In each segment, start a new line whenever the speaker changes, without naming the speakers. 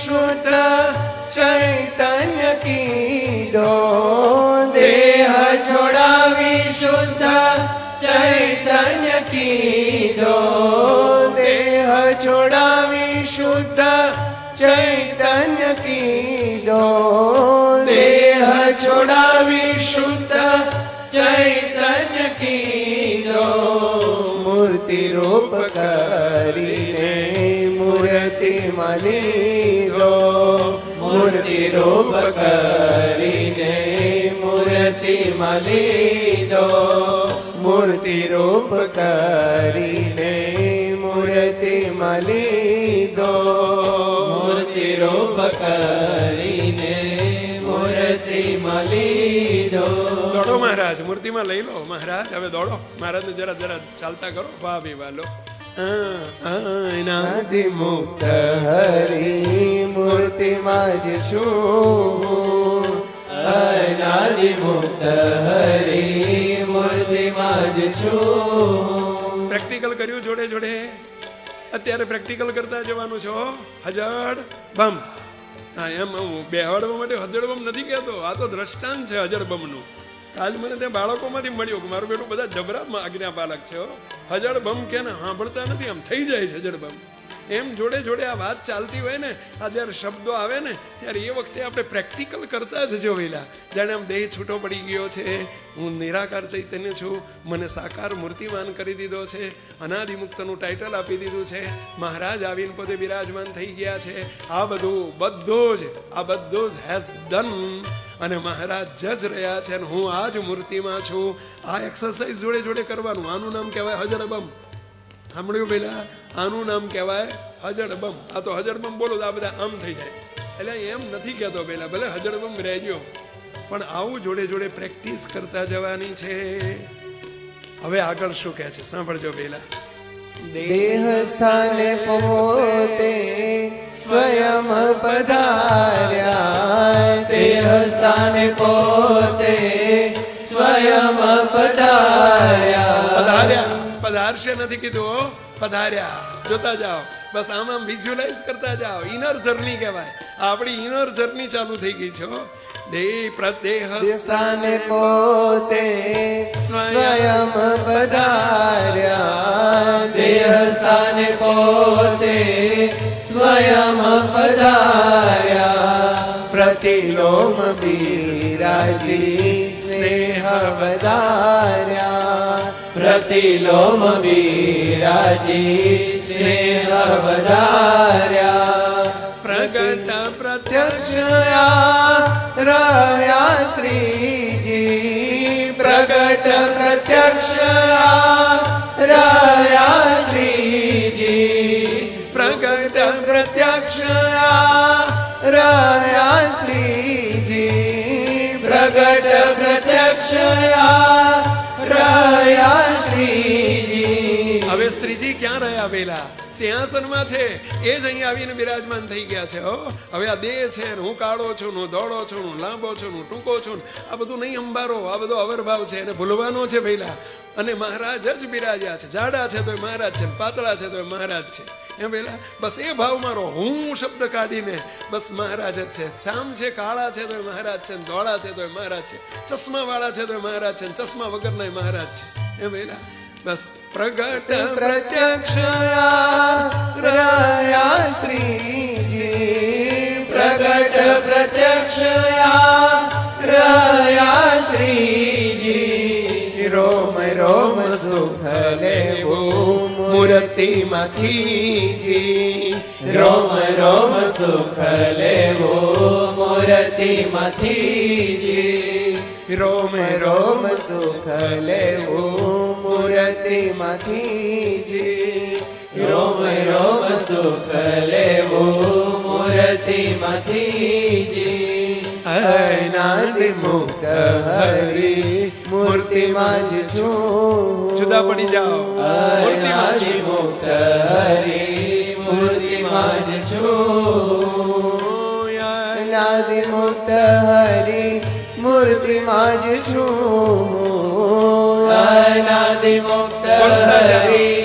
શુદ્ધ ચૈતન્ય કીધો, દેહ છોડાવી શુદ્ધ ચૈતન્ય કીધો, દેહ છોડાવી શુદ્ધ ચૈતન્ય કીધો, દેહ છોડાવી શુદ્ધ ચૈતન્ય કીધો, મૂર્તિ રૂપ કરીને મૂર્તિ લીધો, મૂર્તિ રૂપ કરીને મૂર્તિ લીધો, મૂર્તિ રૂપ કરીને મૂર્તિ લીધો, મૂર્તિ રૂપ કરીને મૂર્તિ લીધો.
દોડો મહારાજ, મૂર્તિમાં લઈ લો મહારાજ. હવે દોડો મહારાજ ને જરા જરા ચાલતા કરો. વાહ વિવાહ લો.
અનાદિ મુક્ત હરી મૂર્તિમાં જ છું, અનાદિ મુક્ત હરી મૂર્તિમાં જ છું.
પ્રેક્ટિકલ કર્યું જોડે જોડે? અત્યારે પ્રેક્ટિકલ કરતા જવાનું છો. હજડ બમ. હા, એમ હું બેહડવા માટે હજડ બમ નથી કહેતો, આ તો દ્રષ્ટાંત છે હજડ બમ નું. આજ મને ત્યાં બાળકોમાંથી મળ્યું કે મારું બેટું બધા જબરા આજ્ઞા પાલક છે. હજડ બમ કે સાંભળતા નથી, આમ થઈ જાય છે હજડ બમ. એમ જોડે જોડે આ વાત ચાલતી હોય ને, આ જયારે શબ્દો આવે ને ત્યારે એ વખતે આપણે પ્રેક્ટિકલ કરતા જ જોવેલા. જાણે આમ દેહ છૂટો પડી ગયો છે, હું નિરાકાર ચૈતન્ય છું, મને સાકાર મૂર્તિમાન કરી દીધો છે, અનાદિમુક્તનું ટાઇટલ આપી દીધું છે, મહારાજ આવીને પોતે બિરાજમાન થઈ ગયા છે. આ બધું જ હેઝ ડન અને મહારાજ જજ રહ્યા છે અને હું આ જ મૂર્તિમાં છું. આ એક્સરસાઇઝ જોડે જોડે કરવાનું. આનું નામ કહેવાય હજડ બમ. સાંભળ્યું પેલા? આનું નામ કહેવાય હજડ બમ. આ તો હજડ બમ બોલો તો આ બધા આમ થઈ જાય. એટલે એમ નથી કહેતો પેલા, ભલે હજડ બમ રહેજો, પણ આવું જોડે જોડે પ્રેક્ટિસ કરતા જવાની છે. હવે આગળ શું કહે છે સાંભળજો પેલા.
દેહ સ્થાને પોતે સ્વયં પધાર્યા, દેહ સ્થાને પોતે સ્વયં પધાર્યા.
પધારશે નથી કીધું, પધાર્યા. જોતા જાઓ, બસ આમ વિઝ્યુલાઇઝ કરતા જાઓ. ઇનર જર્ની કહેવાય. આપણી ઇનર જર્ની ચાલુ થઈ ગઈ છે. દેહ
સ્થાને પોતે સ્વયં પધાર્યા, દેહ સ્થાને પોતે સ્વયં પધાર્યા, પ્રતિલોમ બિરાજી સ્નેહ વધાર્યા, પ્રતિલોમ બિરાજી સ્નેહ વધાર્યા, પ્રગટ પ્રત્યક્ષ રહ્યા શ્રીજી, પ્રગટ પ્રત્યક્ષ રહ્યા શ્રીજી, પ્રગટ પ્રત્યક્ષ રહ્યા શ્રીજી, પ્રગટ પ્રત્યક્ષ રહ્યા શ્રીજી.
હવે શ્રીજી ક્યાં રહ્યા? પેલા સિંહાસનમાં છે, એ જ અહીંયા આવીને બિરાજમાન થઈ ગયા છે. હવે આ દેહ છે, હું કાળો છું, હું દોડો છું, હું લાંબો છું, હું ટૂંકો છું, આ બધું નહીં અંબારો, આ બધો અવરભાવ છે, એને ભૂલવાનો છે પહેલા. અને મહારાજ જ બિરાજ્યા છે. જાડા છે તો મહારાજ છે, પાતળા છે તો મહારાજ છે. એમ પેલા બસ એ ભાવ મારો, હું શબ્દ કાઢીને બસ મહારાજ જ છે. શ્યામ છે, કાળા છે તો મહારાજ છે, ધોળા છે તો મહારાજ છે, ચશ્મા વાળા છે તો મહારાજ છે, ચશ્મા વગરના મહારાજ છે. એમ પેલા બસ પ્રગટ
પ્રત્યક્ષ રહ્યા શ્રીજી, પ્રગટ પ્રત્યક્ષ રહ્યા શ્રીજી, રોમ રોમ સુખ લેવું મૂર્તિમાંથી, રોમ રોમ સુખ લેવું મૂર્તિમાંથી, રોમ રોમ સુખ લેવું મૂર્તિમાંથી, રોમ રોમ સુખ લેવું મૂર્તિમાંથી. અનાદિ મુક્ત હરી મૂર્તિમાં જ છું.
જુદા પડી જાઓ.
અનાદિ મુક્ત હરી મૂર્તિમાં જ છું. અનાદિ મુક્ત હરી મૂર્તિમાં જ છું. અનાદિ મુક્ત હરી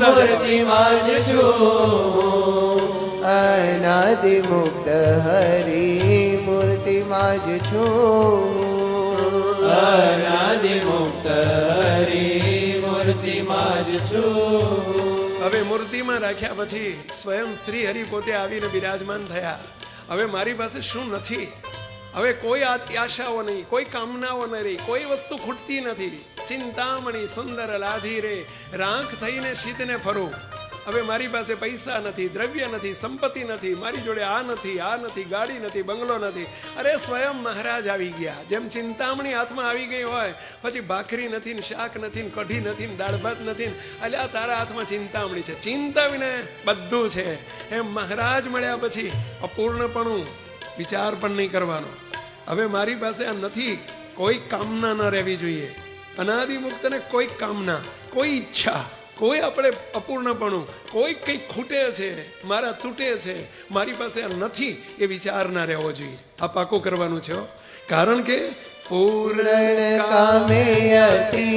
મૂર્તિમાં જ છું. અનાદિ મુક્ત હરિ મૂર્તિમાં જ છું.
અનાદિ મુક્ત હરિ મૂર્તિમાં જ છું.
હવે મૂર્તિમાં રાખ્યા પછી સ્વયં શ્રી હરિ પોતે આવીને બિરાજમાન થયા. હવે મારી પાસે શું નથી? હવે કોઈ આશાઓ નહીં, કોઈ કામનાઓ નહીં, કોઈ વસ્તુ ખૂટતી નથી. ચિંતામણી સુંદર લાધી રે, રાખ થઈને શીતને ફરું. હવે મારી પાસે પૈસા નથી, દ્રવ્ય નથી, સંપત્તિ નથી, મારી જોડે આ નથી, ગાડી નથી, બંગલો નથી. અરે સ્વયં મહારાજ આવી ગયા. જેમ ચિંતામણી હાથમાં આવી ગઈ હોય, પછી ભાખરી નથી ને શાક નથી ને કઢી નથી ને દાળ ભાત નથી, અલ્યા તારા હાથમાં ચિંતામણી છે, ચિંતા વિને બધું છે. એમ મહારાજ મળ્યા પછી અપૂર્ણપણું વિચાર પણ નહીં કરવાનો. હવે મારી પાસે આ નથી, કોઈ કામના ન રહેવી જોઈએ. અનાદિ મુક્તને કોઈ કામના, કોઈ ઈચ્છા, કોઈ આપણે અપૂર્ણપણું, કોઈ કંઈ ખૂટે છે, મારા તૂટે છે, મારી પાસે આ નથી, એ વિચાર ના રહેવો જોઈએ. આ પાકું કરવાનું છે. કારણ કે
પૂરણ કામે અતિ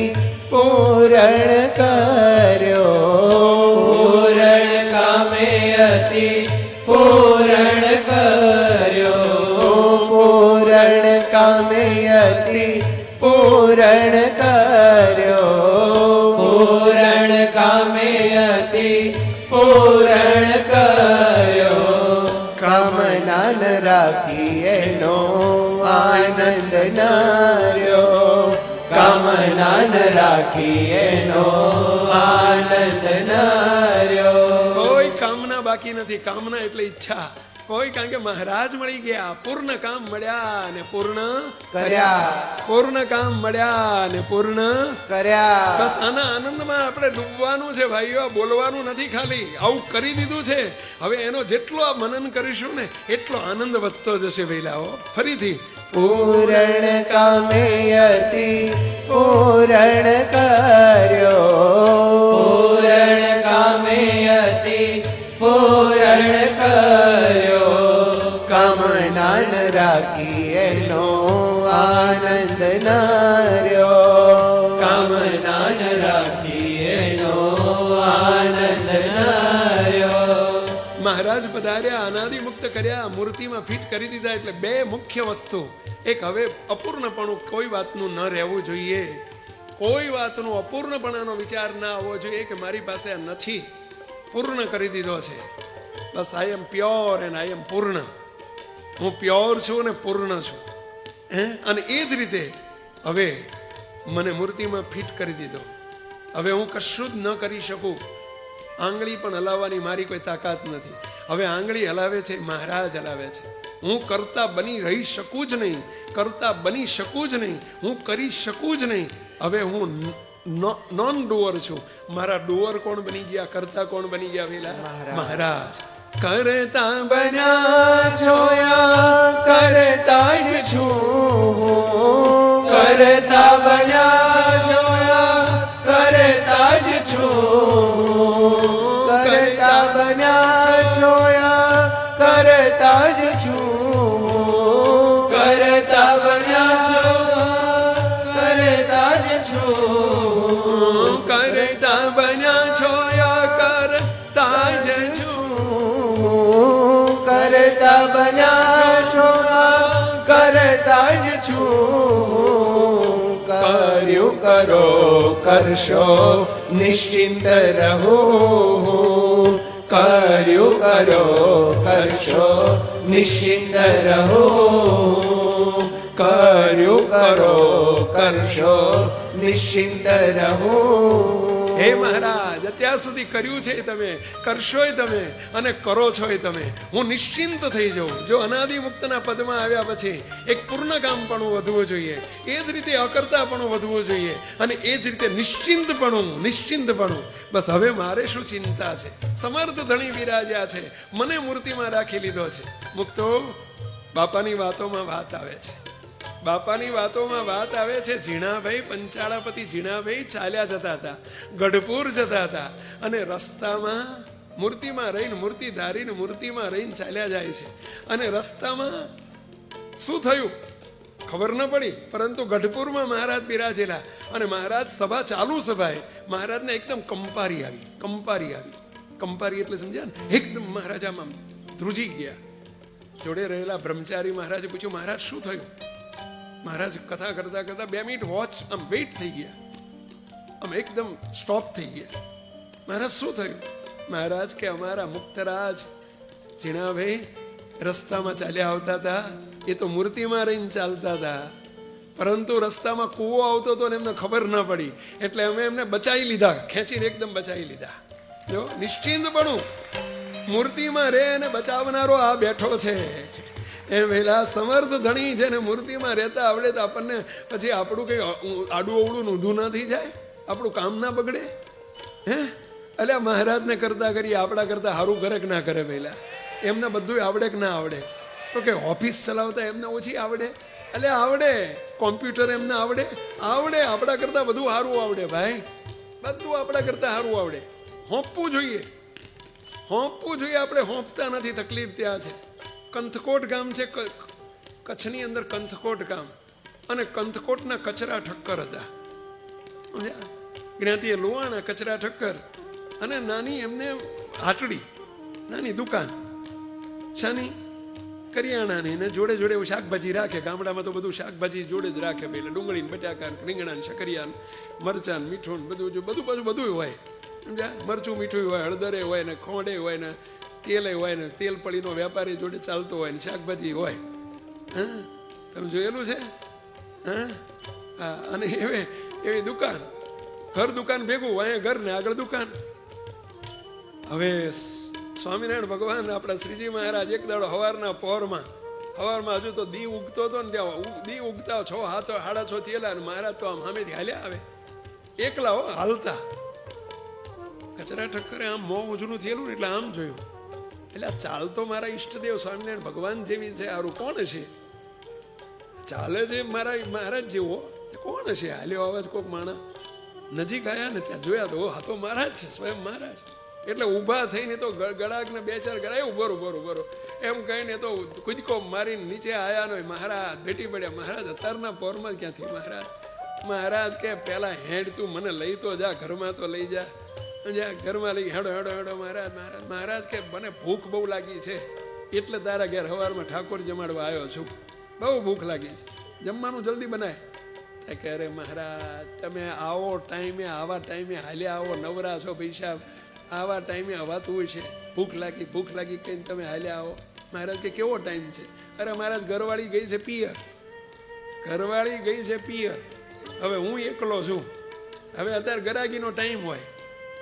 પૂરણ કર્યો.
પૂરણ કામે અતિ પૂરણ કર્યો.
પૂરણ કામે અતિ પૂરણ કર્યો.
પૂરણ કામે અતિ પૂરણ કર્યો.
કામના ન રાખી એનો આનંદ નાર્યો. કામના ન રાખી એનો આનંદ નાર્યો.
કોઈ કામના બાકી નથી. કામના એટલે ઈચ્છા કોઈ, કારણ કે મહારાજ મળી ગયા, પૂર્ણ કામ મળ્યા અને પૂર્ણ
કર્યા.
પૂર્ણ કામ મળ્યા અને પૂર્ણ
કર્યા.
બસ આના આનંદમાં આપણે ડૂબવાનું છે ભાઈઓ. બોલવાનું નથી, ખાલી આવું કરી દીધું છે. હવે એનો જેટલો મનન કરીશું ને એટલો આનંદ વધતો જશે ભઈલાઓ. ફરીથી
પૂરણ કામે અતિ પૂરણ કર્યો.
પૂરણ કામે અતિ પૂરણ કર્યો.
કામના ન રાખી એનો આનંદ નાર્યો.
કામના ન રાખી એનો આનંદ નાર્યો.
મહારાજ પધાર્યા, અનાદિ મુક્ત કર્યા, મૂર્તિમાં ફિટ કરી દીધા. એટલે બે મુખ્ય વસ્તુ. એક, હવે અપૂર્ણપણું કોઈ વાતનું ન રહેવું જોઈએ. કોઈ વાતનું અપૂર્ણપણાનો વિચાર ના આવવો જોઈએ કે મારી પાસે આ નથી. પૂર્ણ કરી દીધો છે. બસ આઈ એમ પ્યોર એન્ડ આઈ એમ પૂર્ણ. હું પ્યોર છું અને પૂર્ણ છું. અને એ જ રીતે હવે મને મૂર્તિમાં ફિટ કરી દીધો. હવે હું કશું જ ન કરી શકું. આંગળી પણ હલાવવાની મારી કોઈ તાકાત નથી. હવે આંગળી હલાવે છે મહારાજ હલાવે છે. હું કરતા બની રહી શકું જ નહીં, કરતા બની શકું જ નહીં, હું કરી શકું જ નહીં. હવે હું નોન ડુઅર છું. મારા ડુઅર કોણ બની ગયા, કરતા કોણ બની ગયા વેલા? મહારાજ. કરતા
બન્યા જોયા કરતા જ છું.
કરતા બન્યા જોયા કરતા જ છું.
કરતા બન્યા જોયા કરતા જ છું.
કરતા બન્યા કરતા જ છું.
કરતા બન્યા છોયા કરતા જ છું.
કરતા બન્યા જોયા કરતા જ છું. કર્યું કરો કરશો નિશ્ચિંત રહો. કર્યું કરો કરશો નિશ્ચિંત રહો. કર્યું કરો કરશો નિશ્ચિંત રહો.
હે મહારાજ, અત્યાર સુધી કર્યું છે તમે, કરશોય તમે અને કરો છોય તમે. હું નિશ્ચિંત થઈ જાઉં. જો અનાદિ મુક્તના પદમાં આવ્યા પછી એક પૂર્ણ કામપણું વધવું જોઈએ, એ જ રીતે અકર્તાપણું વધવું જોઈએ, અને એ જ રીતે નિશ્ચિંતપણું. બસ હવે મારે શું ચિંતા છે? સમર્થ ધણી બિરાજ્યા છે, મને મૂર્તિમાં રાખી લીધો છે. મુક્તો બાપાની વાતોમાં વાત આવે છે. બાપાની વાતોમાં વાત આવે છે. ઝીણાભાઈ, પંચાળાપતિ ઝીણાભાઈ ચાલ્યા જતા હતા, ગઢપુર જતા હતા, અને રસ્તામાં મૂર્તિમાં રહીને, મૂર્તિ ધારીને મૂર્તિમાં રહીને ચાલ્યા જાય છે. અને રસ્તામાં શું થયું ખબર ન પડી, પરંતુ ગઢપુરમાં મહારાજ બિરાજેલા, અને મહારાજ સભા ચાલુ સભાએ મહારાજને એકદમ કંપારી આવી. કંપારી એટલે સમજ્યા ને? એકદમ મહારાજામાં ધ્રુજી ગયા. જોડે રહેલા બ્રહ્મચારી મહારાજે પૂછ્યું, મહારાજ શું થયું? મહારાજ કથા કરતા કરતા 2 મિનિટ વોચ આમ વેઇટ થઈ ગયા, આમ એકદમ સ્ટોપ થઈ ગયા. મહારાજ શું થયું? મહારાજ કે અમારા મુક્તરાજ ઝીણાભાઈ રસ્તામાં ચાલ્યા આવતા હતા, એ તો મૂર્તિમાં રહીને ચાલતા હતા, પરંતુ રસ્તામાં કૂવો આવતો હતો ને એમને ખબર ના પડી, એટલે અમે એમને બચાવી લીધા, ખેંચીને એકદમ બચાવી લીધા. જો નિશ્ચિંતપણું, મૂર્તિમાં રે અને બચાવનારો આ બેઠો છે. એ વેલા સમર્થ ધણી છે ને મૂર્તિમાં રહેતા આવડે તો આપણને પછી આપણું કઈ આડું અવડું ઊંધું ના થઈ જાય, આપણું કામ ના બગડે. હે અલ્યા મહારાજને કરતા કરીએ, આપણા કરતા સારું કરે કે ના કરે? પહેલા એમને બધું આવડે કે ના આવડે? તો કે ઓફિસ ચલાવતા એમને ઓછી આવડે? અલ્યા આવડે. કોમ્પ્યુટર એમને આવડે? આવડે. આપણા કરતા બધું સારું આવડે ભાઈ, બધું આપણા કરતા સારું આવડે. હોંપવું જોઈએ, હોંપવું જોઈએ. આપણે હોંપતા નથી, તકલીફ ત્યાં છે. કંથકોટ ગામ છે કચ્છની અંદર, કંથકોટ ગામ, અને કંથકોટના કચરા ઠક્કર હતા. જ્ઞાતિએ લોહાણા કચરા ઠક્કર, અને નાની એમને હાટડી, નાની દુકાન શાની? કરિયાણાની. ને જોડે જોડે શાકભાજી રાખે. ગામડામાં તો બધું શાકભાજી જોડે જ રાખે. પેલા ડુંગળી, બટાકા, રીંગણા, શકરિયા, મરચાં, મીઠું, બધું હોય. સમજ્યા? મરચું મીઠું હોય, હળદરે હોય ને, ખોંડે હોય ને, તેલે હોય ને, તેલ પડીનો વેપારી જોડે ચાલતો હોય ને, શાકભાજી હોય. હા, તમે જોયેલું છે? હા. અને એવી દુકાન, ઘર દુકાન ભેગું, અહીંયા ઘર ને આગળ દુકાન. હવે સ્વામિનારાયણ ભગવાન આપણા શ્રીજી મહારાજ એક દાડો સવારના પહોરમાં હજુ તો દી ઉગતો હતો ને, ત્યાં દી ઉગતા 6, 7, 6 થયેલા, ને મહારાજ તો આમ સામેથી હાલ્યા આવે, એકલા હો, હાલતા. કચરા ઠક્કરે આમ મોં ઉજળું થયેલું ને એટલે આમ જોયું, એટલે ચાલતો મારા ઈષ્ટદેવ સ્વામિનારાયણ ભગવાન જેવી છે, આરું કોણ છે? ચાલે છે મારા મહારાજ જેવો, કોણ છે? હાલ્યો અવાજ કોક માણા નજીક આવ્યા ને ત્યાં જોયા તો હા તો મહારાજ છે, સ્વયં મહારાજ. એટલે ઊભા થઈને તો ગળાકને 2-4 ગળાયું, બરો એમ કહીને તો કૂદકો મારીને નીચે આયા નો. મહારાજ ભેટી પડ્યા. મહારાજ અત્યારના પોરમાં ક્યાંથી? મહારાજ કે પેલા હેડ તું મને લઈ તો જા, ઘરમાં તો લઈ જા. ઘરમાં લઈ હેડો. મહારાજ કે મને ભૂખ બહુ લાગી છે, એટલે તારા ઘેર સવારમાં ઠાકોર જમાડવા આવ્યો છું, બહુ ભૂખ લાગી છે, જમવાનું જલ્દી બનાય. કે અરે મહારાજ તમે આવો ટાઈમે, આવા ટાઈમે હાલ્યા આવો, નવરા છો પૈસા, આવા ટાઈમે હવાતું હોય છે, ભૂખ લાગી કહીને તમે હાલ્યા આવો. મહારાજ કે કેવો ટાઈમ છે? અરે મહારાજ ઘરવાળી ગઈ છે પિયર, હવે હું એકલો છું. હવે અત્યારે ગરાગીનો ટાઈમ હોય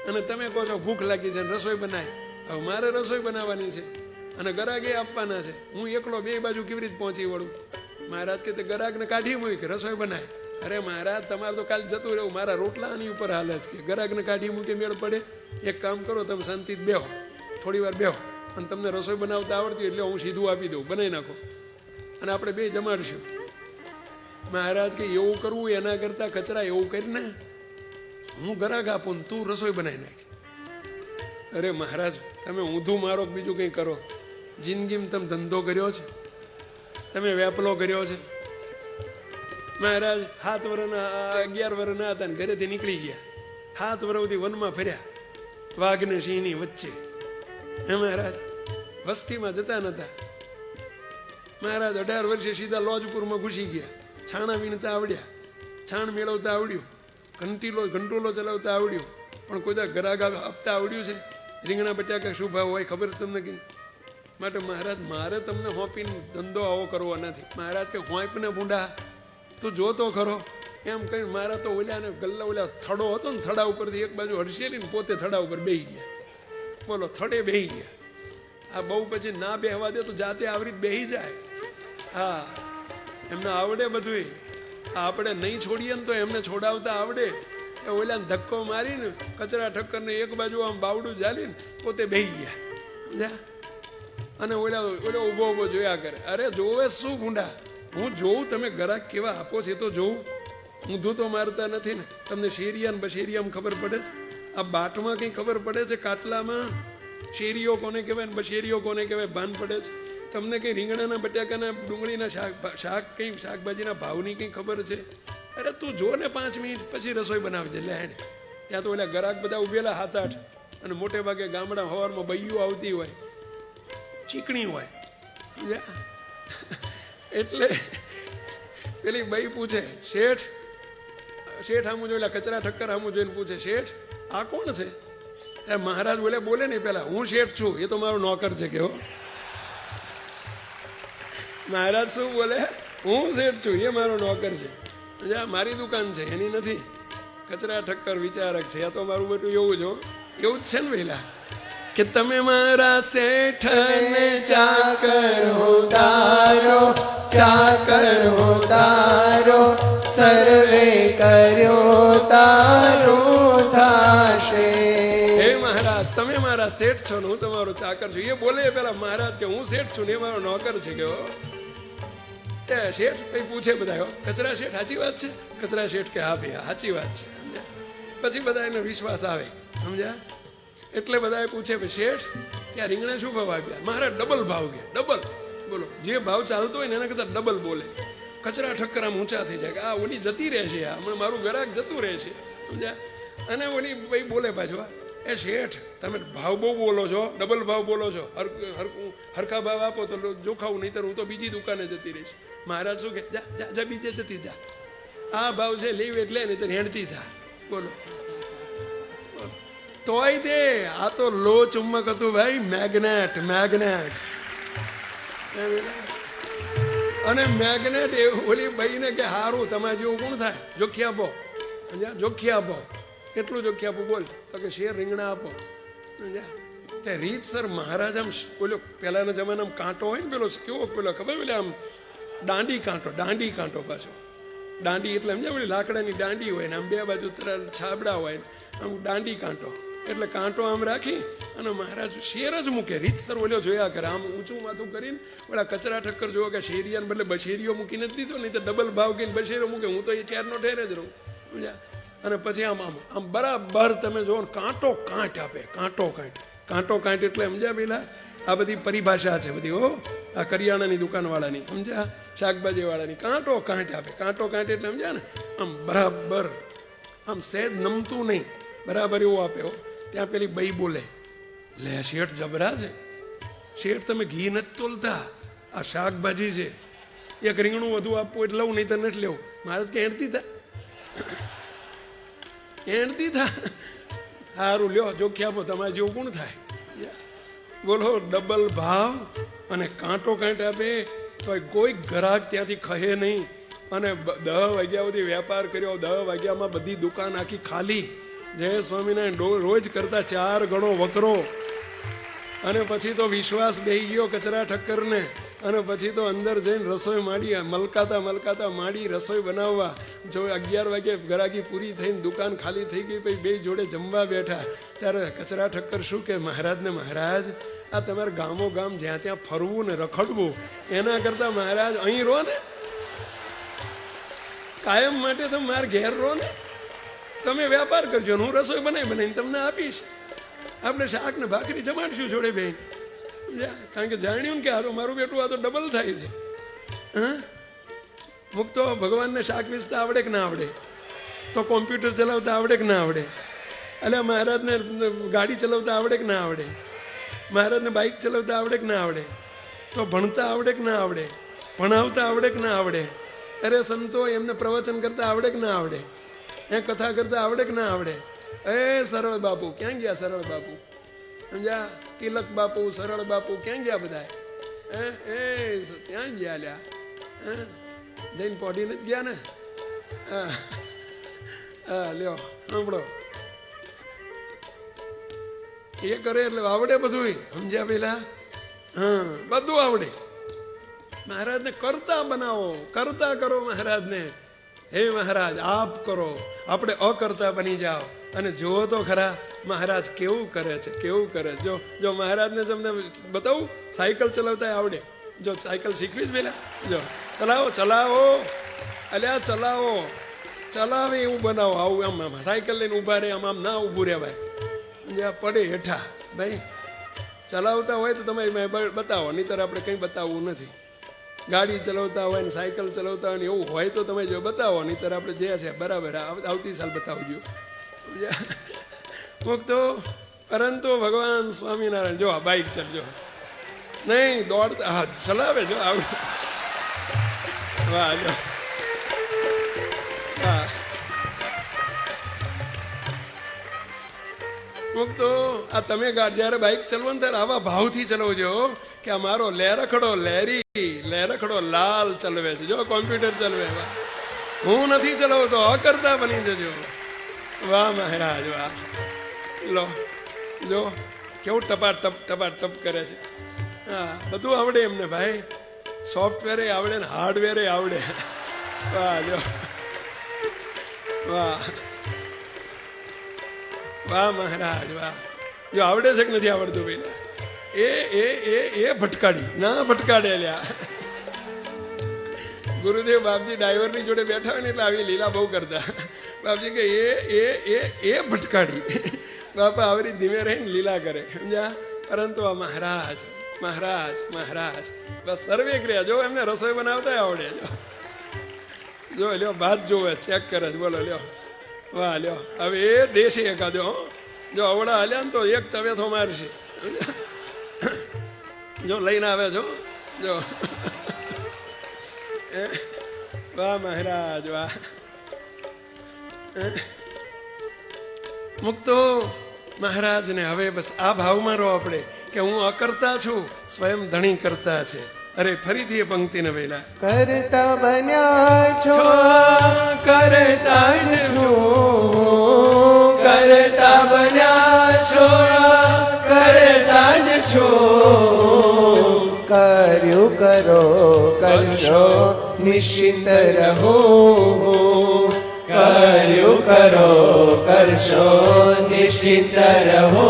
અને તમે કહો છો ભૂખ લાગી છે, રસોઈ બનાય. હવે મારે રસોઈ બનાવવાની છે અને ગરાગે આપવાના છે, હું એકલો 2 બાજુ કેવી રીતે પહોંચી વળું? મહારાજ કે ગરાગને કાઢી મૂકી, રસોઈ બનાય. અરે મહારાજ તમારે તો કાલ જતું રહેવું, મારા રોટલા આની ઉપર હાલે છે, કે ગરાગને કાઢી મૂકે મેળ પડે? એક કામ કરો, તમે શાંતિથી બેહો, થોડી વાર બેહો, અને તમને રસોઈ બનાવતા આવડતી એટલે હું સીધું આપી દઉં, બનાવી નાખો અને આપણે 2 જમાડશું. મહારાજ કે એવું કરવું એના કરતા કચરા એવું કરીને હું ગરાગ આપું ને તું રસોઈ બનાવી નાખી. અરે મહારાજ તમે ઊંધું મારો, બીજું કંઈ કરો. જિંદગીમાં તમે ધંધો કર્યો છે, તમે વેપલો કર્યો છે? મહારાજ 7 વર્ષના 11 વર્ષના હતા ને ઘરેથી નીકળી ગયા, 7 વર્ષ સુધી વનમાં ફર્યા, વાઘ ને સિંહની વચ્ચે. હે મહારાજ વસ્તીમાં જતા નતા. મહારાજ 18 વર્ષે સીધા લોજપુરમાં ઘૂસી ગયા. છાણા વીણતા આવડ્યા, છાણ મેળવતા આવડ્યું, ઘંટોલો ચલાવતા આવડ્યું, પણ કોઈ ગરાગ આપતા આવડ્યું છે? રીંગણા બટાકા શું ભાવ હોય ખબર તમને કઈ? માટે મહારાજ મારે તમને હોંપીને ધંધો આવો કરવો નથી. મહારાજ કે હોંપને ભૂંડા તું જોતો ખરો, એમ કહીને મારા તો ઓલ્યા થડો હતો ને, થડા ઉપરથી એક બાજુ હડસેલી ને પોતે થડા ઉપર બેહી ગયા. બોલો, થડે બેહી ગયા. આ બહુ પછી ના બેહવા દે તો જાતે આવરી બેહી જાય. હા, એમને આવડે બધું. આપણે નહીં છોડીએ ને તો એમને છોડાવતા આવડે. એ ઓલાને ધક્કો મારીને કચરા ઠક્કરને એક બાજુ આમ બાવડું ઝાલીને પોતે બેહી ગયા. અને ઓલા ઊભો જોયા કરે. અરે જોવે શું ભૂંડા, હું જોઉં તમે ગરાક કેવા આપો છે તો જોઉં. ઊંધું તો મારતા નથી ને. તમને શેરિયા ને બશેરિયામાં ખબર પડે છે? આ બાટમાં કંઈ ખબર પડે છે? કાટલામાં શેરીઓ કોને કહેવાય ને બશેરીઓ કોને કહેવાય ભાન પડે છે? તમને કંઈ રીંગણાના બટાકાના ડુંગળીના શાક કંઈ શાકભાજીના ભાવની કંઈ ખબર છે? અરે તું જો ને 5 મિનિટ પછી રસોઈ બનાવજે. લે હેડ. ત્યાં તો ઓલા ગરાક બધા ઉભેલા 7-8, અને મોટે ભાગે ગામડા સવારમાં બૈયું આવતી હોય. ચીકણી હોય, સમજ્યા? એટલે પેલી બાઈ પૂછે, શેઠ સામું જોયેલા કચરા ઠક્કર સામું જોઈને પૂછે, શેઠ આ કોણ છે? મહારાજ બોલે નહીં પેલા, હું શેઠ છું, એ તો મારો નોકર છે. કેવો મહારાજ શું બોલે? હું શેઠ છું, એ મારો નોકર છે, મારી દુકાન છે, એની નથી. કચરા ઠક્કર વિચારક છે, આ તો મારું બધું એવું જ એવું જ છે ને પેલા કે તમે મારા શેઠ ને
ચાકર હો તારો, ચાકર હો તારો, સર્વે કર્યો તારું થાશે.
હે મહારાજ, તમે મારા શેઠ છો ને હું તમારો ચાકર છું. એ બોલે પેલા મહારાજ કે હું શેઠ છું ને એ મારો નોકર છે. કે શેઠ કઈ પૂછે બધા, કચરા શેઠ સાચી વાત છે? કચરા શેઠ કે હા ભાઈ સાચી વાત છે. પછી બધા એનો વિશ્વાસ આવે, સમજ્યા? એટલે બધા પૂછે શેઠ ત્યાં રીંગણા શું ભાવ આપ્યા? મહારાજ ડબલ ભાવ કે ડબલ. બોલો, જે ભાવ ચાલતો હોય ને એના કરતા ડબલ બોલે. કચરા ઠક્કર ઊંચા થઈ જાય કે આ ઓલી જતી રહેશે, હમણાં મારું ગ્રાહક જતું રહેશે, સમજ્યા? અને ઓલી ભાઈ બોલે પાછો, એ શેઠ તમે ભાવ બહુ બોલો છો, ડબલ ભાવ બોલો છો, હરખા ભાવ આપો તો જોખાવું, નહીં તો હું તો બીજી દુકાને જતી રહીશ. મહારાજ શું કે જા બીજે જતી જા, આ ભાવ છે લેવ એટલે નહીં તો હેણતી થાય. બોલો, તોય તે આ તો લો ચુંબક હતું ભાઈ, મેગ્નેટ. અને મેગ્નેટ ઓલી ભાઈ ને કે હારું તમારે જેવું કોણ થાય, જોખી આપો, જોખી આપો. કેટલું જોખી આપું બોલ? તો કે શેર રીંગણા આપો. તે રીતસર મહારાજ આમ બોલો, પેલાના જમાનામાં કાંટો હોય ને પેલો કેવો પેલો ખબર પેલા આમ દાંડી કાંટો પાછો. દાંડી એટલે સમજ્યા, પેલી લાકડાની દાંડી હોય ને આમ બે બાજુ છાબડા હોય, આમ દાંડી કાંટો. એટલે કાંટો આમ રાખી અને મહારાજ શેર જ મૂકે. રીતસર ઓલ્યો જોયા કરે, આમ ઊંચું માથું કરીને ઓલા કચરા ઠક્કર જોવો કે શેરિયાને બદલે બશેરીઓ મૂકી નથી દીધો, નહીં તો ડબલ ભાવ કહીને બશેરીઓ મૂકે. હું તો એ ચારનો ઠેર જ રહું, સમજ્યા? અને પછી આમ બરાબર તમે જુઓ ને, કાંટો કાંટ આપે. કાંટો કાંટ એટલે સમજ્યા પેલા આ બધી પરિભાષા છે બધી. આ કરિયાણાની દુકાનવાળાની, સમજ્યા? શાકભાજી વાળાની કાંટો કાંટ આપે. કાંટો કાંટ એટલે સમજ્યા ને, આમ બરાબર, આમ સહેજ નમતું નહીં, બરાબર એવું આપે. ત્યાં પેલી બઈ બોલે, લે શેઠ જબરા છે, શેઠ તમે ઘી નથી તોલતા, આ શાકભાજી છે, એક રીંગણું વધુ આપવું એટલે લઉં, નહીં તો નથી લેવું. મહારાજ કે એણતી થા સારું લ્યો, જોખી આપો, તમારે જેવું કોણ થાય? બોલો, ડબલ ભાવ અને કાંટો કાંટ આપે તો કોઈ ગ્રાહક ત્યાંથી ખહે નહીં. અને 10 વાગ્યા સુધી વેપાર કર્યો, 10 વાગ્યામાં બધી દુકાન આખી ખાલી. જય સ્વામિનારાયણ. રોજ કરતા 4 ગણો વકરો. અને પછી તો વિશ્વાસ બેહી ગયો કચરા ઠક્કરને. અને પછી તો અંદર જઈને રસોઈ માંડી, મલકાતા માંડી રસોઈ બનાવવા. જો 11 વાગે ગરાગી પૂરી થઈને દુકાન ખાલી થઈ ગઈ, પછી બે જોડે જમવા બેઠા. ત્યારે કચરા ઠક્કર શું કે મહારાજને, મહારાજ આ તમારે ગામો ગામ જ્યાં ત્યાં ફરવું ને રખડવું, એના કરતા મહારાજ અહીં રહો ને, કાયમ માટે તમે મારા ઘેર રહો ને, તમે વેપાર કરજો, હું રસોઈ બનાવીને તમને આપીશ. આપણે શાક ને ભાખરી જમાડશું જોડે બેન. કારણ કે જાણ્યું ને કે હારું મારું બેટું આ તો ડબલ થાય છે. હા, મુકતો ભગવાનને શાક વેચતા આવડે કે ના આવડે? તો કોમ્પ્યુટર ચલાવતા આવડે કે ના આવડે? એટલે મહારાજને ગાડી ચલાવતા આવડે કે ના આવડે? મહારાજને બાઇક ચલાવતા આવડે કે ના આવડે? તો ભણતા આવડે કે ના આવડે? ભણાવતા આવડે કે ના આવડે? અરે સંતો એમને પ્રવચન કરતા આવડે કે ના આવડે? એ કથા કરતા આવડે કે ના આવડે? એ સરળ બાપુ ક્યાં ગયા? સરળ બાપુ સમજ્યા? તિલક બાપુ, સરળ બાપુ ક્યાં ગયા બધા? એ ત્યાં ગયા લ્યા, જઈને પોઢી નથી ગયા ને? હા લ્યો સાંભળો, એ કરે એટલે આવડે બધું, સમજ્યા પેલા? હા, બધું આવડે. મહારાજને કરતા બનાવો, કરતા કરો મહારાજને. હે મહારાજ આપ કરો, આપણે અકર્તા બની જાઓ. અને જુઓ તો ખરા મહારાજ કેવું કરે છે, કેવું કરે. જો મહારાજને તમને બતાવું, સાયકલ ચલાવતા આવડે. જો સાયકલ શીખવી જ પેલા, જો ચલાવો અલ્યા ચલાવે એવું બનાવો. આવું આમ સાયકલ લઈને ઉભા રહે, આમ ના ઊભું રહેવાય, જ્યાં પડે હેઠા. ભાઈ ચલાવતા હોય તો તમે બતાવો, નહીંતર આપણે કંઈ બતાવવું નથી. ગાડી ચલાવતા હોય ને સાયકલ ચલાવતા હોય ને એવું હોય તો તમે જો બતાવો, નહીંતર આપણે જે છે બરાબર આવતી સાલ બતાવજો. મુકતો પરંતુ ભગવાન સ્વામિનારાયણ જો આ બાઇક ચલજો, નહીં દોડ હા ચલાવે જો આવડે. વાહ જો હા મુક્તો આ તમે જયારે બાઇક ચલાવો ને ત્યારે આવા ભાવથી ચલાવજો કે આ મારો લેરખડો લેરખડો લાલ ચલવે છે. જો કોમ્પ્યુટર ચલવે હું નથી ચલાવતો અકર્તા બની જજો. વાહ મહારાજ વાહ. લો જો કેવું ટપા ટપ કરે છે. હા બધું આવડે એમને ભાઈ. સોફ્ટવેર આવડે ને હાર્ડવેર આવડે. વાહ જો વાહ વાહ મહારાજ વાહ. જો આવડે છે કે નથી આવડતું પેલા એ ભટકાડી ના ભટકાડે લ્યા. ગુરુદેવ બાપજી ડ્રાઈવરની જોડે બેઠા હોય ને એટલે આવી લીલા બહુ કરતા. બાપજી કે એ ભટકાડી. બાપા આવરી ધીમે રહીને લીલા કરે સમજ્યા. પરંતુ આ મહારાજ મહારાજ મહારાજ બસ સર્વે ક્રિયા. જો એમને રસોઈ બનાવતા આવડે. જો લ્યો ભાત જોવે ચેક કરે છે. બોલો લ્યો વાહ લ્યો. હવે એ દેશી એકાદો જો અવડા હાલ્યા ને તો એક તવેથો મારશે. જો લઈને આવે છો જો. વાહ મહારાજ વાહ. મુક્તો મહારાજ ને હવે બસ આ ભાવમાં રહો આપણે કે હું અકર્તા છું, સ્વયં ધણી કરતા છે. અરે ફરીથી એ પંક્તિને વહેલા
કરતા બન્યા છો કરતા જ છો, કરતા બન્યા છો કરતા જ છો. કર્યું કરો કરશો નિશ્ચિંત રહો, કર્યું કરો કરશો નિશ્ચિંત રહો.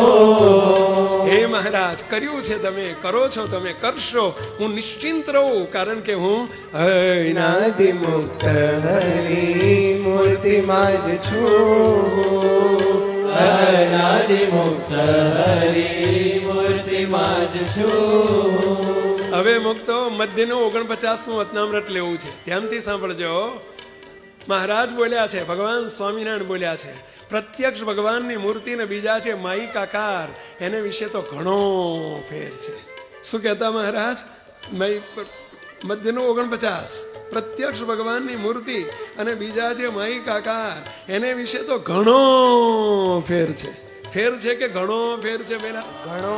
હે મહારાજ કર્યું છે તમે, કરો છો તમે, કરશો હું નિશ્ચિંત રહું. કારણ કે હું
અનાદિ મુક્ત હરી મૂર્તિમાં જ છું, અનાદિ મુક્ત હરી મૂર્તિમાં જ છું.
હવે મુક્તો મધ્યનું 49મું વતનામૃત લેવું છે. ધ્યાનથી સાંભળજો. મહારાજ બોલ્યા છે, ભગવાન સ્વામિનારાયણ બોલ્યા છે, પ્રત્યક્ષ ભગવાનની મૂર્તિ ને બીજા છે માઈક આકાર. એને વિશે તો ઘણો ફેર છે. શું કહેતા મહારાજ? મધ્યનું 49 પ્રત્યક્ષ ભગવાનની મૂર્તિ અને બીજા છે માઈક આકાર. એને વિશે તો ઘણો ફેર છે. ફેર છે કે ઘણો ફેર છે પેલા
ઘણો.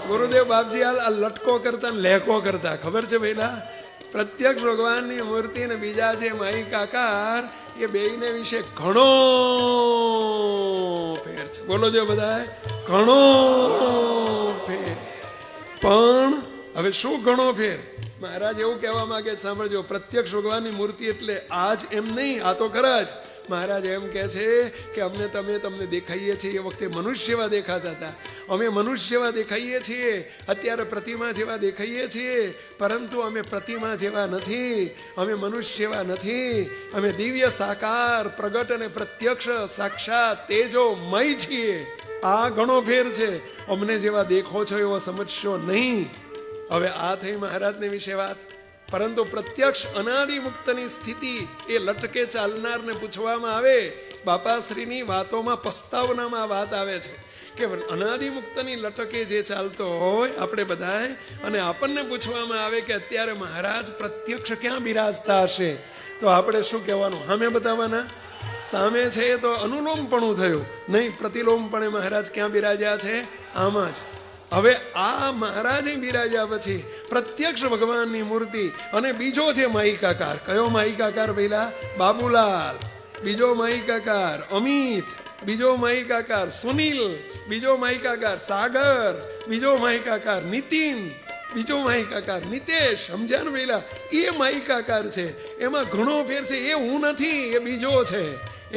ગુરુદેવ બાપજી આ લટકો કરતા ને લેકો કરતા ખબર છે પેલા. પ્રત્યક્ષ ભગવાનની મૂર્તિ ને બીજા છે માઈક આકાર. એ બેયને વિશે ઘણો ફેર છે. બોલો જો બધા ઘણો ફેર. પણ હવે શું ઘણો ફેર? મહારાજ એવું કહેવા માંગે, સાંભળજો, પ્રત્યક્ષ ભગવાનની મૂર્તિ એટલે આજ એમ નહીં, આ તો ખરા જ. મહારાજ એમ કહે છે કે અમને તમને દેખાઈએ છીએ એ વખતે મનુષ્ય જેવા દેખાતા હતા. અમે મનુષ્ય જેવા દેખાઈએ છીએ, અત્યારે પ્રતિમા જેવા દેખાઈએ છીએ, પરંતુ અમે પ્રતિમા જેવા નથી, અમે મનુષ્ય જેવા નથી. અમે દિવ્ય સાકાર પ્રગટ અને પ્રત્યક્ષ સાક્ષાત તેજોમય છીએ. આ ઘણો ફેર છે. અમને જેવા દેખો છો એવો સમજશો નહીં. હવે આ થઈ મહારાજની વિશે વાત. પરંતુ પ્રત્યક્ષ અનાદિ મુક્તની સ્થિતિ એ લટકે ચાલનારને પૂછવામાં આવે. બાપાશ્રીની વાતોમાં પસ્તાવનામાં વાત આવે છે કે અનાદિ મુક્તની લટકે જે ચાલતો હોય આપણે બધાય, અને આપણને પૂછવામાં આવે કે અત્યારે મહારાજ પ્રત્યક્ષ ક્યાં બિરાજતા હશે, તો આપણે શું કહેવાનું? સામે બતાવવાના. સામે છે તો અનુલોમપણું થયું, નહીં પ્રતિલોમપણે મહારાજ ક્યાં બિરાજ્યા છે? આમાં જ. હવે આ મહારાજ બિરાજ્યા પછી પ્રત્યક્ષ ભગવાનની મૂર્તિ અને બીજો છે માઈક આકાર. કયો માઈક આકાર? પહેલા બાબુલાલ, બીજો માઈક આકાર અમિત, બીજો માઈક આકાર સુનિલ, બીજો માઈક આકાર સાગર, બીજો માઈક આકાર નીતિન, બીજો માઈક આકાર નિતેશ. સમજ્યા ને પહેલા? એ માઈક આકાર છે. એમાં ઘણો ફેર છે. એ હું નથી, એ બીજો છે.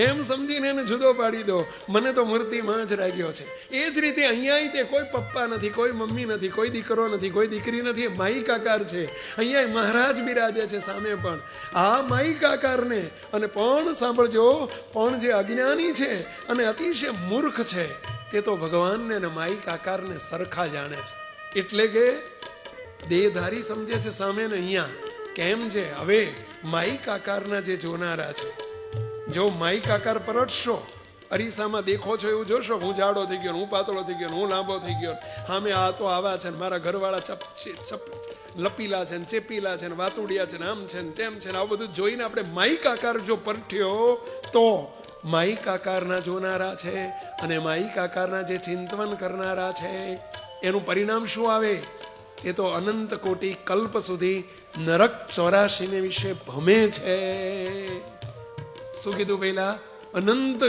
એમ સમજીને એને જુદો પાડી દો. મને તો મૂર્તિમાં જ રાખ્યો છે. એ જ રીતે અહીંયા તે કોઈ પપ્પા નથી, કોઈ મમ્મી નથી, કોઈ દીકરો નથી, કોઈ દીકરી નથી. માઈક આકાર છે. અહીંયા મહારાજ બિરાજે છે સામે. પણ આ માઈક આકારને અને પણ સાંભળજો, પણ જે અજ્ઞાની છે અને અતિશય મૂર્ખ છે તે તો ભગવાનને અને માઈક આકારને સરખા જાણે છે. એટલે કે દેહધારી સમજે છે સામે ને અહીંયા. કેમ છે? હવે માઈક આકારના જે જોનારા છે, જો માઈક આકાર પરટશો અરીસામાં દેખો છો એવું જોશો, હું જાડો થઈ ગયો, હું પાતળો થઈ ગયો, હું લાંબો થઈ ગયો, સામે આ તો આવા છે ને મારા ઘરવાળા લપીલા છે ને ચેપીલા છે ને વાતુડિયા છે ને આમ છે ને તેમ છે ને આવું બધું જોઈને આપણે માઈક આકાર જો પરઠ્યો તો માઈક આકારના જોનારા છે અને માઈક આકારના જે ચિંતન કરનારા છે એનું પરિણામ શું આવે? એ તો અનંત કોટી કલ્પ સુધી નરક 84 ને વિશે ભમે છે. શું કીધું પહેલા? અનંત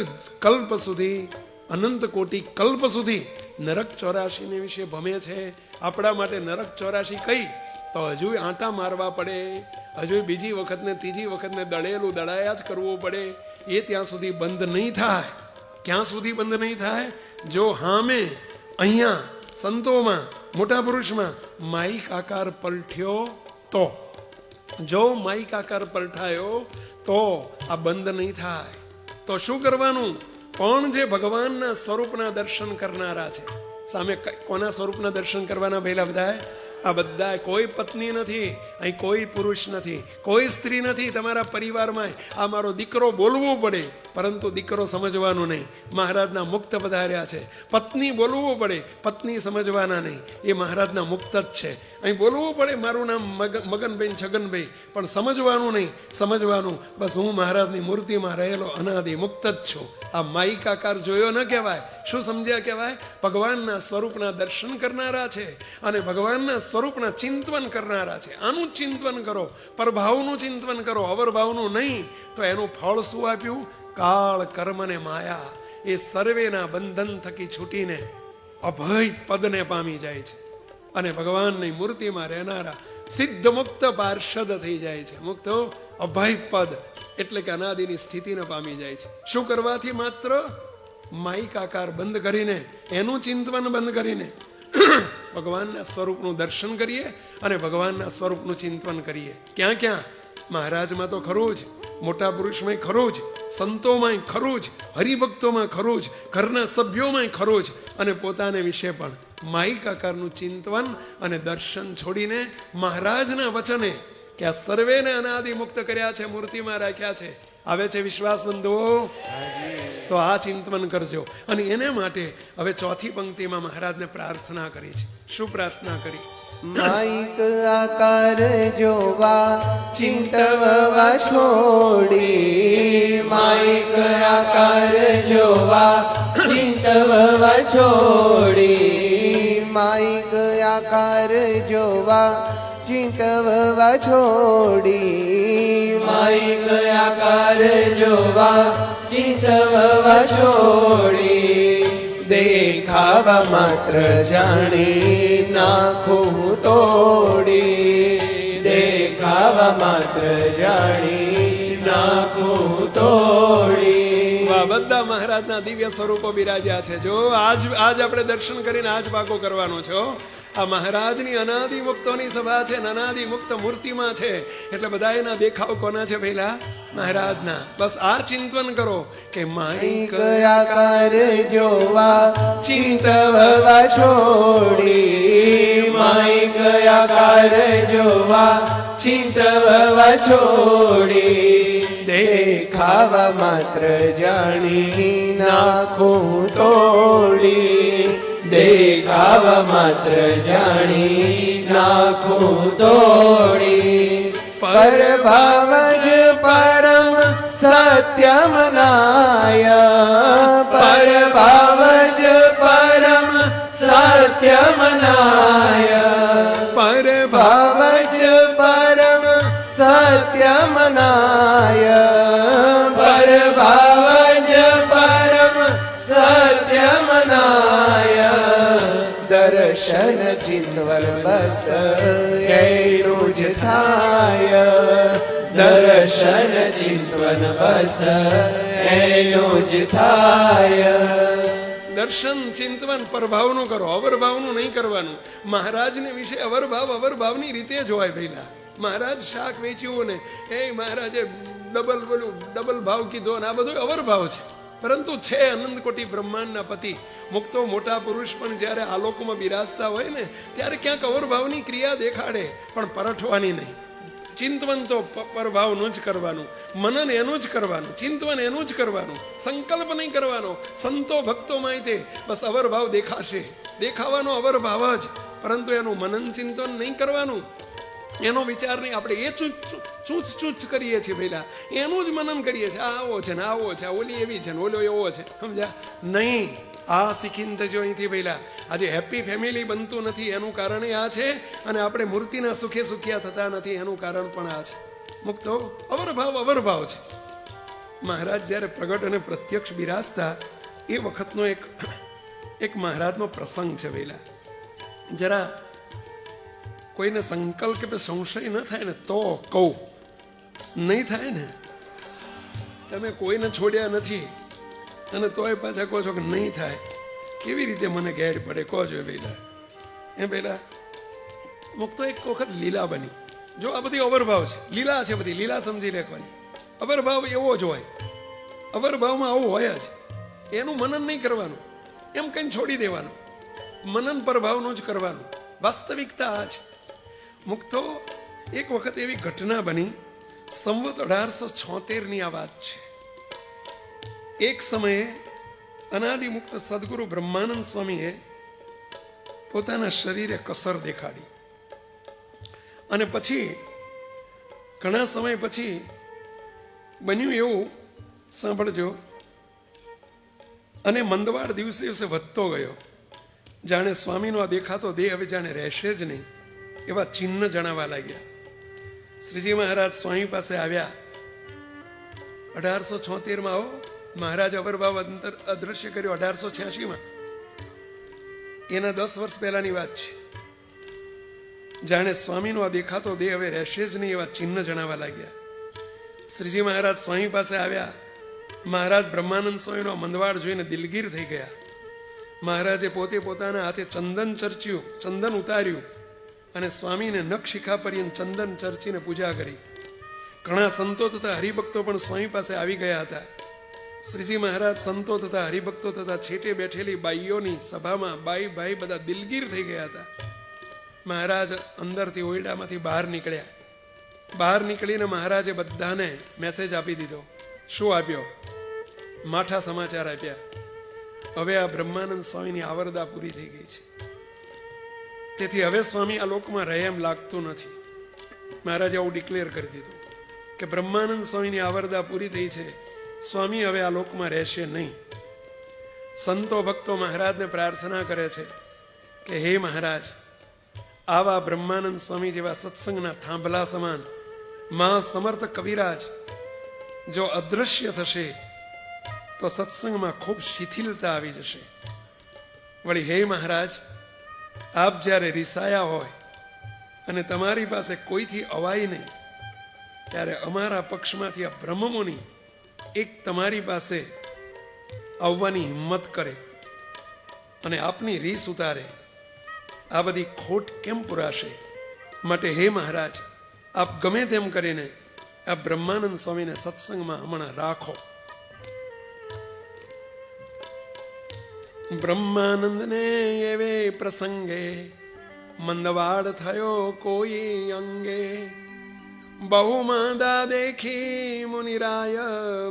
કલ્પ સુધી, અનંત કોટી કલ્પ સુધી નરક 84 ને વિશે ભમે છે. આપણા માટે નરક 84 કઈ? તો હજુ આંટા મારવા પડે, હજુ બીજી વખત ને ત્રીજી વખત ને દળેલું દળાયા જ કરવું પડે. એ ત્યાં સુધી બંધ નહીં થાય. ક્યાં સુધી બંધ નહીં થાય? જો હામે અહીંયા સંતોમાં, મોટા પુરુષમાં માઈક આકાર પલઠ્યો તો, જો માઈક આકાર પલઠાયો તો આ બંધ નહીં થાય. તો શું કરવાનું? પણ જે ભગવાનના સ્વરૂપના દર્શન કરનારા છે, સામે કોના સ્વરૂપના દર્શન કરવાના? પહેલા બધાએ આ બધા કોઈ પત્ની નથી, અહીં કોઈ પુરુષ નથી, કોઈ સ્ત્રી નથી તમારા પરિવારમાં. આ મારો દીકરો બોલવું પડે, પરંતુ દીકરો સમજવાનું નહીં. મહારાજના મુક્ત પધાર્યા છે. પત્ની બોલવું પડે, પત્ની સમજવાના નહીં, એ મહારાજના મુક્ત જ છે. અહીં બોલવું પડે મારું નામ મગનભાઈ છગનભાઈ, પણ સમજવાનું નહીં. સમજવાનું બસ હું મહારાજની મૂર્તિમાં રહેલો અનાદિ મુક્ત જ છું. આ માઈક આકાર જોયો ન કહેવાય. શું સમજ્યા કહેવાય? ભગવાનના સ્વરૂપના દર્શન કરનારા છે અને ભગવાનના સ્વરૂપના ચિંતન કરનારા છે. આનું ચિંતન કરો, પરભાવનું ચિંતન કરો, અવરભાવનું નહીં. તો એનું ફળ શું આપ્યું? કાળ, કર્મ ને માયા એ સર્વેના બંધન થકી છૂટીને અભય પદને પામી જાય છે અને ભગવાનની મૂર્તિમાં રહેનારા સિદ્ધ મુક્ત પાર્ષદ થઈ જાય છે. મુક્તો અભય પદ એટલે કે અનાદિની સ્થિતિને પામી જાય છે. શું કરવાથી? માત્ર માઈક આકાર બંધ કરીને, એનું ચિંતન બંધ કરીને ભગવાનના સ્વરૂપનું દર્શન કરીએ અને ભગવાનના સ્વરૂપનું ચિંતન કરીએ. ક્યાં ક્યાં? મહારાજમાં તો ખરું જ, મોટા પુરુષમાં ખરું જ, સંતોમાં ખરું જ, હરિભક્તોમાં ખરું જ, ઘરના સભ્યોમાં ખરું જ, અને પોતાને વિશે પણ માઈક આકારનું ચિંતન અને દર્શન છોડીને મહારાજના વચને કે આ સર્વેને અનાદિ મુક્ત કર્યા છે, મૂર્તિમાં રાખ્યા છે. આવે છે વિશ્વાસ બંધુઓ? તો આ ચિંતન કરજો. અને એને માટે હવે ચોથી પંક્તિમાં મહારાજને પ્રાર્થના કરી છે. શું પ્રાર્થના કરી?
માઈક આકાર જોવા ચિંતવવા છોડી, માઈક આકાર જોવા ચિંતવવા છોડી, માઈક આકાર જોવા ચિંતવવા છોડી, માઈક આકાર જોવા ચિંતવવા છોડી, દેખાવા માત્ર જાણી નાખું તોડી, દેખાવા માત્ર જાણી નાખું તોડી.
બધા મહારાજના દિવ્ય સ્વરૂપો બિરાજ્યા છે. જો આજ આપણે દર્શન કરીને આજ પાકો કરવાનો છો. આ મહારાજની અનાદિ મુક્તોની સભા છે, અનાદિ મુક્ત મૂર્તિમાં છે. એટલે બધા એના દેખાવ કોના છે? પહેલા મહારાજના. બસ આ ચિંતન કરો કે માઈક
આકાર જોવા ચિંતવવા છોડી, માઈક આકાર જોવા ચિંતવવા છોડી, દેખાવા માત્ર જાણી નાખું તોડી, દેખાવા માત્ર જાણી નાખું તોડી. પરભાવ જ પરમ સત્ય મનાય, પરભાવ જ પરમ સત્ય મનાય, પરભાવ જ પરમ સત્ય મનાય, પરભાવ જ પરમ સત્ય મનાય. દર્શન ચિંતવન બસ એનું જ થાય, દર્શન ચિંતવન બસ એનું જ થાય.
દર્શન ચિંતન પરભાવનું કરો, અવરભાવનું નહીં કરવાનું. મહારાજને વિશે અવરભાવની રીતે જોવાય. પહેલા મહારાજ શાક વેચ્યું ને એ મહારાજે ડબલ ભાવ કીધો ને આ બધું અવરભાવ છે. પરંતુ છે અનંત કોટી બ્રહ્માંડના પતિ મુક્તો મોટા પુરુષ પણ જ્યારે આલોકમાં બિરાજતા હોય ને ત્યારે ક્યાંક અવરભાવની ક્રિયા દેખાડે, પણ પરઠવાની નહીં. ચિંતવન તો પરભાવનું જ કરવાનું, મનન એનું જ કરવાનું, ચિંતવન એનું જ કરવાનું, સંકલ્પ નહીં કરવાનો. સંતો ભક્તોમાં તે બસ અવરભાવ દેખાશે, દેખાવાનો અવરભાવ જ, પરંતુ એનું મનન ચિંતન નહીં કરવાનું, એનો વિચાર નહીં. આપણે એ ચૂચ કરીએ છીએ પહેલા, એનું જ મનન કરીએ છીએ. આવો છે ને આવો છે, ઓલી એવી છે ને ઓલો એવો છે, સમજ્યા? નહીં, આ શીખીને જજો અહીંથી પહેલા. આજે હેપી ફેમિલી બનતું નથી એનું કારણ આ છે, અને આપણે મૂર્તિના સુખે સુખિયા થતા નથી એનું કારણ પણ આ છે. મુક્તો અવરભાવ છે. મહારાજ જ્યારે પ્રગટ અને પ્રત્યક્ષ બિરાજતા એ વખતનો એક મહારાજનો પ્રસંગ છે. પહેલા જરા કોઈને સંકલ્પ કે સંશય ન થાય ને તો કહું, નહીં થાય ને, તમે કોઈને છોડ્યા નથી અને તોય પાછા કહો છો કે નહીં થાય, કેવી રીતે મને ગેડ પડે કહો છો. પહેલા પહેલા મુક્તો એક વખત લીલા બની. જો આ બધી અવરભાવ છે, લીલા છે, બધી લીલા સમજી રાખવાની. અવરભાવ એવો જ હોય, અવરભાવમાં આવું હોય જ. એનું મનન નહીં કરવાનું, એમ કઈ છોડી દેવાનું, મનન પરભાવનું જ કરવાનું. વાસ્તવિકતા આ છે. મુક્તો એક વખત એવી ઘટના બની, સંવત 1876 આ વાત છે. એક સમયે અનાદિમુક્ત સદગુરુ બ્રહ્માનંદ સ્વામીએ પોતાના શરીરે કસર દેખાડી, અને પછી ઘણા સમય પછી બન્યું એવું, સાંભળજો, અને મંદવાડ દિવસે દિવસે વધતો ગયો. જાણે સ્વામીનો આ દેખાતો દેહ હવે જાણે રહેશે જ નહીં એવા ચિહ્ન જણાવવા લાગ્યા. શ્રીજી મહારાજ સ્વામી પાસે આવ્યા. 1876 આવો મહારાજ અવરભાવ અદ્રશ્ય કર્યો 1886. એના 10 વર્ષ પહેલાની વાત છે. જાણે સ્વામીનો આ દેખાતો દેહ હવે રહેશે જ નહીં એવા ચિહ્ન જણાવવા લાગ્યા. શ્રીજી મહારાજ સ્વામી પાસે આવ્યા. મહારાજ બ્રહ્માનંદ સ્વામીનો મંદવાડ જોઈને દિલગીર થઈ ગયા. મહારાજે પોતે પોતાના હાથે ચંદન ચર્ચ્યું, ચંદન ઉતાર્યું, અને સ્વામીને નખશિખા પર્યંત ચંદન ચર્ચીને પૂજા કરી. ઘણા સંતો તથા હરિભક્તો પણ સ્વામી પાસે આવી ગયા હતા. શ્રીજી મહારાજ સંતો તથા હરિભક્તો તથા છેટે બેઠેલી બાઈઓની સભામાં બાઈ બધા દિલગીર થઈ ગયા હતા. મહારાજ અંદરથી ઓરડામાંથી બહાર નીકળ્યા. બહાર નીકળીને મહારાજે બધાને મેસેજ આપી દીધો. શું આપ્યો? માઠા સમાચાર આપ્યા. હવે આ બ્રહ્માનંદ સ્વામીની આવરદા પૂરી થઈ ગઈ છે, તેથી હવે સ્વામી આ લોકમાં રહે એમ લાગતું નથી. મહારાજે આવું ડિક્લેર કરી દીધું કે બ્રહ્માનંદ સ્વામીની આવરદા પૂરી થઈ છે, સ્વામી હવે આ લોકમાં રહેશે નહીં. સંતો ભક્તો મહારાજને પ્રાર્થના કરે છે કે હે મહારાજ, આવા બ્રહ્માનંદ સ્વામી જેવા સત્સંગના થાંભલા સમાન મહા સમર્થ કવિરાજ જો અદ્રશ્ય થશે તો સત્સંગમાં ખૂબ શિથિલતા આવી જશે. વળી હે મહારાજ, આપ જ્યારે રિસાયા હોય અને તમારી પાસે કોઈથી અવાય નહીં, ત્યારે અમારા પક્ષમાંથી આ બ્રહ્મમુનિ એક તમારી પાસે આવવાની હિંમત કરે અને આપની રીસ ઉતારે, આ બધી ખોટ કેમ પુરાશે? માટે હે મહારાજ, આપ ગમે તેમ કરીને આ બ્રહ્માનંદ સ્વામીને સત્સંગમાં હમણાં રાખો. બ્રહ્માનંદને એવે પ્રસંગે મંદવાડ થયો કોઈ અંગે, બહુ માદા દેખી મુનિરાય,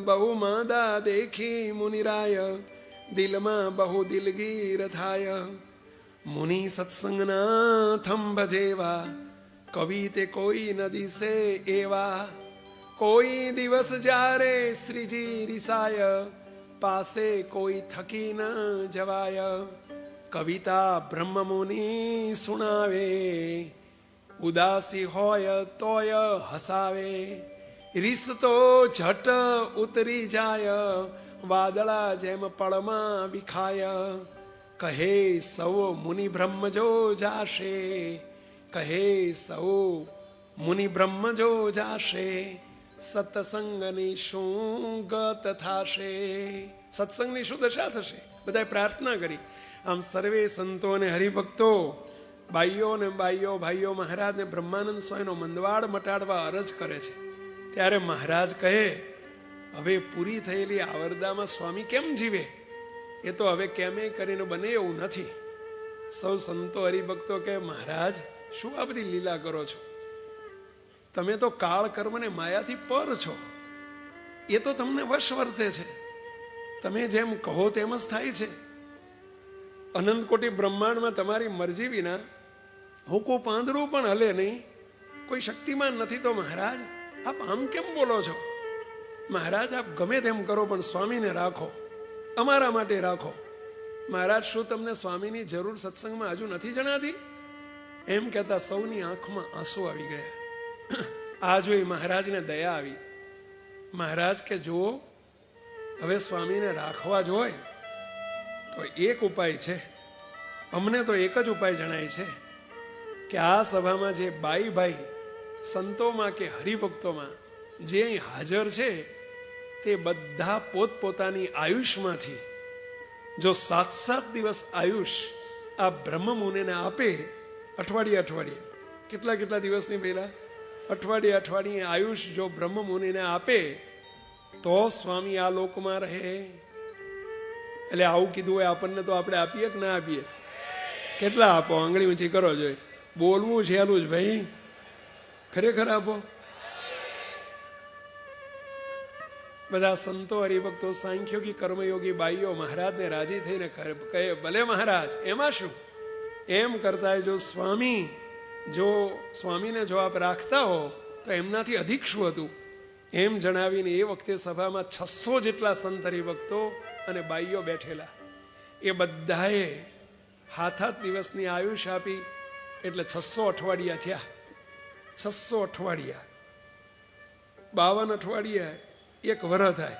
બહુ માદા દેખી મુનિરાય, દિલમાં બહુ દિલગીર થાય. મુનિ સત્સંગના થંભ જેવા, કવિ તે કોઈ ન દિશે એવા. કોઈ દિવસ જ્યારે શ્રીજી રિસાય, પાસે કોઈ થકી ન જવાય. કવિતા બ્રહ્મમુનિ સુણાવે, ઉદાસી હોય તોય હસાવે. રીસ તો ઝટ ઉતરી જાય, વાદળા જેમ પળમાં વિખાય. કહે સૌ મુનિ બ્રહ્મ જો જાશે, કહે સૌ મુનિ બ્રહ્મ જો જાશે. સત્સંગની શું ગત થાશે? સત્સંગની શું દશા થશે? બધાએ પ્રાર્થના કરી. આમ સર્વે સંતો અને હરિભક્તો, બાઈઓ ને બાઈઓ, ભાઈઓ મહારાજને બ્રહ્માનંદ સ્વામીનો મંદવાડ મટાડવા અરજ કરે છે. ત્યારે મહારાજ કહે, હવે પૂરી થયેલી આવરદામાં સ્વામી કેમ જીવે? એ તો હવે કેમે કરીને બને એવું નથી. સૌ સંતો હરિભક્તો કહે, મહારાજ શું આ બધી લીલા કરો છો? તમે તો કાળ કર્મને માયાથી પર છો, એ તો તમને વશ વર્તે છે. તમે જેમ કહો તેમ જ થાય છે. અનંત કોટી બ્રહ્માંડમાં તમારી મરજી વિના હુંકું પાંદડું પણ હલે નહીં. કોઈ શક્તિમાન નથી તો મહારાજ આપ આમ કેમ બોલો છો? મહારાજ આપ ગમે તેમ કરો પણ સ્વામીને રાખો, અમારા માટે રાખો. મહારાજ શું તમને સ્વામીની જરૂર સત્સંગમાં હજુ નથી જણાતી? એમ કહેતા સૌની આંખમાં આંસુ આવી ગયા. આ જોઈ મહારાજને દયા આવી. મહારાજ કે જુઓ, હવે સ્વામીને રાખવા જ હોય તો એક ઉપાય છે. અમને તો એક જ ઉપાય જણાય છે કે આ સભામાં જે બાઈ ભાઈ સંતોમાં કે હરિભક્તોમાં જે અહીં હાજર છે તે બધા પોતપોતાની આયુષમાંથી જો 7 દિવસ આયુષ આ બ્રહ્મ મુનિને આપે, અઠવાડિયે કેટલા દિવસની પહેલા અઠવાડિયે આયુષ જો બ્રહ્મ મુનિને આપે તો સ્વામી આ લોકમાં રહે. એટલે આવું કીધું હોય આપણને તો આપણે આપીએ કે ના આપીએ? કેટલા આપો? આંગળી ઊંચી કરો જોઈએ. બોલવું છે એલું જ ભાઈ, ખરેખર આપો. બધા સંતો હરિભક્તો સાંખ્યોગી કર્મયોગી બાઈઓ મહારાજને રાજી થઈને કહે ભલે મહારાજ, એમાં શું? એમ કરતા જો સ્વામીને જો આપ રાખતા હો તો એમનાથી અધિક શું હતું? એમ જણાવીને એ વખતે સભામાં 600 જેટલા સંત હરિભક્તો અને બાઈઓ બેઠેલા. એ બધાએ હાથ દિવસની આયુષ આપી. એટલે 600 અઠવાડિયા થયા. 600 અઠવાડિયા, 52 અઠવાડિયા, 1 વર્ષ થાય.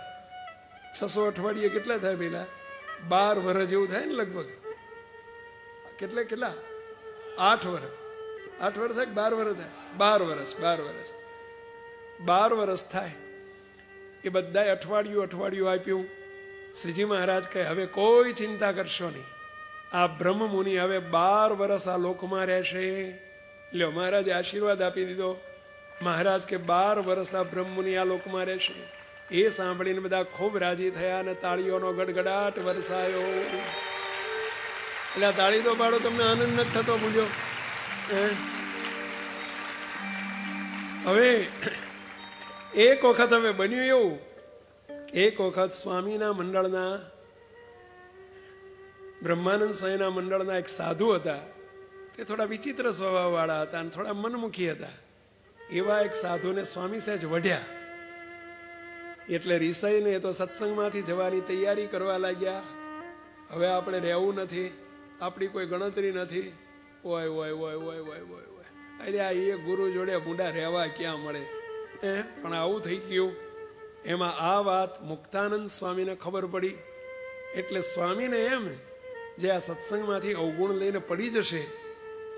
600 અઠવાડિયે કેટલા થાય? પેલા 12 વર્ષ જેવું થાય ને લગભગ. કેટલા 8 વર્ષ. 8 વર્ષ થાય કે 12 વર્ષ થાય? 12 વર્ષ થાય. એ બધાએ અઠવાડિયું આપ્યું. શ્રીજી મહારાજ કહે હવે કોઈ ચિંતા કરશો નહીં, આ બ્રહ્મ મુનિ હવે 12 વર્ષ આ લોકમાં રહેશે. લ્યો, મહારાજે આશીર્વાદ આપી દીધો. મહારાજ કે 12 વર્ષ આ બ્રહ્મ મુનિ આ લોકમાં રહેશે. એ સાંભળીને બધા ખૂબ રાજી થયા અને તાળીઓનો ગડગડાટ વરસાયો. એટલે આ તાળી તો પાડો, તમને આનંદ નથી થતો? પૂછો. હવે એક વખત હવે બન્યું એવું, એક વખત સ્વામીના મંડળના બ્રહ્માનંદ સ્વામીના મંડળના એક સાધુ હતા. તે થોડા વિચિત્ર સ્વભાવ વાળા હતા અને થોડા મનમુખી હતા. એવા એક સાધુને સ્વામી સહેજ વઢ્યા. એટલે રિસાઈને એ તો સત્સંગમાંથી જવાની તૈયારી કરવા લાગ્યા. હવે આપણે રહેવું નથી, આપણી કોઈ ગણતરી નથી. ઓય અરે આ એ ગુરુ જોડે મૂંડા રહેવા ક્યાં મળે? પણ આવું થઈ ગયું. એમાં આ વાત મુક્તાનંદ સ્વામીને ખબર પડી. એટલે સ્વામીને એમ જે આ સત્સંગમાંથી અવગુણ લઈને પડી જશે,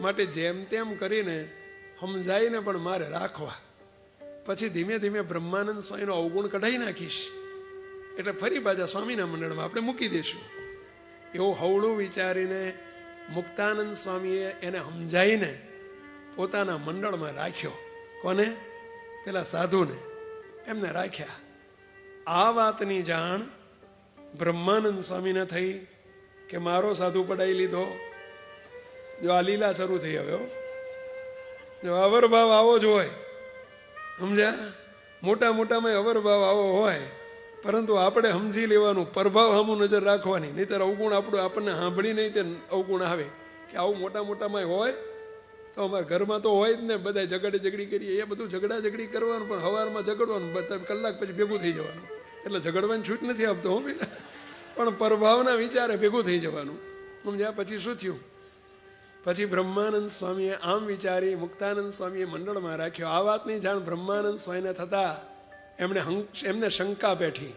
માટે જેમ તેમ કરીને સમજાઈને પણ મારે રાખવા. પછી ધીમે ધીમે બ્રહ્માનંદ સ્વામીનો અવગુણ કઢાઈ નાખીશ, એટલે ફરી પાછા સ્વામીના મંડળમાં આપણે મૂકી દઈશું. એવું હવળું વિચારીને મુક્તાનંદ સ્વામીએ એને સમજાઈને પોતાના મંડળમાં રાખ્યો. કોને? પેલા સાધુને. એમને રાખ્યા. આ વાતની જાણ બ્રહ્માનંદ સ્વામીને થઈ કે મારો સાધુ પડાઈ લીધો. જો આ લીલા શરૂ થઈ હવે, જો અવરભાવ આવો જ હોય, સમજ્યા? મોટામાં અવરભાવ આવો હોય, પરંતુ આપણે સમજી લેવાનું, પ્રભાવ સામું નજર રાખવાની. નહીતર અવગુણ આપણને સાંભળી નહીં તે અવગુણ આવે કે આવું મોટામાં હોય તો અમારા ઘરમાં તો હોય જ ને, બધા ઝઘડી કરીએ. એ બધું ઝઘડી કરવાનું, પણ સવારમાં ઝઘડવાનું, કલાક પછી ભેગું થઈ જવાનું. એટલે ઝઘડવાની છૂટ નથી આપતો હું પેલા, પણ પ્રભાવના વિચારે ભેગું થઈ જવાનું. સમજ્યા? પછી શું થયું? પછી બ્રહ્માનંદ સ્વામીએ આમ વિચારી મુક્તાનંદ સ્વામીએ મંડળમાં રાખ્યો. આ વાતની જાણ બ્રહ્માનંદ સ્વામીને થતા એમને શંકા બેઠી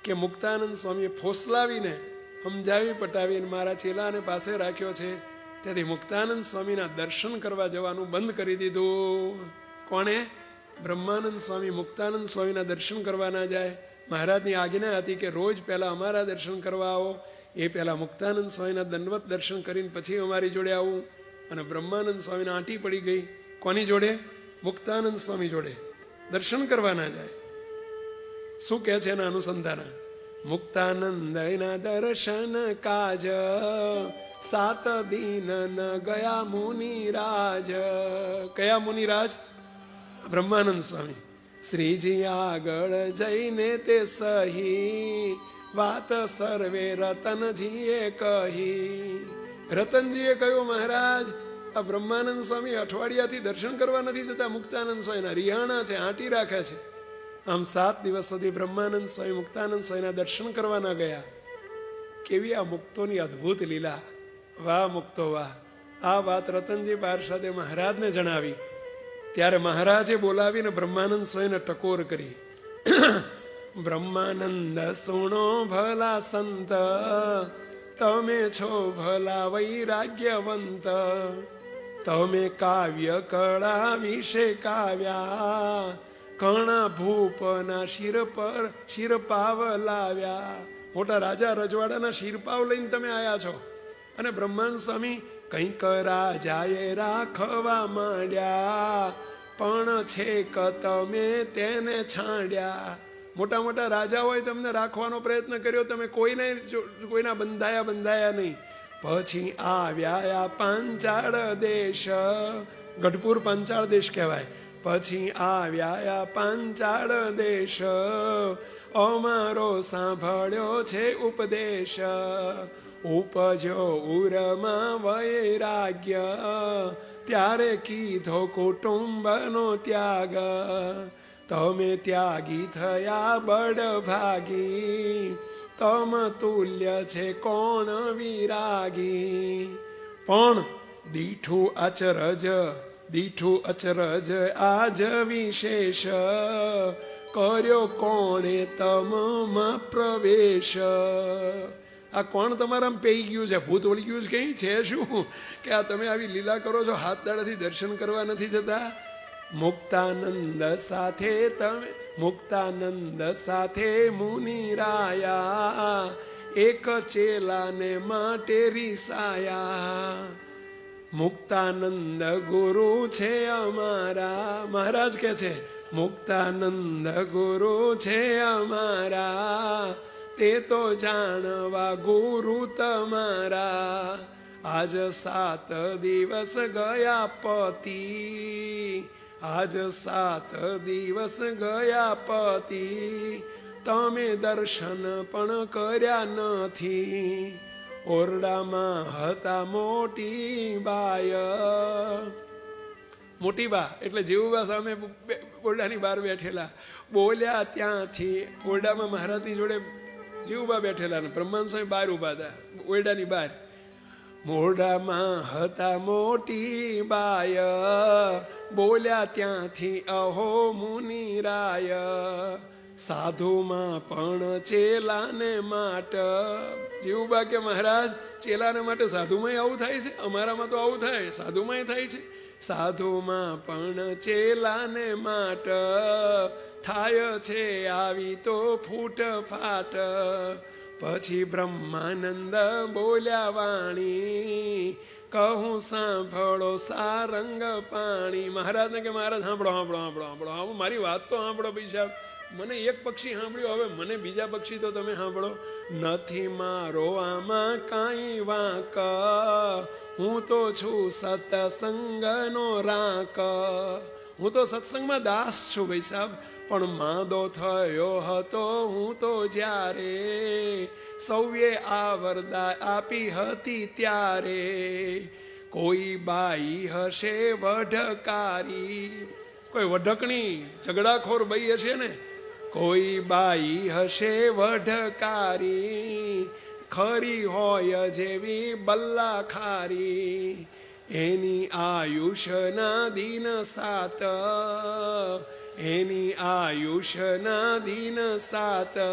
કે મુક્તાનંદ સ્વામીએ ફોસલાવીને સમજાવી પટાવીને મારા ચેલાને પાસે રાખ્યો છે, તેથી મુક્તાનંદ સ્વામીના દર્શન કરવા જવાનું બંધ કરી દીધું. કોણે? બ્રહ્માનંદ સ્વામી મુક્તાનંદ સ્વામીના દર્શન કરવા ના જાય. મહારાજની આજ્ઞા હતી કે રોજ પહેલા અમારા દર્શન કરવા આવો. એ પહેલા મુક્તાનંદ સ્વામીના દંડવત દર્શન કરીને પછી અમારી જોડે આવું. અને બ્રહ્માનંદ સ્વામીને આંટી પડી ગઈ. કોની જોડે? મુક્તાનંદ સ્વામી જોડે દર્શન કરવા ના જાય. શું કહે છે એના અનુસંધાન? મુક્તાનંદ દર્શન કાજ 7 દિન ન ગયા મુનિરાજ. કયા મુનિરાજ? બ્રહ્માનંદ સ્વામી શ્રીજી આગળ જઈને તે સહી વાત સર્વે રતનજીએ કહી. રતનજીએ કહ્યું, મહારાજ આ બ્રહ્માનંદ સ્વામી અઠવાડિયાથી દર્શન કરવા નથી જતા. મુક્તાનંદ સ્વામીના રિહાણા છે, આંટી રાખે છે. આમ 7 દિવસ સુધી બ્રહ્માનંદ સ્વામી મુક્તાનંદ સ્વામીના દર્શન કરવા ન ગયા. કેવી આ મુક્તોની અદ્ભુત લીલા! વાહ મુક્તો વાહ! આ વાત રતનજી પાર્ષદે મહારાજને જણાવી. ત્યારે મહારાજે બોલાવીને બ્રહ્માનંદ સ્વામીને ટકોર કરી. બ્રહ્માનંદ સુણો ભલા સંત, તમે છો ભલા વૈરાગ્યવંત. તમે કાવ્ય કળા વિશે કાવ્યા, ઘણા ભૂપના શિરપાવ લાવ્યા. મોટા રાજા રજવાડાના શિરપાવ લઈને તમે આયા છો. અને બ્રહ્માનંદ સ્વામી કંઈક રાજાએ રાખવા માંડ્યા, પણ છેક તમે તેને છાંડ્યા. મોટા મોટા રાજા હોય તમને રાખવાનો પ્રયત્ન કર્યો, તમે કોઈના બંધાયા નહીં. પછી આવ્યા પાંચાળ દેશ, ગઢપુર પાંચાળ દેશ કહેવાય. પછી આવ્યા પાંચાળ દેશ, અમારો સાંભળ્યો છે ઉપદેશ. ઉપજો ઉરમાં વૈરાગ્ય, ત્યારે કીધો કુટુંબનો ત્યાગ. તમે ત્યાગી થયા બળ ભાગી, તમ તુલ્ય છે કોણ વિરાગી. પણ દીઠું અચરજ આજ વિશેષ, કર્યો કોણે તમમાં પ્રવેશ. આ કોણ તમારા પેઈ ગયું છે? ભૂત વળી ગયું છે? કઈ છે શું કે આ તમે આવી લીલા કરો છો? હાથ દાડાથી દર્શન કરવા નથી જતા? મુક્તાનંદ સાથે મુનિરાયા, એક ચેલાને માટે રીસાયા. મુક્તાનંદ ગુરુ છે અમારા, મહારાજ કે છે મુક્તાનંદ ગુરુ છે અમારા, તે તો જાણવા ગુરુ તમારા. આજ 7 દિવસ ગયા પતિ, આજ 7 દિવસ ગયા પતિ, તમે દર્શન પણ કર્યા નથી. ઓરડામાં હતા મોટી બાય, મોટી બા એટલે જેવુબા સામે ઓરડાની બહાર બેઠેલા. બોલ્યા ત્યાંથી ઓરડામાં મહારાજની જોડે જેવુબા બેઠેલા ને બ્રહ્માનંદ સ્વામી બહાર ઉભા હતા ઓરડાની બહાર. મોરડામાં હતા મોટી બાય, બોલ્યા ત્યાંથી અહો મુનિરાય. સાધુમાં પણ ચેલાને માટ, જેવુબા કે મહારાજ ચેલાને માટે સાધુમાં આવું થાય છે? અમારામાં તો આવું થાય, સાધુમાં થાય છે. સાધુમાં પણ ચેલાને માટ, થાય છે આવી તો ફૂટ ફાટ. પછી બ્રહ્માનંદ બોલ્યા વાણી, કહું સાંભળો સારંગ પાણી. મહારાજને કે મહારાજ સાંભળો સાંભળો સાંભળો સાંભળો, મારી વાત તો સાંભળો. બીજા મને એક પક્ષી સાંભળ્યો, હવે મને બીજા પક્ષી તો તમે સાંભળો. નથી મારો આમાં કાંઈ વાંક, હું તો છું સત્સંગનો રાંક. હું તો સત્સંગમાં દાસ છું ભાઈ સાહેબ. પણ માંદો થયો હતો હું તો જ્યારે, સૌએ આ વરદા આપી હતી ત્યારે. કોઈ બાઈ હશે વઢકારી, કોઈ વઢકણી ઝઘડાખોર બાઈ હશે ને, કોઈ બાઈ હશે વઢકારી, ખરી હોય જેવી બલ્લા ખારી. એની આયુષના દિન 7, એની આયુષના દિન 7,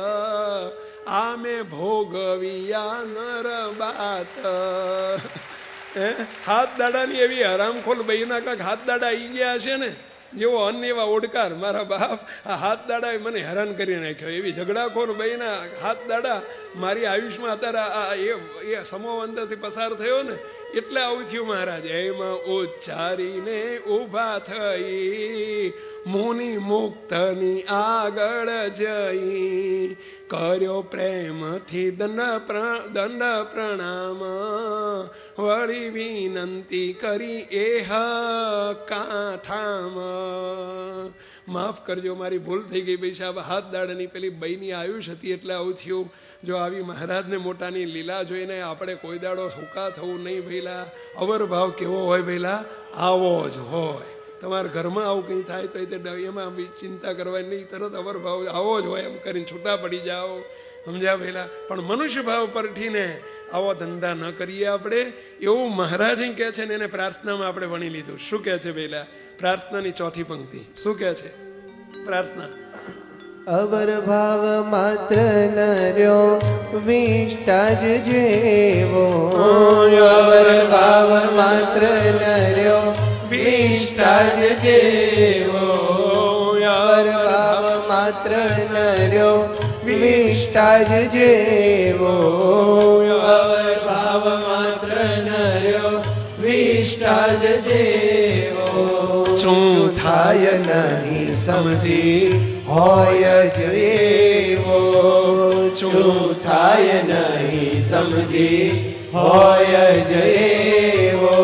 આમે ભોગવિયા નરબાત. હાથ દાડાની એવી હરામખોલ બહીના કાંક હાથ દાડા આવી ગયા છે ને, જેવો અન્ન એવા ઓડકાર. મારા બાપ આ હાથ દાડાએ મને હેરાન કરી નાખ્યો. એવી ઝઘડાખોર બહીના હાથ દાડા મારી આયુષમાં અત્યારે એ સમૂહ અંદરથી પસાર થયો ને, એટલે આવું થયું મહારાજ. એમાં ઉચ્ચારીને ઉભા થઈ મુનિ મુક્તની આગળ જઈ કર્યો પ્રેમથી દંડ પ્રણામ વળી વિનંતી કરી એહ કાંઠામાં. માફ કરજો, મારી ભૂલ થઈ ગઈ ભાઈ સાહેબ. હાથ દાડાની પેલી બઈની આયુષ હતી એટલે આવું થયું. જો આવી મહારાજને મોટાની લીલા જોઈને આપણે કોઈ દાડો હુકા થવું નહીં ભઈલા. અવર ભાવ કેવો હોય ભઈલા? આવો જ હોય. તમારા ઘરમાં આવું કંઈ થાય તો એમાં ચિંતા કરવાની નહીં, તરત અવર ભાવ આવો જ હોય એમ કરીને છૂટા પડી જાઓ. સમજ્યા પહેલા? પણ મનુષ્ય ભાવ પરઠીને આવો ધંધા ન કરીએ આપણે, એવું મહારાજ કહે છે ને. એને પ્રાર્થનામાં આપણે વણી લીધું. શું કહે છે પહેલા? પ્રાર્થનાની ચોથી પંક્તિ શું કહે છે? પ્રાર્થના:
અવર ભાવ માત્ર નર્યો વિષ્ટા જ જેવો. અવર ભાવ માત્ર નર્યો વિષ્ટા જ જેવો. અવર ભાવ માત્ર નર્યો વિષ્ટા જ જેવો. અવર ભાવ માત્ર નર્યો વિષ્ટા જ જેવો. શું થાય નહીં સમજી હોય જ એવો. શું થાય નહીં સમજી હોય જ એવો.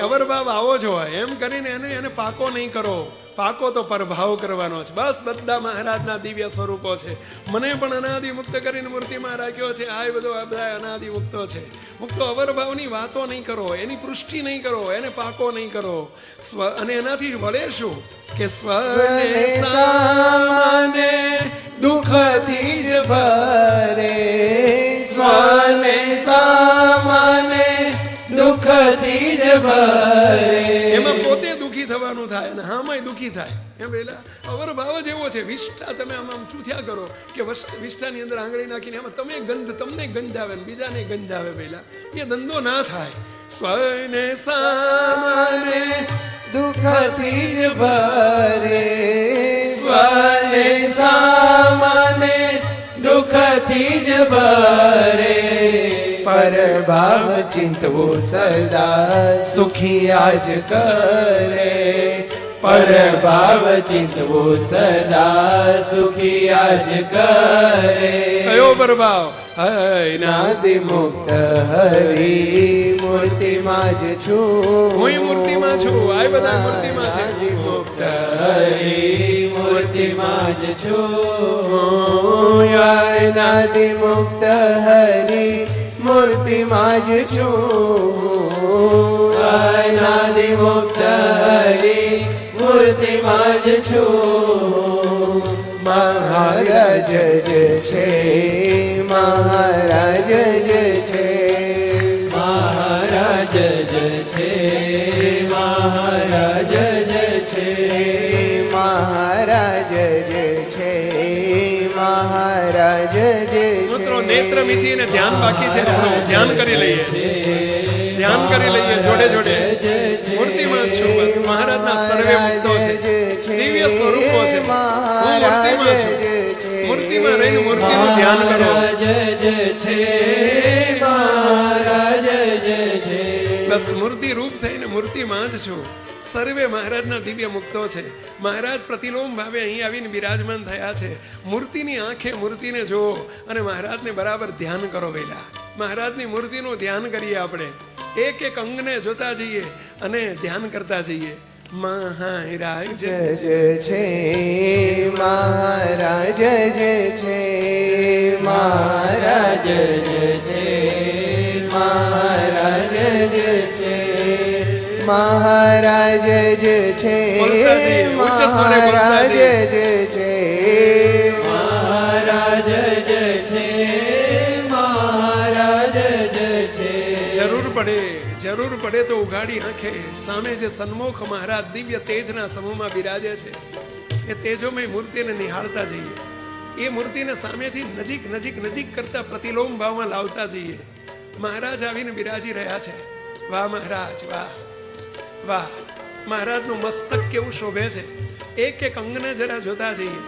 અવરભાવ આવો જ હોય એમ કરીને એને પાકો નહીં કરો. પાકો તો પરભાવ કરવાનો છે. બસ બધા મહારાજના દિવ્ય સ્વરૂપો છે. મને પણ અનાદિ મુક્ત કરીને મૂર્તિમાં રાખ્યો છે. આ બધો બધા અનાદિ મુક્તો છે. મુક્તો અવરભાવની વાતો નહીં કરો, એની પુષ્ટિ નહીં કરો, એને પાકો નહીં કરો. અને એનાથી વળે શું કે સ્વને
સામાને દુઃખથી જ ભરે. સ્વને સામાને દુઃખથી જ ભરે.
એમાં પોતે દુઃખી થવાનું થાય અને હામાંય દુઃખી થાય. એમ પેલા અવર ભાવ જ એવો છે. વિષ્ઠા તમે આમ ચૂથ્યા કરો કે વિષ્ઠાની અંદર આંગળી નાખીને એમાં તમને ગંધ આવે ને બીજાને ગંધ આવે. પેલા એ ધંધો ના થાય. સ્વને સામાને
દુઃખથી જ ભરે. સ્વને સામાને દુઃખથી જ ભરે. પરભાવ ચિંતવું સદા સુખી આજ કરે. પરભાવ ચિંતવું સદા સુખી આજ કરે.
કયો પરભાવ?
નાદિ મુક્ત હરી મૂર્તિમાં જ છું.
હું મૂર્તિમાં છું. આ બધા મૂર્તિમાં છે.
નાદિ મુક્ત હરી મૂર્તિમાં જ છું. નાદિ મુક્ત હરી મૂર્તિમાં જ છું. નાદિ મુક્ત હરી મૂર્તિમાં જ છું. મહારાજ જ છે. મહારાજ જ છે. મહારાજ જ છે. મહારાજ જ છે. મહારાજ જ છે. મહારાજ જ છે.
મિત્રો નેત્ર મીચીને ધ્યાન બાકી છે. ધ્યાન કરી લઈએ, ધ્યાન કરી લઈએ જોડે જોડે. મૂર્તિમાં છું. બસ મહારાજના સર્વે મુક્તો છે. દિવ્ય સ્વરૂપો છે. હું મૂર્તિમાં છું. મૂર્તિમાં રહીને મૂર્તિનું ધ્યાન કરો. બસ મૂર્તિ રૂપ થઈને મૂર્તિમાં જ છું. સર્વે મહારાજના દિવ્ય મુક્તો છે. મહારાજ પ્રતિલોમ ભાવે અહીં આવીને બિરાજમાન થયા છે. મૂર્તિની આંખે મૂર્તિને જુઓ અને મહારાજને બરાબર ધ્યાન કરો. વહેલા મહારાજની મૂર્તિનું ધ્યાન કરીએ આપણે. એક એક અંગને જોતા જઈએ અને ધ્યાન કરતા જઈએ. મહારાજ
જ છે. મહારાજ જ છે. મહારાજ જ છે. મહારાજ જ છે. મહારાજ જ છે. મહારાજ જ છે. મહારાજ જ છે. મહારાજ જ છે.
જરૂર પડે તો ઉઘાડી આંખે સામે જે સન્મુખ મહારાજ દિવ્ય તેજના સમૂહમાં બિરાજે છે એ તેજોમય મૂર્તિને નિહાળતા જઈએ. એ મૂર્તિને સામેથી નજીક કરતા પ્રતિલોમ ભાવમાં લાવતા જઈએ. મહારાજ આવીને બિરાજી રહ્યા છે. વાહ મહારાજ, વાહ વાહ. મહારાજનું મસ્તક કેવું શોભે છે. એક એક અંગને જરા જોતા જઈએ.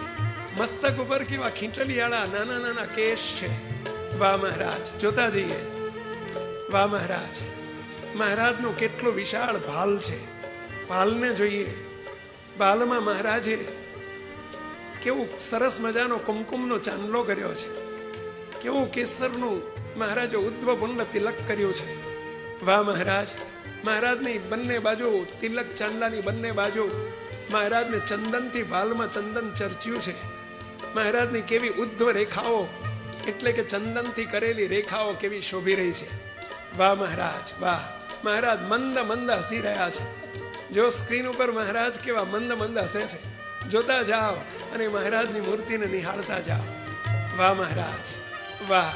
મસ્તક ઉપર કેવા ખીંચલિયાળા નાના કેશ છે. વાહ મહારાજ, જોતા જઈએ. વાહ મહારાજ. મહારાજનું કેટલું વિશાળ ભાલ છે. ભાલને જોઈએ. ભાલમાં મહારાજે કેવું સરસ મજાનો કુમકુમનો ચાંદલો કર્યો છે, કેવું કેસરનું મહારાજે ઉદ્ધવપુંડ તિલક કર્યું છે. વાહ મહારાજ! મહારાજની બંને બાજુ તિલક ચાંદલાની બંને બાજુ મહારાજને ચંદનથી ભાલમાં ચંદન ચર્ચ્યું છે. મહારાજની કેવી ઉદ્ધવ રેખાઓ એટલે કે ચંદનથી કરેલી રેખાઓ કેવી શોભી રહી છે. વાહ મહારાજ વાહ! મહારાજ મંદ મંદ હસી રહ્યા છે. જો સ્ક્રીન ઉપર મહારાજ કેવા મંદ મંદ હસે છે, જોતા જાઓ અને મહારાજની મૂર્તિને નિહાળતા જાઓ. વાહ મહારાજ વાહ!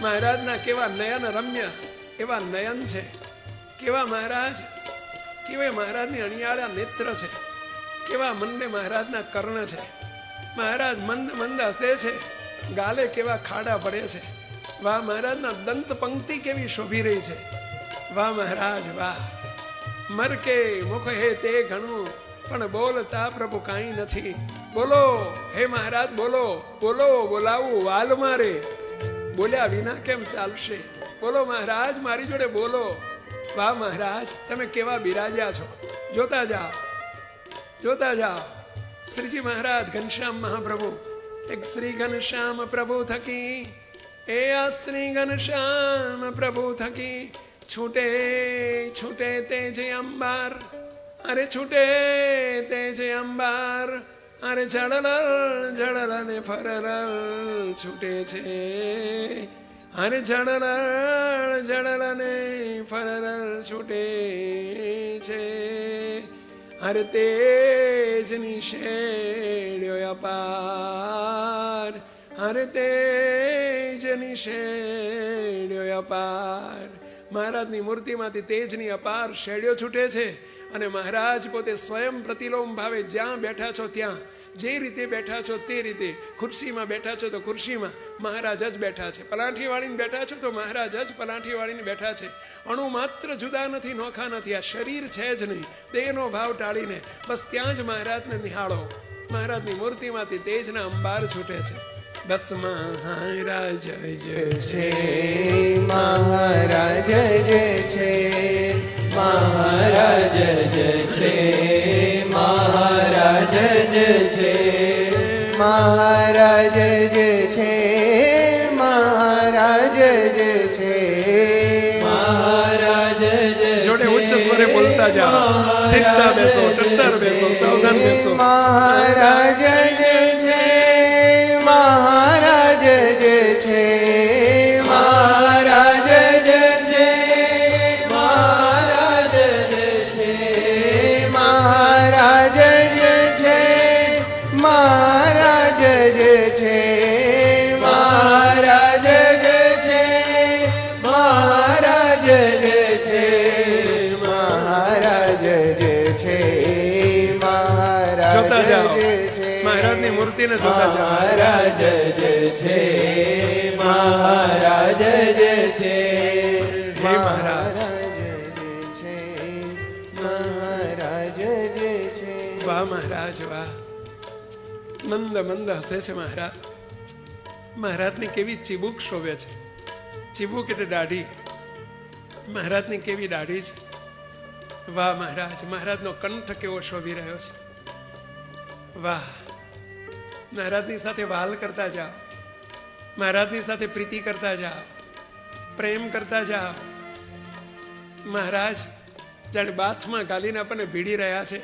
મહારાજના કેવા નયન રમ્ય એવા નયન છે, કેવા મહારાજ, કેવા મહારાજની અણિયાળા નેત્ર છે, કેવા મંદે મહારાજના કર્ણ છે. મહારાજ મંદ મંદ હસે છે, ગાલે કેવા ખાડા પડે છે. વાહ! મહારાજના દંત પંક્તિ કેવી શોભી રહી છે. વાહ મહારાજ વાહ! મર કે મુખ હે તે ઘણું, પણ બોલતા પ્રભુ કાંઈ નથી. બોલો હે મહારાજ, બોલો બોલો, બોલાવું વાલ મારે, બોલ્યા વિના કેમ ચાલશે? બોલો મહારાજ, મારી જોડે બોલો. વાહ મહારાજ, તમે કેવા બિરાજ્યા છો, જોતા જાઓ જોતા જાઓ. શ્રીજી મહારાજ ઘનશ્યામ મહાપ્રભુ, એક શ્રી ઘનશ્યામ પ્રભુ થકી, એ આ શ્રી ઘનશ્યામ પ્રભુ થકી છૂટે છૂટે તે જે અંબાર, અરે છૂટે તે જે અંબાર, અરે જળલ જળલ ને ફરલ છૂટે છે, અરે જળલ જળલ ને ફરલ છૂટે છે. અરે તેજની શેડ્યો અપાર, અરે તેજની શેડ્યો અપાર. મહારાજની મૂર્તિમાંથી તેજની અપાર શેડ્યો છૂટે છે. અને મહારાજ પોતે સ્વયં પ્રતિલોમ ભાવે જ્યાં બેઠા છો ત્યાં, જે રીતે બેઠા છો તે રીતે, ખુરશીમાં બેઠા છો તો ખુરશીમાં મહારાજ જ બેઠા છે, પલાઠી વાળીને બેઠા છો તો મહારાજ જ પલાઠી વાળીને બેઠા છે. અણુ માત્ર જુદા નથી, નોખા નથી. આ શરીર છે જ નહીં, દેહનો ભાવ ટાળીને બસ ત્યાં જ મહારાજને નિહાળો. મહારાજની મૂર્તિમાંથી તેજના અંબાર છૂટે છે. બસ મહારાજ જય છે,
મહારાજ જય છે, મહારાજ જય છે, મહારાજ જય છે, મહારાજ જય છે, મહારાજ જય છે, મહારાજ જય છે.
જોડે ઉચ્ચ સ્વરે બોલતા જાઓ. સીધા બેસો, ટટ્ટર બેસો, સાવધાન બેસો.
મહારાજ જય છે, મહારાજ જય છે, મહારાજ જય છે, મહારાજ જય છે, મહારાજ જય છે, મહારાજ જય છે, મહારાજ જય છે, મહારાજ જય છે, મહારાજ જય છે, મહારાજ
જોતા જાઓ. મહારાજની મૂર્તિને જોતા જાઓ.
મહારાજ જય છે, મહારાજ જય છે,
હે મહારાજ
મહારાજ જય છે.
વાહ મહારાજ વાહ! મંદ મંદ હસે છે મહારાજ. મહારાજની કેવી ચીબુક શોભે છે. ચીબુક એટલે દાઢી. મહારાજની કેવી દાઢી છે. વાહ મહારાજ! મહારાજનો કંઠ કેવો શોભી રહ્યો છે. વાહ! મહારાજની સાથે વાલ કરતા જાઓ, મહારાજની સાથે પ્રીતિ કરતા જાઓ, પ્રેમ કરતા જાઓ. મહારાજ જાણે બાથમાં ગાલીને આપણને ભીડી રહ્યા છે.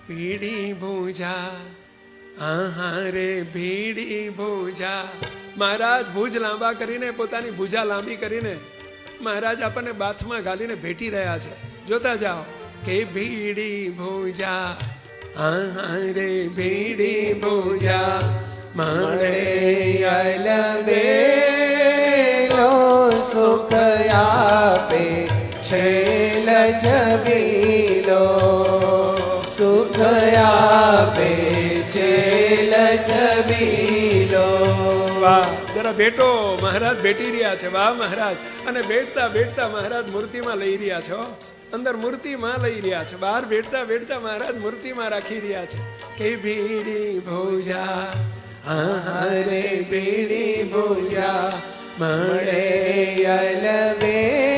ભીડી ભૂજા, આહા રે ભીડી ભૂજા. મહારાજ ભુજ લાંબા કરીને, પોતાની ભુજા લાંબી કરીને મહારાજ આપણને બાથમાં ગાલીને ભેટી રહ્યા છે. જોતા જાઓ કે ભીડી ભૂજા, આહા રે ભીડી ભૂજા,
મળે અલબેલો સુખ આપે છેલ છબીલો, સુખ આપે છેલ છબીલો.
વાહ! જરા બેટો, મહારાજ બેટી રહ્યા છે. વાહ મહારાજ! અને બેઠતા બેઠતા મહારાજ મૂર્તિમાં લઈ રહ્યા છો, અંદર મૂર્તિમાં લઈ રહ્યા છે. બહાર બેઠતા બેઠતા મહારાજ મૂર્તિમાં રાખી રહ્યા છે. કે ભીડી ભૂજા,
હરે ભીડી ભૂજા, મળે અલબેલો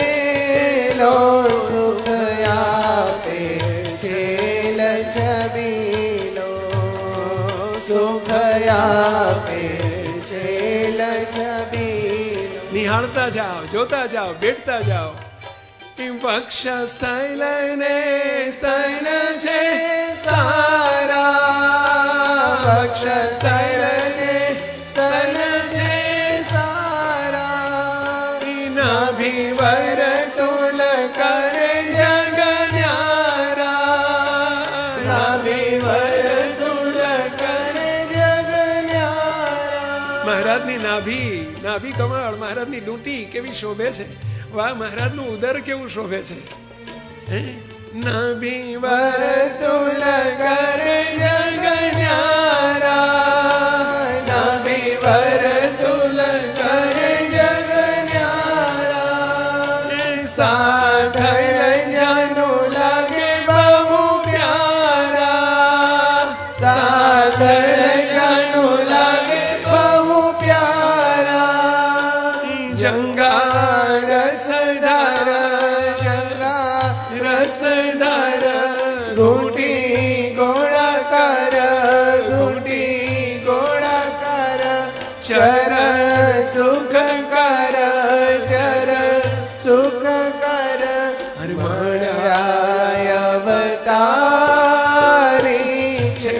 નિહાળતા જાઓ, જોતા જાઓ, બેઠતા જાઓ. પક્ષ સ્થૈલ ને સ્થૈલ છે સારા,
પક્ષ સ્થળ ને સ્થળ છે સારા,
નાભિવર
તુલ કર જગ ન્યારા, નાભિવર તુલ કર જગ ન્યારા.
મહારાજની નાભી કમળ, મહારાજની ડૂંટી કેવી શોભે છે. વાહ, મહારાજનું ઉદર કેવું શોભે છે. નાભી
વર તુલ કર જગ ન્યારા, નાભી વર તુલ કર જગ ન્યારા. સાધળ જનુ લાગે બહુ પ્યારા, સાધળ જનુ લાગે બહુ પ્યારા. જંગા રસધર, જંગા રસધર, ઘૂંટી ગોળાકાર, ઘૂંટી ગોળાકાર. ચરણ સુખ કર, ચરણ સુખ કર. મળ્યા અવતારી છે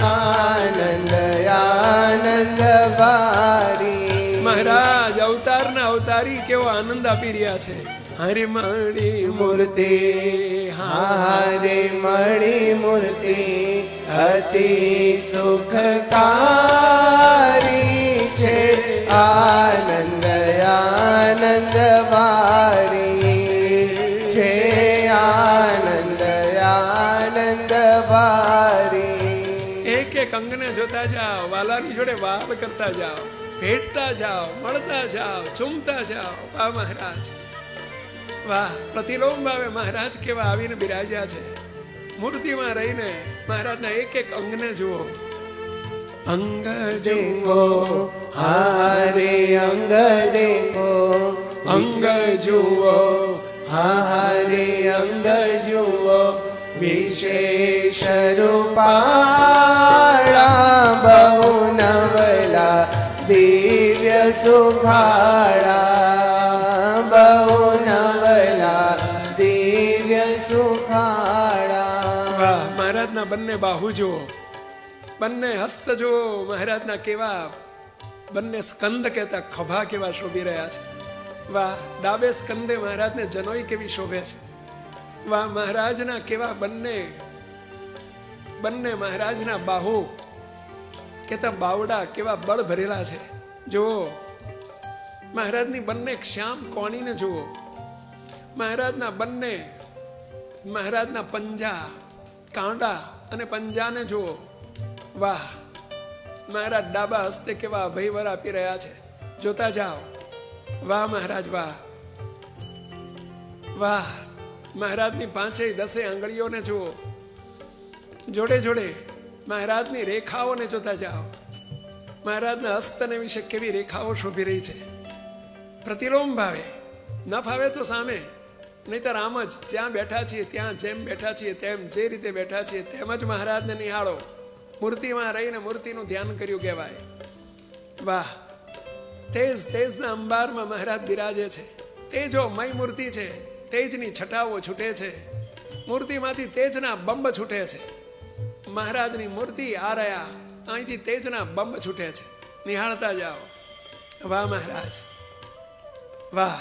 આનંદ આનંદ વારી.
મહારાજ અવતારના અવતારી કેવો આનંદ આપી રહ્યા છે. હરે મળી
મૂર્તિ હારે મળી મૂર્તિ અતિ સુખકારી છે આનંદ આનંદ વારી છે આનંદ આનંદ વારી.
એક એક અંગને જોતા જાઓ, વાલાની જોડે વાત કરતા જાઓ, ભેટતા જાઓ, મળતા જાઓ, ચૂમતા જાઓ. વાહ મહારાજ, વાહ. પ્રતિલોમ ભાવે મહારાજ કેવા આવીને બિરાજ્યા છે. મૂર્તિમાં રહીને મહારાજના એક એક અંગને જુઓ. અંગ
દેખો હારે અંગ દેખો, અંગ જુઓ હારે અંગ જુઓ. વિશેષ રૂપાળા બહુ નવલા દિવ્ય સુખાળા, બહુ નવલા દિવ્ય સુખાળા.
વાહ, મહારાજના બંને બાહુ જુઓ, બંને હસ્ત જુઓ. મહારાજના કેવા બંને સ્કંદ કહેતા ખભા કેવા શોભી રહ્યા છે. વાહ, ડાબે સ્કંદે મહારાજને જનોઈ કેવી શોભે છે. વાહ, મહારાજના કેવા બંને મહારાજના બાહુ કેતા બાવડા કેવા બળ ભરેલા છે. જુઓ મહારાજની બંને શ્યામ કોણીને જુઓ. મહારાજના પંજા, કાંડા અને પંજાને જુઓ. વાહ, મહારાજ ડાબા હસ્તે કેવા અભયવર આપી રહ્યા છે. જોતા જાઓ. વાહ મહારાજ, વાહ વાહ. મહારાજની 5 10 આંગળીઓને જુઓ. જોડે જોડે મહારાજની રેખાઓને જોતા જાઓ. મહારાજના હસ્તને વિશે કેવી રેખાઓ શોભી રહી છે. પ્રતિલોમ ભાવે, ન ફાવે તો સામે, નહીતર આમ જ જ્યાં બેઠા છીએ ત્યાં જેમ બેઠા છીએ તેમ, જે રીતે બેઠા છીએ તેમ જ મહારાજને નિહાળો. મૂર્તિમાં રહીને મૂર્તિનું ધ્યાન કર્યું કહેવાય. વાહ, તેજના અંબારમાં મહારાજ બિરાજે છે. તેજોમય મૂર્તિ છે. તેજની છટાઓ છૂટે છે. મૂર્તિમાંથી તેજના બંબ છૂટે છે. મહારાજની મૂર્તિ આ રહ્યા, અહીંથી તેજના બંબ છૂટે છે. નિહાળતા જાઓ. વાહ મહારાજ, વાહ.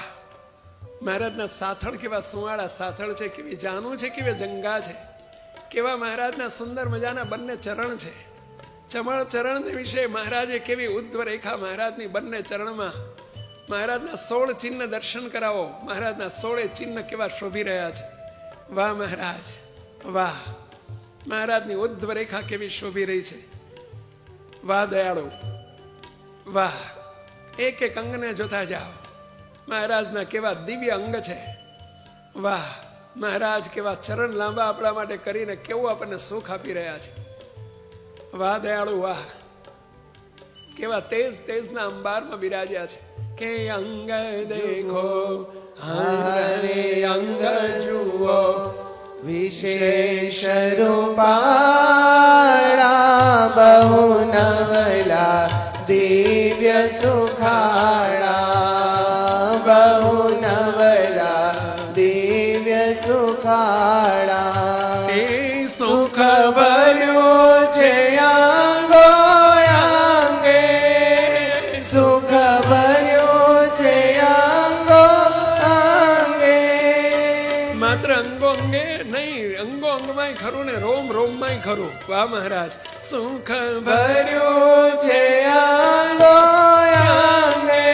મહારાજના સાથળ કેવા સુવાળા સાથળ છે, કેવી જાનું છે, કેવી જંગા છે. કેવા મહારાજના સુંદર મજાના બંને ચરણ છે. ચમળ ચરણ વિશે મહારાજે કેવી ઉદ્ધવ રેખા મહારાજની બંને ચરણમાં. મહારાજના 16 ચિહ્ન દર્શન કરાવો. મહારાજના 16 ચિહ્ન કેવા શોભી રહ્યા છે. વાહ મહારાજ, વાહ. મહારાજની ઉદ્ધવ રેખા કેવી શોભી રહી છે. વાહ દયાળુ, વાહ. એક એક અંગને જોતા જાઓ. મહારાજના કેવા દિવ્ય અંગ છે. વાહ, મહારાજ કેવા ચરણ લાંબા આપણા માટે કરીને કેવું આપણને સુખ આપી રહ્યા છે. વાહ દયાળુ, વાહ. કેવા તેજના અંબારમાં બિરાજ્યા છે. કે અંગ દેખો
હારે અંગ જુઓ, વિશેષ રૂપાળા બહુ નવલા દિવ્ય સુખાળા.
રોમમાંય ખરું. વાહ મહારાજ. સુખ
ભર્યું છે આંગો આંગે,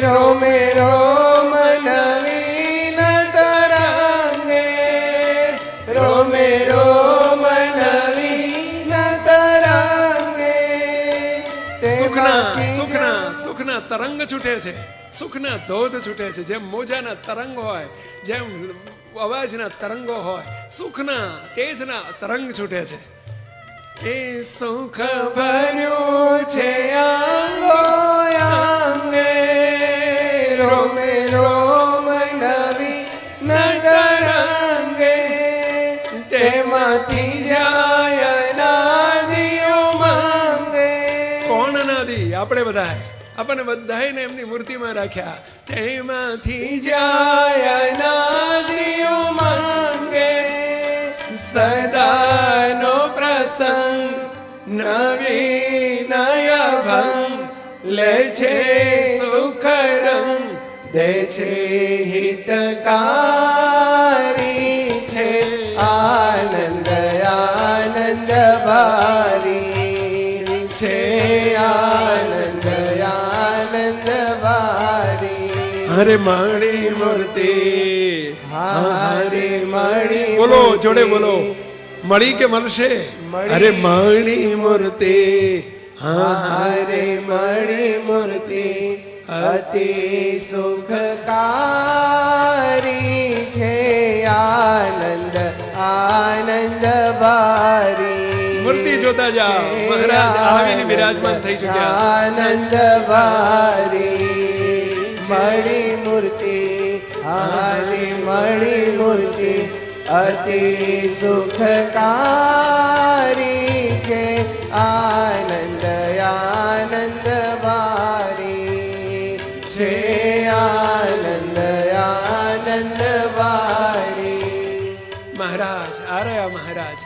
રોમે રોમ નવીન તરંગે, રોમે રોમ નવીન તરંગે.
સુખના તરંગ છૂટે છે, સુખના ધોધ છૂટે છે. જેમ મોજાના તરંગ હોય, જેમ અવાજના તરંગો હોય, સુખના તેજના તરંગ છૂટે છે. એ સુખ
ભર્યું છે આંગો આંગે, રોમે રોમ નવીન તરંગે, તેમાંથી જાય નાદીઓ માંગે.
કોણ નાદી? આપણે બધા, આપણને બધાને એમની મૂર્તિમાં રાખ્યા. તેમાંથી
જાય નાદીઓ માંગે, સદાનો પ્રસંગ નવીન ભંગ, લે છે સુખ રંગ, દે છે હિતકારી, છે આનંદ આનંદ ભારી, છે આનંદ આનંદ ભારી.
હરે મારી મૂર્તિ,
હારે મળી.
બોલો જોડે બોલો. મળી કે મળશે? અરે મારી મૂર્તિ,
હારે મળી મૂર્તિ, અતિ સુખકારી, છે આનંદ આનંદ ભારી.
મૂર્તિ જોતા જાઓ. મહારાજ આવીને બિરાજમાન થઈ ચુક્યા.
આનંદ ભારી મળી મૂર્તિ, હારે મળી મૂર્તિ, અતિ સુખકારી, છે આનંદ આનંદ ભારી, છે આનંદ આનંદ ભારી.
મહારાજ આ રહ્યા મહારાજ.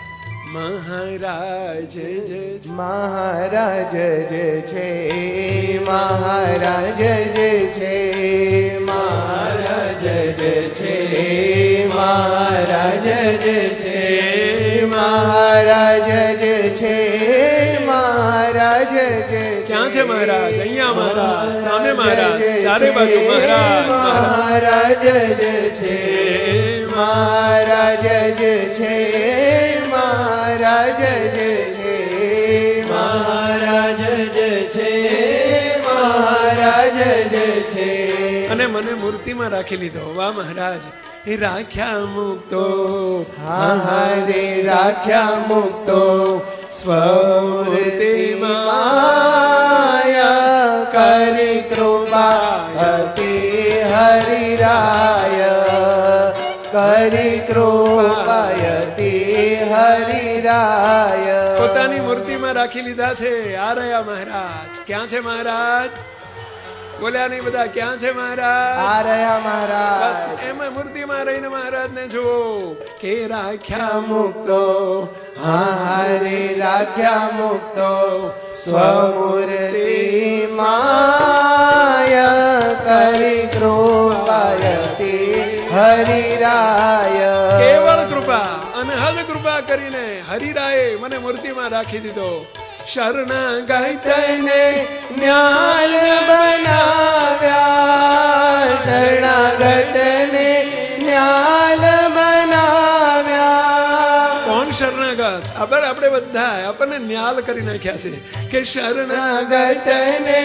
મહારાજ જય
મહારાજ જય છે, મહારાજ જય છે, મહારાજ જય છે, મહારાજ જય છે, મહારાજ જય છે, મહારાજ જય છે.
ક્યાં છે મહારાજ? અહીંયા મહારાજ, સામે મહારાજ, ચારે બાજુ મહારાજ.
મહારાજ જય છે, મહારાજ જય છે, મહારાજ જય છે, મહારાજ જય છે, મહારાજ જય છે.
અને મને મૂર્તિમાં રાખી લીધો. વાહ મહારાજ. એ રાખ્યા મુક્તો,
હારે રાખ્યા મુક્તો, સ્વમૂર્તિમાં માયા કરી કૃપા અતિ હરિરાય, કરી કૃપાયતિ હરિરાય.
પોતાની મૂર્તિમાં રાખી લીધા છે. આ રહ્યા મહારાજ. ક્યાં છે મહારાજ? બોલ્યા નહીં બધા. ક્યાં છે મહારાજ?
આ રહ્યા મહારાજ.
બસ એમાં મૂર્તિમાં રહીને મહારાજ ને જુઓ કે રાખ્યા
મુક્તો, હારે રાખ્યા મુક્તો, સ્વમૂર્તિ માયા કરી કૃપાયતિ હરિરાય.
કેવળ કૃપા, અનહદ કૃપા કરીને હરિરાયે મને મૂર્તિમાં રાખી દીધો.
શરણાગતને ન્યાલ બનાવ્યા, શરણાગતને ન્યાલ બનાવ્યા.
કોણ શરણાગત? આપણે બધા આપણને ન્યાલ કરી નાખ્યા છે કે
શરણાગતને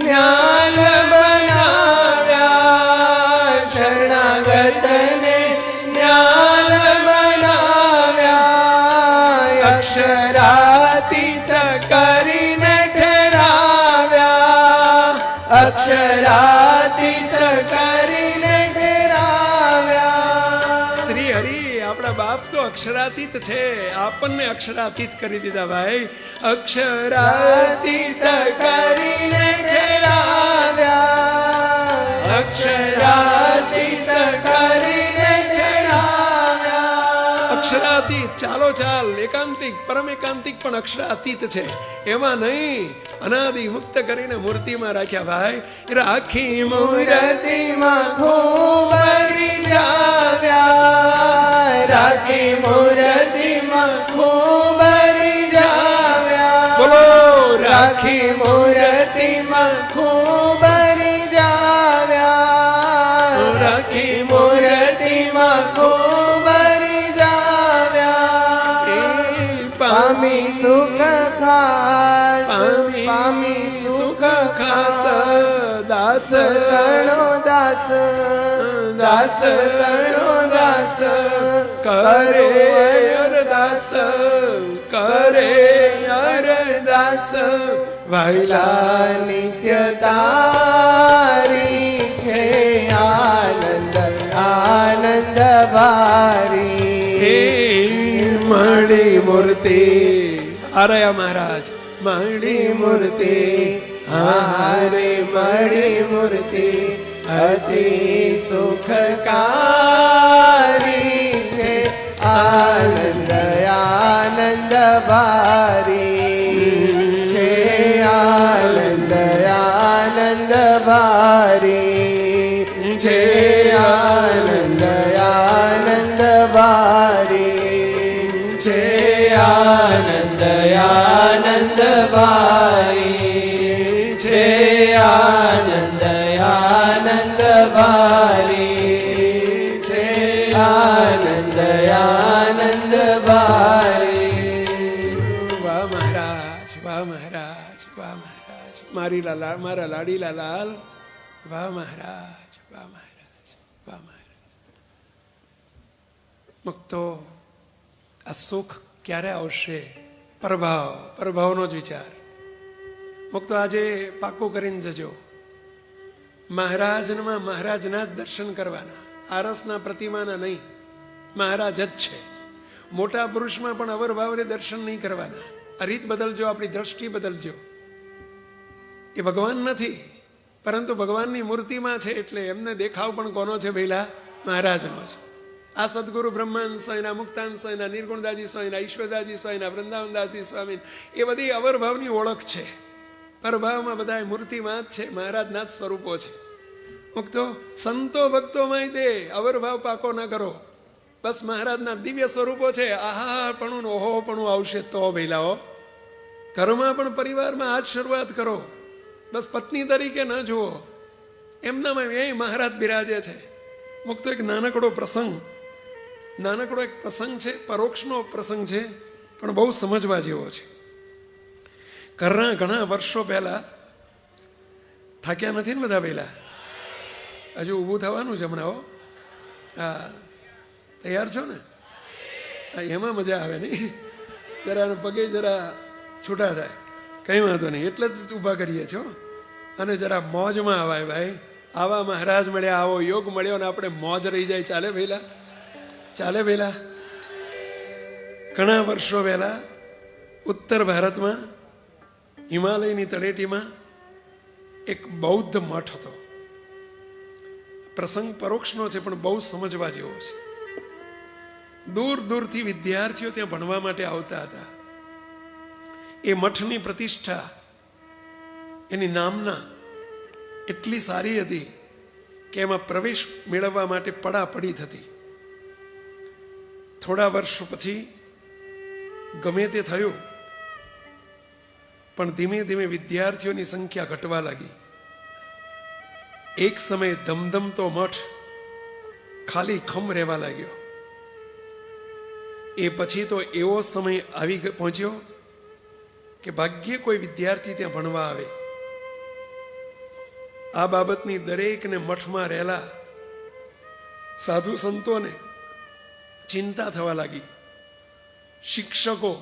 ન્યાલ બનાવ્યા, શરણાગતને ન્યાલ બનાવ્યા. અક્ષરાતીત કરીને ઠરાવ્યા, અક્ષરાતીત કરીને ઠરાવ્યા.
શ્રી હરિ આપણા બાપ તો અક્ષરાતીત છે, આપણને અક્ષરાતીત કરી દીધા ભાઈ.
અક્ષરાતીત કરીને ઠરાવ્યા, અક્ષરાતીત કરીને ઠરાવ્યા.
અક્ષરાતીત ચાલો ચાલ, એકાંતિક પરમ એકાંતિક પણ અક્ષરાતીત છે. એમાં નહીં, અનાદિ મુક્ત કરીને મૂર્તિમાં રાખ્યા ભાઈ. રાખી
મૂર્તિમાં ખૂબ રીઝાવ્યા, રાખી મૂર્તિમાં રાખી મૂર્તિમાં ખૂબ રીઝાવ્યા,
રાખી
મૂર્તિમાં ખૂબ રીઝાવ્યા. પામી સુખ ખાસ, પામી સુખ ખાસ.
દાસ
તણો દાસ, દાસ તણો દાસ.
કરે અરદાસ, કરે
અરદાસ. વૈલા નિત્ય તારી છે આનંદ, આનંદ ભારી.
મળી મૂર્તિ આરયા મહારાજ, મળી મૂર્તિ
હારે મળી મૂર્તિ અતિ સુખકારી છે આનંદ, આનંદ ભારી છે આનંદ, આનંદ ભારી છે આનંદ, આનંદ ભારી છે આનંદ, આનંદ ભારી છે આનંદ, આનંદ ભારી છે આનંદ, આનંદ ભારી.
વાહ મહારાજ, વાહ મહારાજ, વાહ મહારાજ. મારી લાલા, મારા લાડીલા લાલ. વાહ મહારાજ, વાહ મહારાજ, વાહ મહારાજ. મુક્તો આ સુખ ક્યારે આવશે? પ્રભાવ, પ્રભાવનો જ વિચાર. મુક્તો આજે પાકું કરીને જજો. મહારાજમાં મહારાજના જ દર્શન કરવાના, આરસના પ્રતિમાના નહીં. મહારાજ જ છે. મોટા પુરુષમાં પણ અવરભાવરે દર્શન નહીં કરવાના. આ રીત બદલજો, આપણી દ્રષ્ટિ બદલજો. એ ભગવાન નથી, પરંતુ ભગવાનની મૂર્તિમાં છે, એટલે એમને દેખાવ પણ કોનો છે ભઈલા? મહારાજનો છે. આ સદગુરુ બ્રહ્માંડ સ્વામીના, મુક્તાન સ્વામીના, નિર્ગુણદાસજી સ્વામીના, ઈશ્વરદાસજી સ્વામીના, વૃંદાવનદાસજી સ્વામી, એ બધી અવરભાવની ઓળખ છે. પરભાવમાં બધા મૂર્તિમાં જ છે, મહારાજના જ સ્વરૂપો છે. મુક્તો સંતો ભક્તોમાં તે અવરભાવ પાકો ન કરો. બસ મહારાજના દિવ્ય સ્વરૂપો છે. આહા પણ ઓહો પણ આવશે તો ભઈલાઓ. ઘરમાં પણ પરિવારમાં આજ શરૂઆત કરો. બસ પત્ની તરીકે ન જુઓ, એમનામાં એ મહારાજ બિરાજે છે. મુક્તો એક નાનકડો પ્રસંગ, નાનકડો એક પ્રસંગ છે, પરોક્ષનો પ્રસંગ છે, પણ બહુ સમજવા જેવો છે. ઘણા વર્ષો પહેલા, થાક્યા નથી ને બધા પહેલા? હજુ ઊભું થવાનું છે હમણાં. હા, તૈયાર છો ને? હા, એમાં મજા આવે નહીં? જરા પગે જરા છૂટા થાય, કઈ વાંધો નહીં, એટલે જ ઊભા કરીએ છો. અને જરા મોજમાં આવાય ભાઈ. આવા મહારાજ મળ્યા, આવો યોગ મળ્યો ને આપણે મોજ રહી જાય. ચાલે ભઈલા? ચાલે ભઈલા? ઘણા વર્ષો પહેલા ઉત્તર ભારતમાં હિમાલયની તળેટીમાં એક બૌદ્ધ મઠ હતો. પ્રસંગ પરોક્ષનો છે, પણ બહુ સમજવા જેવો છે. દૂર દૂરથી વિદ્યાર્થીઓ ત્યાં ભણવા માટે આવતા હતા. એ મઠની પ્રતિષ્ઠા, એની નામના એટલી સારી હતી કે એમાં પ્રવેશ મેળવવા માટે પડાપડી થતી. થોડા વર્ષો પછી ગમે તે થયું, પણ ધીમે ધીમે વિદ્યાર્થીઓની સંખ્યા ઘટવા લાગી. એક સમયે ધમધમતો મઠ ખાલી ખમ રહેવા લાગ્યો. એ પછી તો એવો સમય આવી પહોંચ્યો કે ભાગ્યે કોઈ વિદ્યાર્થી ત્યાં ભણવા આવે. આ બાબતની દરેકને મઠમાં રહેલા સાધુ સંતોને ચિંતા થવા લાગી. શિક્ષકો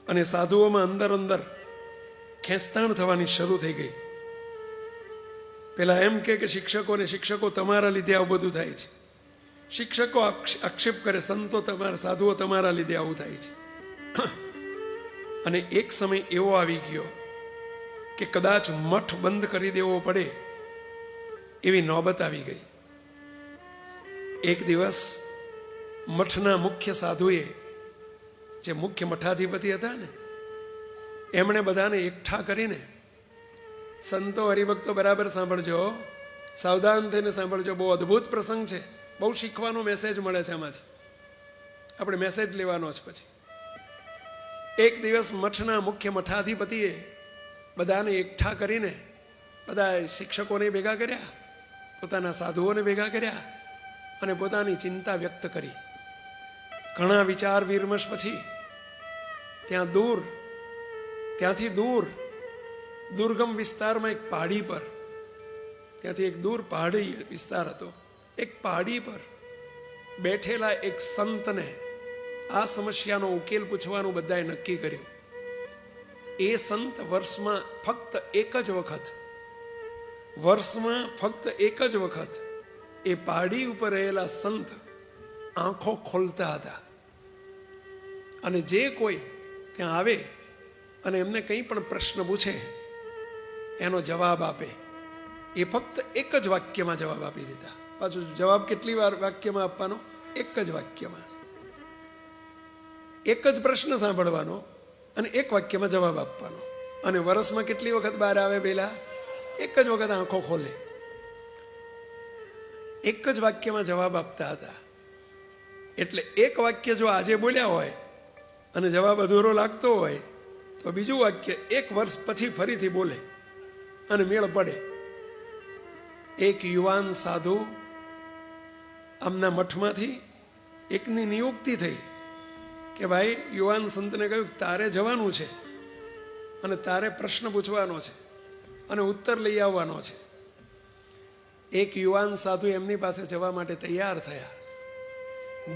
અને સાધુઓમાં અંદર અંદર ખેંચતાણ થવાની શરૂ થઈ ગઈ. પેલા એમ કે શિક્ષકો તમારા લીધે આવું બધું થાય છે. શિક્ષકો આક્ષેપ કરે, સંતો તમારા, સાધુઓ તમારા લીધે આવું થાય છે. અને એક સમય એવો આવી ગયો કે કદાચ મઠ બંધ કરી દેવો પડે એવી નોબત આવી ગઈ. એક દિવસ મઠના મુખ્ય સાધુએ, જે મુખ્ય મઠાધિપતિ હતા ને, એમણે બધાને એકઠા કરીને, સંતો હરિભક્તો બરાબર સાંભળજો, સાવધાન થઈને સાંભળજો, બહુ અદ્ભુત પ્રસંગ છે, બહુ શીખવાનો મેસેજ મળે છે એમાંથી. આપણે મેસેજ લેવાનો જ પછી. એક દિવસ મઠના મુખ્ય મઠાધિપતિએ બધાને એકઠા કરીને બધા શિક્ષકોને ભેગા કર્યા, પોતાના સાધુઓને ભેગા કર્યા અને પોતાની ચિંતા વ્યક્ત કરી. ઘણા વિચાર વિમર્શ પછી ત્યાંથી દૂર દુર્ગમ વિસ્તારમાં એક પહાડી પર, ત્યાંથી એક દૂર પહાડી વિસ્તાર હતો, એક પહાડી પર બેઠેલા એક સંતને આ સમસ્યાનો ઉકેલ પૂછવાનું બધાએ નક્કી કર્યું. એ સંત વર્ષમાં ફક્ત એક જ વખત એ પહાડી ઉપર રહેલા સંત આંખો ખોલતા હતા અને જે કોઈ ત્યાં આવે અને એમને કંઈ પણ પ્રશ્ન પૂછે એનો જવાબ આપે. એ ફક્ત એક જ વાક્યમાં જવાબ આપી દીધા. પાછું જવાબ કેટલી વાર વાક્યમાં આપવાનો? એક જ વાક્યમાં. એક જ પ્રશ્ન સાંભળવાનો અને એક વાક્યમાં જવાબ આપવાનો. અને વર્ષમાં કેટલી વખત બહાર આવે? પહેલા એક જ વખત આંખો ખોલે, એક જ વાક્યમાં જવાબ આપતા હતા. એટલે એક વાક્ય જો આજે બોલ્યા હોય અને જવાબ અધૂરો લાગતો હોય તો બીજું વાક્ય એક વર્ષ પછી ફરીથી બોલે અને મેળ પડે. એક યુવાન સાધુ આમના મઠમાંથી એકની નિયુક્તિ થઈ કે ભાઈ યુવાન સંતને કહ્યું તારે જવાનું છે અને તારે પ્રશ્ન પૂછવાનો છે અને ઉત્તર લઈ આવવાનો છે. એક યુવાન સાધુ એમની પાસે જવા માટે તૈયાર થયા.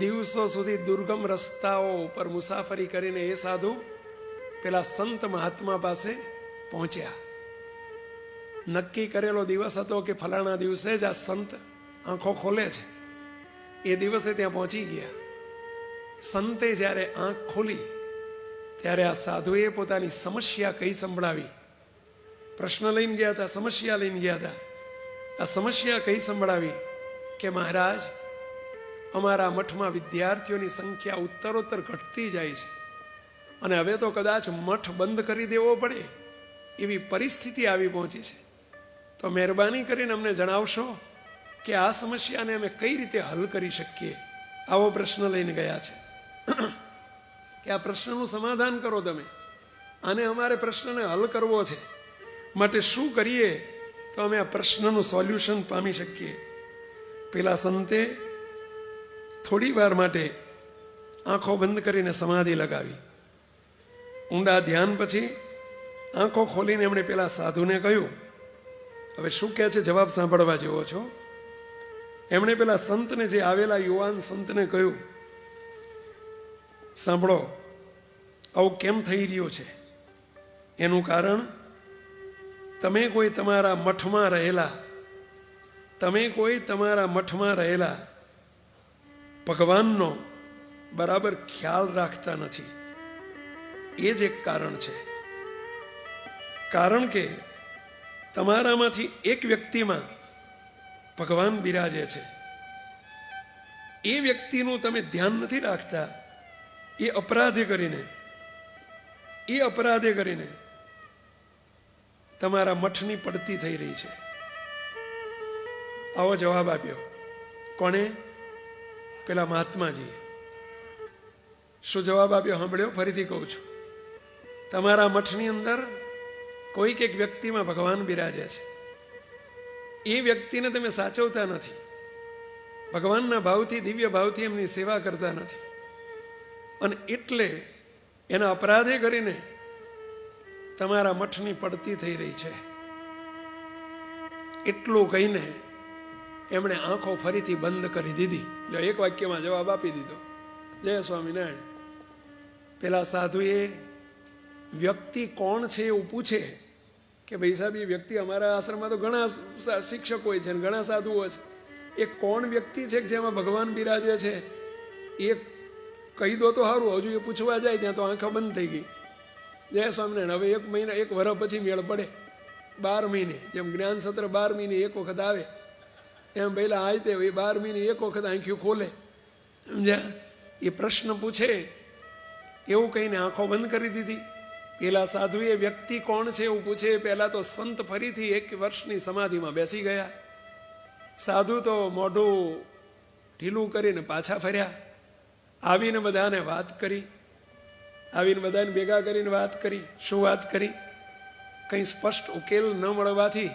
દિવસો સુધી દુર્ગમ રસ્તાઓ ઉપર મુસાફરી કરીને એ સાધુ પેલા સંત મહાત્મા પાસે પહોંચ્યા. નક્કી કરેલો દિવસ હતો કે ફલાણા દિવસે જ આ સંત આંખો ખોલે છે. એ દિવસે ત્યાં પહોંચી ગયા. સંતે જ્યારે આંખ ખોલી ત્યારે આ સાધુએ પોતાની સમસ્યા કઈ સંભળાવી. પ્રશ્ન લઈને ગયા હતા, સમસ્યા લઈને ગયા હતા. આ સમસ્યા કઈ સંભળાવી કે મહારાજ, અમારા મઠમાં વિદ્યાર્થીઓની સંખ્યા ઉત્તરોત્તર ઘટતી જાય છે અને હવે તો કદાચ મઠ બંધ કરી દેવો પડે એવી પરિસ્થિતિ આવી પહોંચી છે. તો મહેરબાની કરીને અમને જણાવશો કે આ સમસ્યાને અમે કઈ રીતે હલ કરી શકીએ. આવો પ્રશ્ન લઈને ગયા છે કે આ પ્રશ્નનું સમાધાન કરો તમે. અને અમારે પ્રશ્નને હલ કરવો છે, માટે શું કરીએ તો અમે આ પ્રશ્નનું સોલ્યુશન પામી શકીએ. પેલા સંતે થોડી વાર માટે આંખો બંધ કરીને સમાધિ લગાવી. ઊંડા ધ્યાન પછી આંખો ખોલીને એમણે પેલા સાધુને કહ્યું, હવે શું કહે છે જવાબ સાંભળવા જેવો છો. એમણે પેલા સંતને, જે આવેલા યુવાન સંતને કહ્યું, સાંભળો, આવું કેમ થઈ રહ્યું છે? એનું કારણ તમે કોઈ તમારા મઠમાં રહેલા ભગવાનનો બરાબર ખ્યાલ રાખતા નથી. એ જ એક કારણ છે. કારણ કે તમારામાંથી એક વ્યક્તિમાં ભગવાન બિરાજે છે. એ વ્યક્તિનું તમે ધ્યાન નથી રાખતા. એ અપરાધે કરીને તમારા મઠની પડતી થઈ રહી છે. આવો જવાબ આપ્યો. કોણે? પેલા મહાત્માજીએ. શું જવાબ આપ્યો સાંભળ્યો? ફરીથી કહું છું. તમારા મઠની અંદર કોઈક એક વ્યક્તિમાં ભગવાન બિરાજે છે. એ વ્યક્તિને તમે સાચવતા નથી. ભગવાનના ભાવથી, દિવ્ય ભાવથી એમની સેવા કરતા નથી. અને એટલે એના અપરાધે કરીને તમારા મઠની પડતી થઈ રહી છે. એટલું કહીને એમણે આંખો ફરીથી બંધ કરી દીધી. જો એક વાક્યમાં જવાબ આપી દીધો. જય સ્વામિનારાયણ. પેલા સાધુએ વ્યક્તિ કોણ છે એવું પૂછે કે ભાઈ સાહેબ, એ વ્યક્તિ અમારા આશ્રમમાં તો ઘણા શિક્ષકો હોય છે, ઘણા સાધુઓ છે. એ કોણ વ્યક્તિ છે કે જેમાં ભગવાન બિરાજે છે એ કહી દો તો સારું. હજુ એ પૂછવા જાય ત્યાં તો આંખો બંધ થઈ ગઈ. જય સ્વામિનારાયણ. હવે 1 મહિના, 1 વર્ષ પછી મેળ પડે. 12 મહિને, જેમ જ્ઞાન સત્ર 12 મહિને એક વખત આવે એમ પહેલા આ તે 12 મહિને એક વખત આંખ્યું ખોલે. સમજ્યા? એ પ્રશ્ન પૂછે એવું કહીને આંખો બંધ કરી દીધી. પેલા સાધુએ વ્યક્તિ કોણ છે એવું પૂછે પહેલા તો સંત ફરીથી 1 વર્ષની સમાધિમાં બેસી ગયા. સાધુ તો મોઢું ઢીલું કરીને પાછા ફર્યા. આવીને બધાને વાત કરી, આવીને બધાને ભેગા કરીને વાત કરી. શું વાત કરી? કંઈ સ્પષ્ટ ઉકેલ ન મળવાથી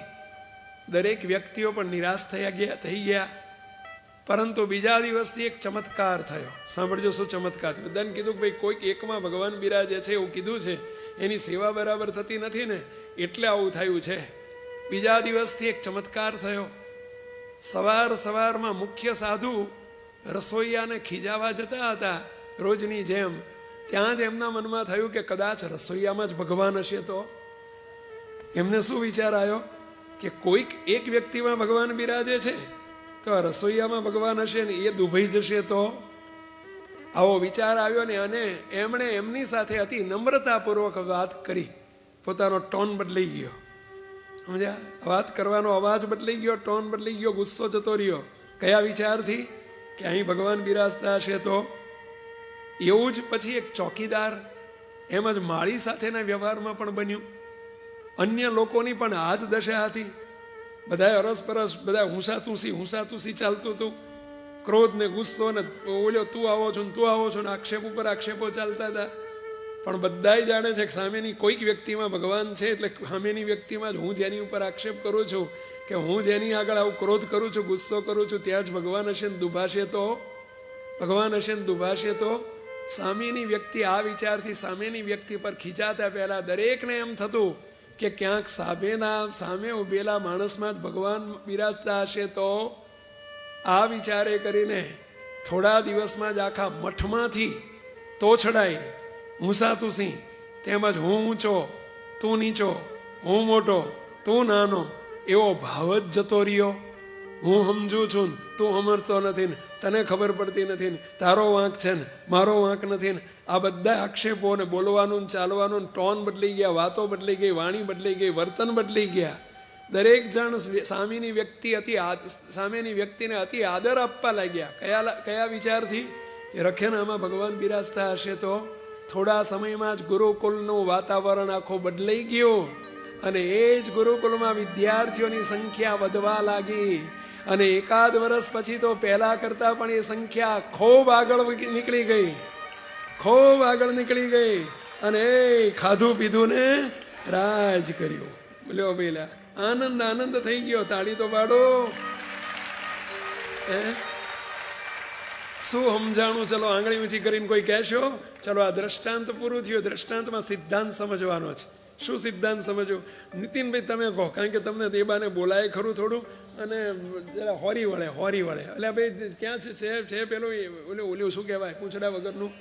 દરેક વ્યક્તિઓ પણ નિરાશ થઈ ગયા. પરંતુ બીજા દિવસથી એક ચમત્કાર થયો. સાંભળજો શું ચમત્કાર થયો. બધાને કીધું કે ભાઈ કોઈક એકમાં ભગવાન બિરાજે છે એવું કીધું છે, એની સેવા બરાબર થતી નથી ને એટલે આવું થયું છે. બીજા દિવસથી એક ચમત્કાર થયો. સવારમાં મુખ્ય સાધુ રસોઈયાને ખીજાવા જતા હતા રોજની જેમ. ત્યાં જ એમના મનમાં થયું કે કદાચ રસોઈયામાં જ ભગવાન હશે. તો એમને શું વિચાર આવ્યો કે કોઈક એક વ્યક્તિમાં ભગવાન બિરાજે છે તો આ રસોઈયામાં ભગવાન હશે ને એ દુભાઈ જશે. તો આવો વિચાર આવ્યો ને અને એમણે એમની સાથે અતિ નમ્રતાપૂર્વક વાત કરી. પોતાનો ટોન બદલાઈ ગયો. સમજ્યા? વાત કરવાનો અવાજ બદલાઈ ગયો, ટોન બદલાઈ ગયો, ગુસ્સો જતો રહ્યો. કયા વિચારથી? કે અહીં ભગવાન બિરાજતા હશે તો. એવું જ પછી એક ચોકીદાર એમ જ માળી સાથેના વ્યવહારમાં પણ બન્યું. અન્ય લોકોની પણ આ જ દશા હતી. બધા અરસપરસ, બધા હુંસાતુસી ચાલતું હતું. ક્રોધ ને ગુસ્સો ને ઓલ્યો તું આવો છો ને તું આવો છો ને આક્ષેપ ઉપર આક્ષેપો ચાલતા હતા. પણ બધા જાણે છે કે સામેની કોઈક વ્યક્તિમાં ભગવાન છે, એટલે સામેની વ્યક્તિમાં જ હું જેની ઉપર આક્ષેપ કરું છું, કે હું જેની આગળ આવું ક્રોધ કરું છું, ગુસ્સો કરું છું, ત્યાં જ ભગવાન હશે ને દુભાશે તો. ભગવાન હશે ને દુભાશે તો. સામેની વ્યક્તિ આ વિચારથી સામેની વ્યક્તિ પર ખીચાતા પહેલા દરેકને એમ થતું કે ક્યાંક સામે ઉભેલા માણસમાં જ ભગવાન બિરાજતા હશે તો. આ વિચારે કરીને થોડા દિવસમાં જ આખા મઠમાંથી તોછડાઈ, હુંસાતુસી, તેમજ હું ઊંચો તું નીચો, હું મોટો તું નાનો એવો ભાવ જ જતો રહ્યો. હું સમજુ છું ને તું સમજતો નથી ને, તને ખબર પડતી નથી ને, તારો વાંક છે ને મારો વાંક નથી ને, આ બધા આક્ષેપો ને બોલવાનું ને ચાલવાનું ને ટોન બદલાઈ ગયા, વાતો બદલાઈ ગઈ, વાણી બદલાઈ ગઈ, વર્તન બદલાઈ ગયા. દરેક જણ સામેની વ્યક્તિને અતિ આદર આપવા લાગ્યા. કયા વિચારથી? કે રખેનામાં ભગવાન બિરાજતા હશે તો. થોડા સમયમાં જ ગુરુકુલનું વાતાવરણ આખું બદલાઈ ગયું અને એ જ ગુરુકુલમાં વિદ્યાર્થીઓની સંખ્યા વધવા લાગી. અને એકાદ વર્ષ પછી તો પહેલા કરતા પણ એ સંખ્યા ખૂબ આગળ નીકળી ગઈ. અને એ ખાધું પીધું ને રાજ કર્યું. બોલ્યો પેલા આનંદ થઈ ગયો. તાળી તો પાડો. શું સમજાણું? ચલો આંગળી ઊંચી કરીને કોઈ કહેશો? ચલો આ દ્રષ્ટાંત પૂરું થયું. દ્રષ્ટાંતમાં સિદ્ધાંત સમજવાનો છે. શું સિદ્ધાંત સમજો? નીતિનભાઈ તમે કહો, કારણ કે તમને તે બાને બોલાય ખરું થોડું અને જરા હોરી વળે. એટલે ભાઈ ક્યાં છે પેલું ઓલું શું કહેવાય પૂંછડા વગરનું?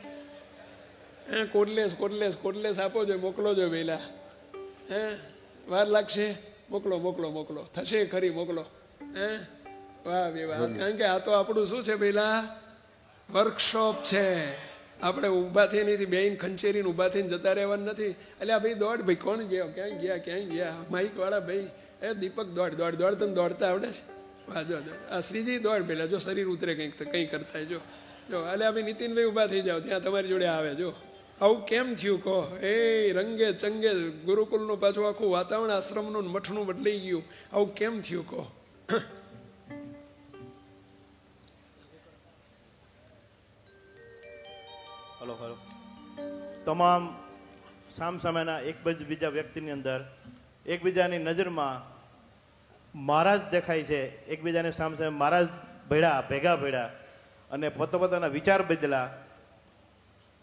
કોડલેસ આપો છો, મોકલો છો પેલા. વાર લાગશે? મોકલો થશે ખરી, મોકલો. વાહ બે વાહ. કારણ કે આ તો આપણું શું છે પેલા વર્કશોપ છે. આપણે ઊભા થઈને બેન ખંચેરીને ઊભા થઈને જતા રહેવાનું નથી. એટલે ભાઈ દોડ, ભાઈ કોણ ગયો, ક્યાંય ગયા માઇક વાળા ભાઈ, દીપક દોડ તને દોડતા આવડે છે? આ શ્રીજી દોડ પેલા, જો શરીર ઉતરે કંઈ કરતા જો. એટલે ભાઈ નીતિનભાઈ ઊભા થઈ જાઓ, ત્યાં તમારી જોડે આવે. જો આવું કેમ થયું કહો? એ રંગે ચંગે ગુરુકુલનું પાછું આખું વાતાવરણ આશ્રમનું મઠનું બદલાઈ ગયું. આવું કેમ થયું કહો?
હલો તમામ સામસામેના એક બીજા વ્યક્તિની અંદર એકબીજાની નજરમાં મહારાજ દેખાય છે. એકબીજાને સામસામે મહારાજ ભેગા ભેડા અને પોતાના વિચાર બદલા.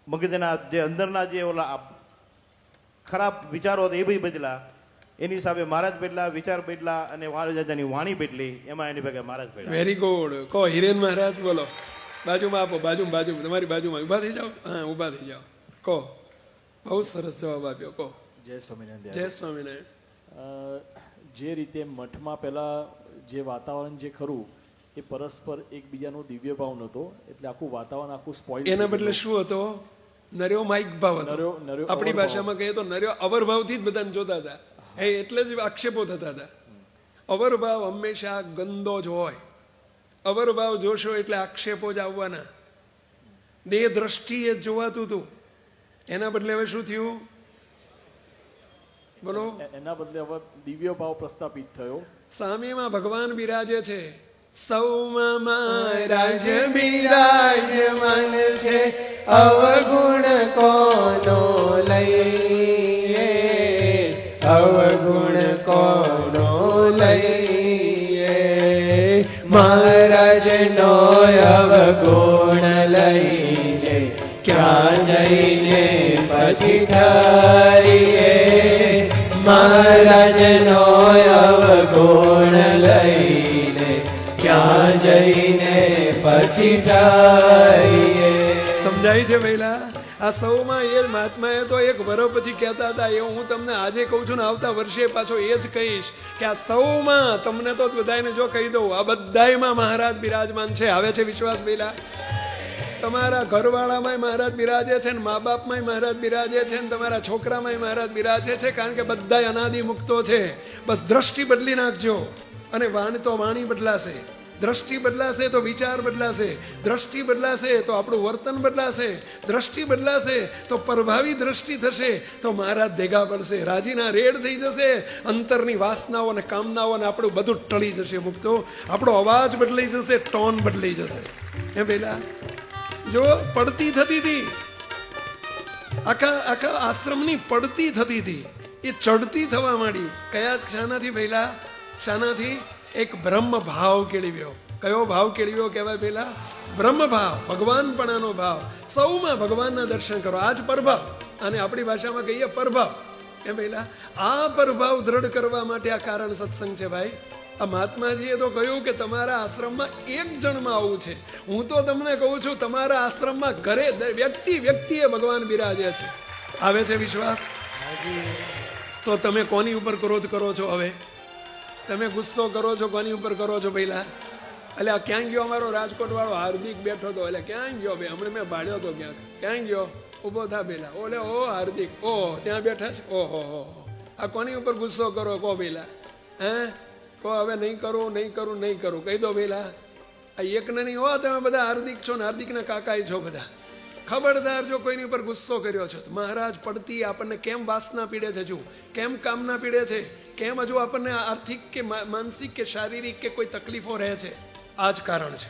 મગજના જે અંદરના જે ઓલા ખરાબ વિચારો હતા એ બી બદલા. એની હિસાબે મહારાજ બદલા, વિચાર બદલા અને વાળજાની વાણી બદલી. એમાં એની ભેગા મહારાજ બદલા.
Very good. કહો હિરેન મહારાજ બોલો. બાજુમાં આપો, બાજુમાં તમારી બાજુમાં ઊભા થઈ જાઓ. હા ઊભા થઈ જાઓ. કહો. બહુ સરસ જવાબ આપ્યો. કહો.
જય સ્વામિનારાયણ.
જય સ્વામિનારાયણ.
જે રીતે મઠમાં પહેલા જે વાતાવરણ જે ખરું એ પરસ્પર એકબીજાનો દિવ્ય ભાવ નહોતો, એટલે આખું વાતાવરણ આખું સ્પોઇલ.
એના બદલે શું હતો? નર્યો માઇક ભાવ હતો. આપણી ભાષામાં કહીએ તો નર્યો અવરભાવથી જ બધાને જોતા હતા. એટલે જ આક્ષેપો થતા હતા. અવરભાવ હંમેશા ગંદો જ હોય. અવરભાવ જોશો એટલે આક્ષેપો જ આવવાના. દેહ દ્રષ્ટિએ જ જોવાતું હતું. એના બદલે હવે શું થયું? બોલો.
એના બદલે હવે દિવ્ય ભાવ પ્રસ્થાપિત થયો.
સામેમાં ભગવાન બિરાજે છે. સૌમાં
રાજ બિરાજમાન છે, અવગુણ કોનો લઈએ, અવગુણ
મહારાજનો અવગુણ લઈને ક્યાં જઈને પછી ઠરીએ. મહારાજનો અવગુણ લઈને ક્યાં જઈને પછી ઠરીએ.
સમજાય છે પહેલા? આ સૌમાં એ મહાત્માએ તો એક વરસ પછી કહેતા હતા, એવું હું તમને આજે કહું છું ને આવતા વર્ષે પાછો એ જ કહીશ કે આ સૌમાં તમને તો બધાને જો કહી દઉં, આ બધાયમાં મહારાજ બિરાજમાન છે. આવે છે વિશ્વાસ પહેલા? તમારા ઘરવાળામાંય મહારાજ બિરાજે છે ને મા બાપમાંય મહારાજ બિરાજે છે ને તમારા છોકરામાંય મહારાજ બિરાજે છે, કારણ કે બધા અનાદિ મુક્તો છે. બસ દ્રષ્ટિ બદલી નાખજો અને વાણી બદલાશે. દ્રષ્ટિ બદલાશે તો વિચાર બદલાશે, દ્રષ્ટિ બદલાશે તો આપણું વર્તન બદલાશે, દ્રષ્ટિ બદલાશે તો પ્રભાવી દ્રષ્ટિ થશે તો મહારાજ ભેગા પડશે, રાજીના રેડ થઈ જશે, અંતરની વાસનાઓ અને કામનાઓ અને આપણું બધું ટળી જશે. મુક્તો આપણો અવાજ બદલાઈ જશે, ટોન બદલાઈ જશે. એ પેલા જો પડતી થતી હતી, આખા આશ્રમની પડતી થતી હતી, એ ચડતી થવા માંડી. શાનાથી પહેલા? શાનાથી? એક બ્રહ્મ ભાવ કેળવ્યો. કયો ભાવ કેળવ્યો કહેવાય પેલા? બ્રહ્મ ભાવ, ભગવાનપણાનો ભાવ. સૌમાં ભગવાનના દર્શન કરો. આ જ પરભાવ, અને આપણી ભાષામાં કહીએ પરભાવ. એમ પહેલા આ પરભાવ દ્રઢ કરવા માટે આ કારણ સત્સંગ છે ભાઈ. આ મહાત્માજીએ તો કહ્યું કે તમારા આશ્રમમાં એક જણમાં આવું છે. હું તો તમને કહું છું તમારા આશ્રમમાં ઘરે વ્યક્તિએ ભગવાન બિરાજે છે. આવે છે વિશ્વાસ? તો તમે કોની ઉપર ક્રોધ કરો છો? હવે તમે ગુસ્સો કરો છો કોની ઉપર કરો છો પહેલા? એટલે આ ક્યાં ગયો અમારો રાજકોટ વાળો હાર્દિક બેઠો હતો, એટલે ક્યાં ગયો બે? હમણાં મેં ભાડ્યો હતો ક્યાંક. ક્યાં ગયો? ઉભો થા પેલા. ઓલે ઓ હાર્દિક, ઓ ત્યાં બેઠા છે. ઓહો, આ કોની ઉપર ગુસ્સો કરો કહો પેલા? હે કહો હવે નહીં કરું, નહીં કરું, નહીં કરું કહી દો પેલા. આ એકને નહીં હો, તમે બધા હાર્દિક છો ને હાર્દિકના કાકાઈ છો બધા. ખબરદાર જો કોઈની ઉપર ગુસ્સો કર્યો છો તો મહારાજ પડતી આપણને કેમ વાસના પીડે છે, જો કેમ કામના પીડે છે, કેમ હજુ આપણને આર્થિક કે માનસિક કે શારીરિક કે કોઈ તકલીફો રહે છે, આ જ કારણ છે.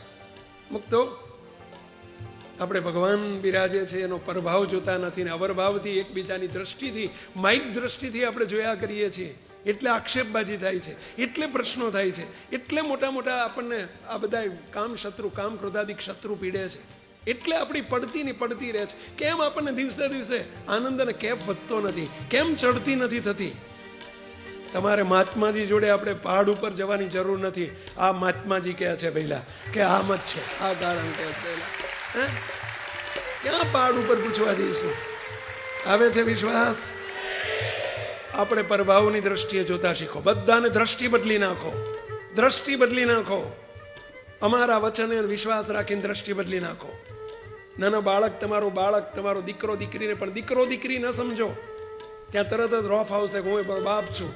મુક્તો આપણે ભગવાન બિરાજે છે એનો પ્રભાવ જોતા નથી ને અવરભાવથી એકબીજાની દ્રષ્ટિથી, માઇક દ્રષ્ટિથી આપણે જોયા કરીએ છીએ. એટલે આક્ષેપબાજી થાય છે, એટલે પ્રશ્નો થાય છે, એટલે મોટા મોટા આપણને આ બધા કામ શત્રુ, કામ ક્રોધાદિક શત્રુ પીડે છે. એટલે આપણી પડતી રહે છે. કેમ આપણને દિવસે દિવસે આનંદ અને કેપ વધતો નથી? કેમ ચડતી નથી થતી? તમારે મહાત્માજી જોડે આપણે પહાડ ઉપર જવાની જરૂર નથી. આ મહાત્માજી કહે છે પહેલા કે આમ જ છે, આ કારણ કહે પહેલા. ક્યાં પહાડ ઉપર પૂછવા જઈશું? આવે છે વિશ્વાસ? આપણે પ્રભાવની દ્રષ્ટિએ જોતા શીખો. બધાને દ્રષ્ટિ બદલી નાખો, દ્રષ્ટિ બદલી નાખો. અમારા વચને વિશ્વાસ રાખીને દ્રષ્ટિ બદલી નાખો. નાના બાળક, તમારો દીકરો દીકરીને પણ દીકરો દીકરી ન સમજો, ત્યાં તરત જ રોફ આવશે. હું પણ બાપ છું,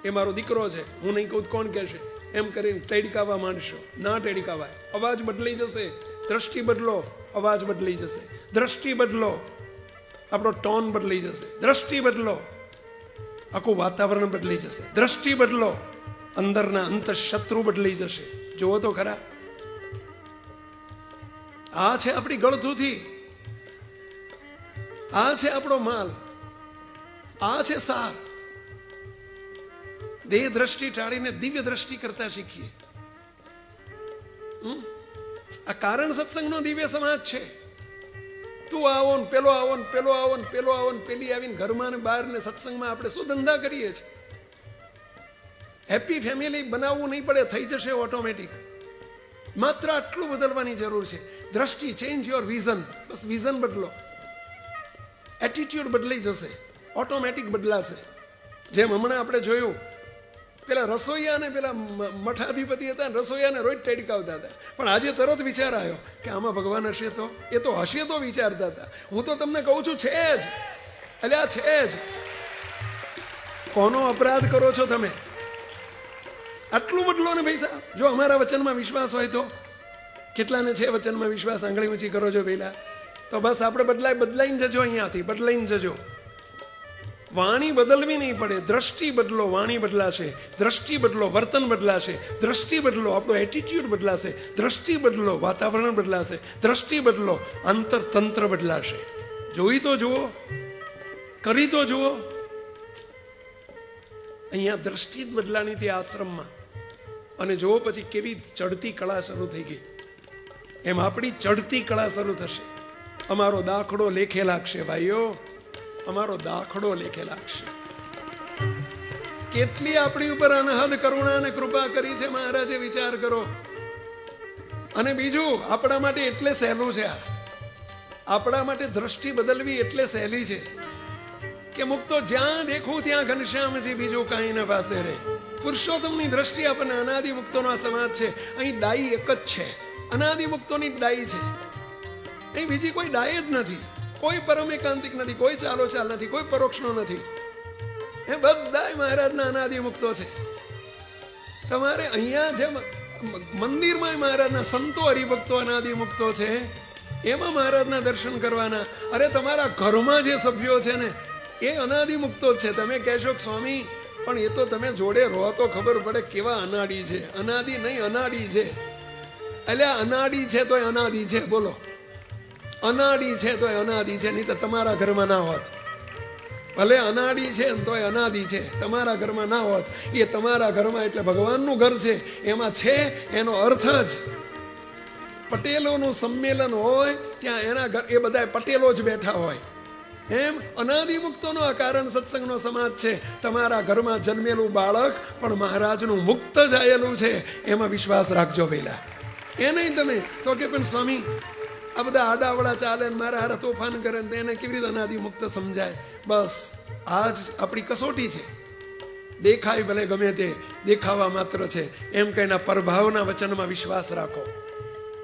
એ મારો દીકરો છે, હું નહીં કહું કોણ કહેશે, એમ કરીને ટેડકાવા માંડશો. ના ટેડકાવાય. અવાજ બદલાઈ જશે. દ્રષ્ટિ બદલો, અવાજ બદલાઈ જશે. દ્રષ્ટિ બદલો, આપણો ટોન બદલાઈ જશે. દ્રષ્ટિ બદલો, આખું વાતાવરણ બદલાઈ જશે. દ્રષ્ટિ બદલો, અંદરના અંત શત્રુ બદલાઈ જશે. જુઓ તો ખરા. આ છે આપણી ગળથુથી, આ છે આપણો માલ, આ છે સાર. દેહ દ્રષ્ટિ ટાળીને દિવ્ય દ્રષ્ટિ કરતા શીખીએ. આ કારણ સત્સંગનો દિવ્ય સમાજ છે. તું આવો ને પેલો આવો ને પેલો આવો ને પેલો આવો ને પેલી આવીને ઘરમાં ને બહાર ને સત્સંગમાં આપણે શું ધંધા કરીએ છીએ? હેપી ફેમિલી બનાવવું નહીં પડે, થઈ જશે ઓટોમેટિક. માત્ર આટલું બદલવાની જરૂર છે. દ્રષ્ટિ, change your vision. Bus vision બદલો, એટીટ્યુડ બદલાઈ જશે, ઓટોમેટિક બદલાશે. જેમ હમણાં આપણે જોયું, પેલા રસોઈયા ને પેલા મઠાધિપતિ હતા, રસોઈયાને રોજ ટેડકાવતા હતા. પણ આજે તરત વિચાર આવ્યો કે આમાં ભગવાન હશે તો? એ તો હશે તો વિચારતા હતા. હું તો તમને કહું છું છે જ, અલ્યા છે જ. કોનો અપરાધ કરો છો તમે? આટલું બદલો ને પૈસા. જો અમારા વચનમાં વિશ્વાસ હોય તો, કેટલાને છે વચનમાં વિશ્વાસ? આંગળી ઊંચી કરો છો પહેલા. તો બસ આપણે બદલાઈને જજો, અહીંયાથી બદલાઈને જજો. વાણી બદલવી નહીં પડે. દ્રષ્ટિ બદલો, વાણી બદલાશે. દ્રષ્ટિ બદલો, વર્તન બદલાશે. દ્રષ્ટિ બદલો, આપણો એટીટ્યુડ બદલાશે. દ્રષ્ટિ બદલો, વાતાવરણ બદલાશે. દ્રષ્ટિ બદલો, અંતરતંત્ર બદલાશે. જોઈ તો જુઓ, કરી તો જુઓ. અહીંયા દ્રષ્ટિ જ બદલાની હતી આશ્રમમાં. અને જો પછી કેવી ચડતી કળા શરૂ થઈ ગઈ, એમ આપણી ચડતી કળા શરૂ થશે. અમારો દાખલો લેખે લાગશે ભાઈઓ, અમારો દાખલો લેખે લાગશે. કેટલી આપણી ઉપર અનહદ કરુણા અને કૃપા કરી છે મહારાજે, વિચાર કરો. અને બીજું, આપણા માટે એટલે સહેલું છે આ, આપણા માટે દ્રષ્ટિ બદલવી એટલે સહેલી છે કે મુક્તો જ્યાં દેખું ત્યાં ઘનશ્યામજી, બીજું કાંઈ ન પાસે રે. પુરુષોત્તમની દ્રષ્ટિ આપણને અનાદિ મુક્તોનો આ સમાજ છે. અહીં ડાઈ એક જ છે, અનાદિ મુક્તોની ડાઈ છે. અહીં બીજી કોઈ ડાય જ નથી, કોઈ પરમ એકાંતિક નથી, કોઈ ચાલો ચાલ નથી, કોઈ પરોક્ષનો નથી. એ બધા મહારાજના અનાદિ મુક્તો છે. તમારે અહીંયા જેમ મંદિરમાં મહારાજના સંતો હરિભક્તો અનાદિ મુક્તો છે, એમાં મહારાજના દર્શન કરવાના. અરે તમારા ઘરમાં જે સભ્યો છે ને એ અનાદિ મુક્તો જ છે. તમે કહેશો કે સ્વામી પણ એ તો તમે જોડે રહો તો ખબર પડે કેવા અનાડી છે. અનાદિ નહીં, અનાડી છે. એટલે અનાડી છે તોય અનાદિ છે. બોલો, અનાડી છે તોય અનાદિ છે, નહીં તો તમારા ઘરમાં ના હોત. ભલે અનાડી છે તોય અનાદિ છે, તમારા ઘરમાં ના હોત. એ તમારા ઘરમાં એટલે ભગવાનનું ઘર છે, એમાં છે એનો અર્થ જ. પટેલોનું સંમેલન હોય ત્યાં એના એ બધા પટેલો જ બેઠા હોય. એમ અનાદિ મુક્તોનો આ કારણ સત્સંગનો સમાજ છે. તમારા ઘરમાં જન્મેલું બાળક પણ મહારાજનું મુક્ત જાયેલું છે, એમાં વિશ્વાસ રાખજો પહેલા. એ નહીં તમે તો કે પણ સ્વામી આ બધા આડાવડા ચાલે ને મારા હારા તોફાન કરે ને એને કેવી રીતે અનાદિ મુક્ત સમજાય? બસ આ જ આપણી કસોટી છે. દેખાય ભલે ગમે તે, દેખાવા માત્ર છે એમ કહીને પ્રભાવના વચનમાં વિશ્વાસ રાખો.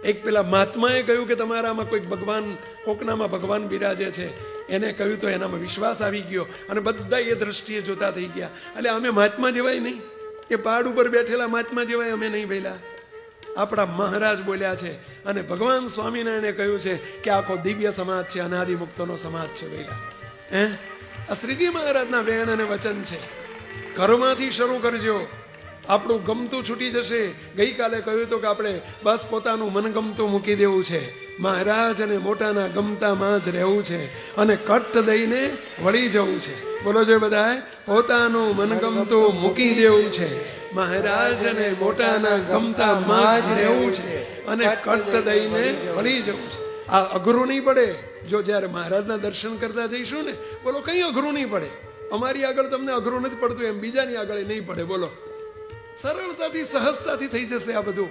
એક પેલા મહાત્માએ કહ્યું કે તમારામાં કોઈક ભગવાન, કોકનામાં ભગવાન બિરાજે છે. એને કહ્યું તો એનામાં વિશ્વાસ આવી ગયો અને બધા એ દ્રષ્ટિએ જોતા થઈ ગયા. એટલે અમે મહાત્મા જેવાય નહીં, એ પહાડ ઉપર બેઠેલા મહાત્મા જેવાય અમે નહીં ભયલા. આપણા મહારાજ બોલ્યા છે અને ભગવાન સ્વામિનારાયણે કહ્યું છે કે આખો દિવ્ય સમાજ છે, અનાદિ મુક્તોનો સમાજ છે ભયલા. આ શ્રીજી મહારાજના વેણ અને વચન છે. ઘરમાંથી શરૂ કરજો, આપણું ગમતું છૂટી જશે. ગઈકાલે કહ્યું હતું કે આપણે બસ પોતાનું મનગમતું મૂકી દેવું છે, મહારાજ અને મોટાના ગમતામાં જ રહેવું છે અને કટ દઈને વળી જવું છે. બોલો જો બધા, પોતાનું મનગમતું મૂકી દેવું છે, મહારાજ અને મોટાના ગમતામાં જ રહેવું છે અને કટ દઈને વળી જવું છે. આ અઘરું નહીં પડે જો જ્યારે મહારાજના દર્શન કરતા જઈશું ને. બોલો કઈ અઘરું નહીં પડે. અમારી આગળ તમને અઘરું નથી પડતું એમ બીજાની આગળ નહીં પડે. બોલો સરળતાથી સહજતાથી થઈ જશે આ બધું.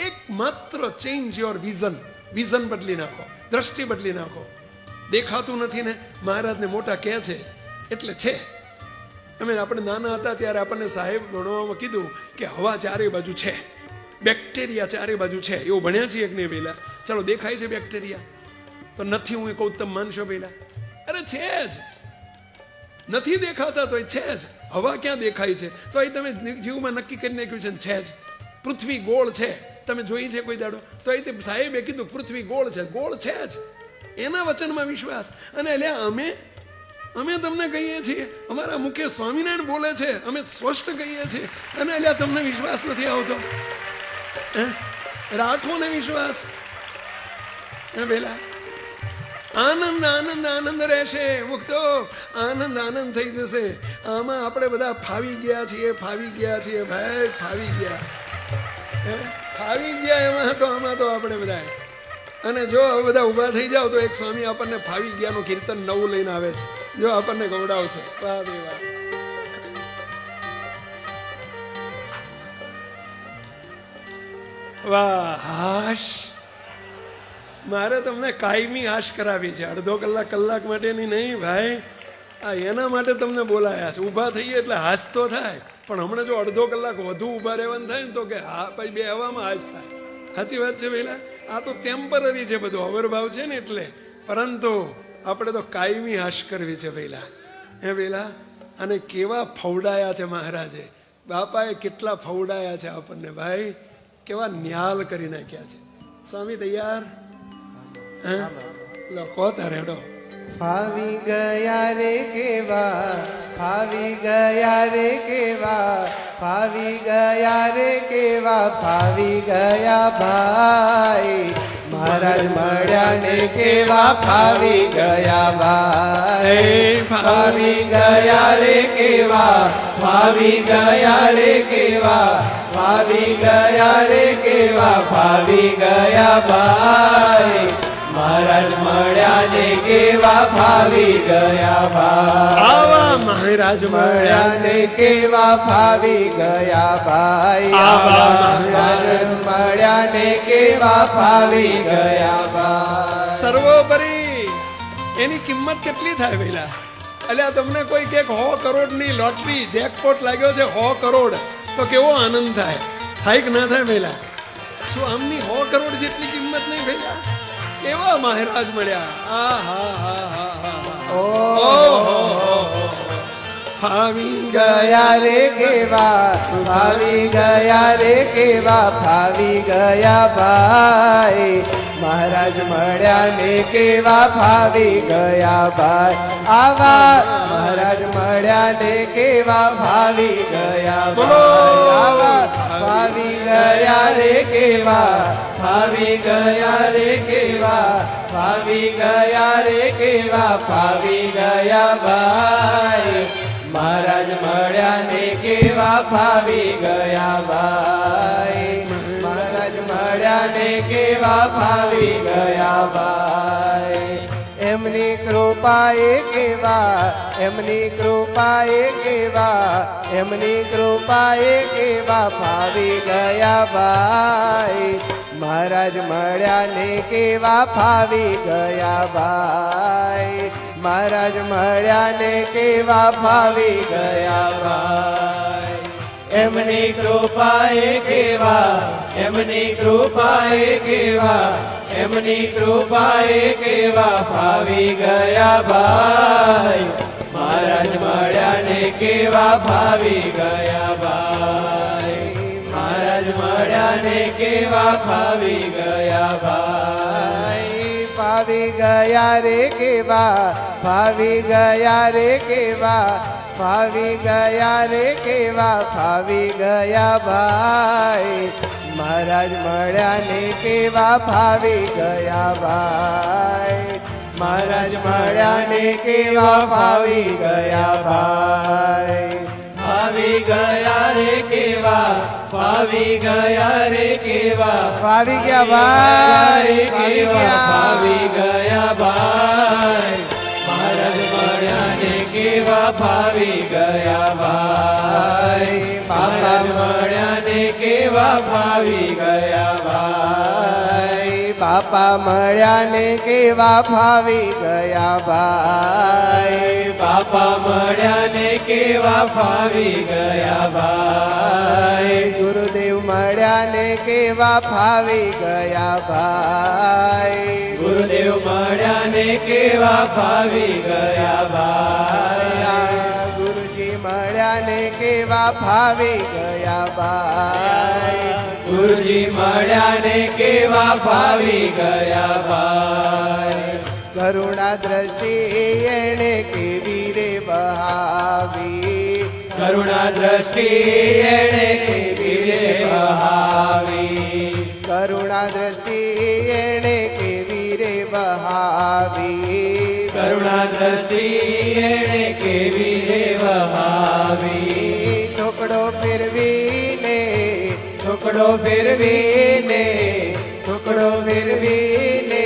એક માત્ર ચેન્જ યોર વિઝન, વિઝન બદલી નાખો, દ્રષ્ટિ બદલી નાખો. દેખાતું નથી ને મહારાજને મોટા કહે છે એટલે છે. આપણે નાના હતા ત્યારે આપણને સાહેબ ભણવામાં કીધું કે હવા ચારે બાજુ છે, બેક્ટેરિયા ચારે બાજુ છે. એવું ભણ્યા છીએ કે નહીં પહેલા? ચાલો દેખાય છે બેક્ટેરિયા તો નથી, હું કહું તમે માનશો પહેલા? અરે છે જ, નથી દેખાતા તો છે જ. હવા ક્યાં દેખાય છે? તો એ તમે જીવમાં નક્કી કરી નાખ્યું છે ને છે જ. પૃથ્વી ગોળ છે, તમે જોઈ છે કોઈ દાડો? તો એ સાહેબે કીધું પૃથ્વી ગોળ છે, ગોળ છે જ. એના વચનમાં વિશ્વાસ. અને એટલે અમે તમને કહીએ છીએ, અમારા મુખ્ય સ્વામિનારાયણ બોલે છે, અમે સ્પષ્ટ કહીએ છીએ અને એટલે તમને વિશ્વાસ નથી આવતો. રાખો ને વિશ્વાસ. પેલા આનંદ આનંદ આનંદ રહેશે, મુક્તો આનંદ આનંદ થઈ જશે. આમાં આપણે બધા ફાવી ગયા છીએ, ફાવી ગયા છીએ ભાઈ, ફાવી ગયા, ફાવી ગયા એમાં તો. આમાં તો આપણે બધા. અને જો હવે બધા ઊભા થઈ જાવ તો એક સ્વામી આપણને ફાવી ગયાનું કીર્તન નવું લઈને આવે છે, જો આપણને ગવડાવશે. વાહ બે વાહ. વાહ હાશ. મારે તમને કાયમી હાશ કરાવી છે, અડધો કલાક કલાક માટેની નહીં ભાઈ. આ એના માટે તમને બોલાયા છે. ઊભા થઈએ એટલે હાશ તો થાય, પણ હમણાં જો અડધો કલાક વધુ ઊભા રહેવાનું થાય ને તો કે હા ભાઈ બે હવામાં હાશ થાય. સાચી વાત છે પેલા. આ તો ટેમ્પરરી છે બધું, અવરભાવ છે ને એટલે. પરંતુ આપણે તો કાયમી હાશ કરવી છે પેલા. પેલા અને કેવા ફવડાયા છે મહારાજે, બાપાએ કેટલા ફવડાયા છે આપણને ભાઈ, કેવા ન્યાલ કરી નાખ્યા છે. સ્વામી તૈયાર? લખો તારેડો.
ફાવી ગયા રે કેવા, ફાવી ગયા રે કેવા, ફાવી ગયા રે કેવા, ફાવી ગયા ભાઈ. મહારાજ મળ્યા ને કેવા ફાવી ગયા ભાઈ. ફાવી ગયા રે કેવા, ફાવી ગયા રે કેવા, ફાવી ગયા રે કેવા ફાવી ગયા ભાઈ મહારાજ મળ્યા ને કેવા ફાવી ગયા ભાઈ
આવા મહારાજ
મળ્યા ને કેવા ફાવી ગયા ભાઈ
આવા
મહારાજ મળ્યા ને કેવા ફાવી ગયા ભાઈ
સર્વોપરી એની કિંમત કેટલી થાય પેલા અલ્યા તમને કોઈ કે 100 કરોડની લોટરી જેકપોટ લાગ્યો છે 100 કરોડ તો કેવો આનંદ થાય કે ના થાય પેલા શું આમની 100 કરોડ જેટલી કિંમત નહીં પેલા કેવા મહારાજ મળ્યા આ હા હા હા હા ફાવી
ગયા રે કેવા ફાવી ગયા રે કેવા ફાવી ગયા ભાઈ મહારાજ મળ્યા ને કેવા ફાવી ગયા ભાઈ આવા મહારાજ મળ્યા ને કેવા ફાવી ગયા ભાઈ આવા ફાવી ગયા રે કેવા ફાવી ગયા રે કેવા ફાવી ગયા રે કેવા ફાવી ગયા ભાઈ મહારાજ મળ્યા ને કેવા ફાવી ગયા ભાઈ મહારાજ મળ્યા ને કેવા ફાવી ગયા ભાઈ એમની કૃપાએ કેવા એમની કૃપાએ કેવા એમની કૃપાએ કેવા ફાવી ગયા ભાઈ મહારાજ મળ્યા ને કેવા ફાવી ગયા ભાઈ મહારાજ મળ્યા ને કેવા ફાવી ગયા ભાઈ એમની કૃપાએ કેવા એમની કૃપાએ કેવા એમની કૃપાએ કેવા ફાવી ગયા ભાઈ મહારાજ મળ્યા ને કેવા ફાવી ગયા ભાઈ મહારાજ મળ્યા ને કેવા ફાવી ગયા ભાઈ ફાવી ગયા રે કેવા ફાવી ગયા રે કેવા ફાવી ગયા રે કેવા ફાવી ગયા ભાઈ મહારાજ મળ્યા ને કેવા ફાવી ગયા ભાઈ મહારાજ મળ્યા ને કેવા ફાવી ગયા ભાઈ ફાવી ગયા રે કેવા ફાવી ગયા રે કેવા ફાવી ગયા ભાઈ કેવા ફાવી ગયા ભાઈ મહારાજ મળ્યા ને કેવા ફાવી ગયા ભાઈ બાપા મળ્યા ને કેવા ફાવી ગયા ભાઈ બાપા મળ્યા ને કેવા ફાવી ગયા ભાઈ બાપા મળ્યા ને કેવા ફાવી ગયા ભાઈ ગુરુદેવ મળ્યા ને કેવા ફાવી ગયા ભાઈ ગુરુદેવ મળ્યા ને કેવા ફાવી ગયા ભાઈ ગુરુજી મળ્યા ને કેવા ફાવી ગયા ભાઈ ગુરુજી મળ્યા ને કેવા ફાવી ગયા ભાઈ કરુણા દ્રષ્ટિ એને કેવી રે બહાવી કરુણા દ્રષ્ટિ એને કેવી રે બહાવી કરુણા દ્રષ્ટિ એને કેવી રે બહાવી કરુણા દ્રષ્ટિ એને કેવી રે બહાવી ટુકડો ફેરવીને ટુકડો ફેરવીને ટુકડો ફેરવીને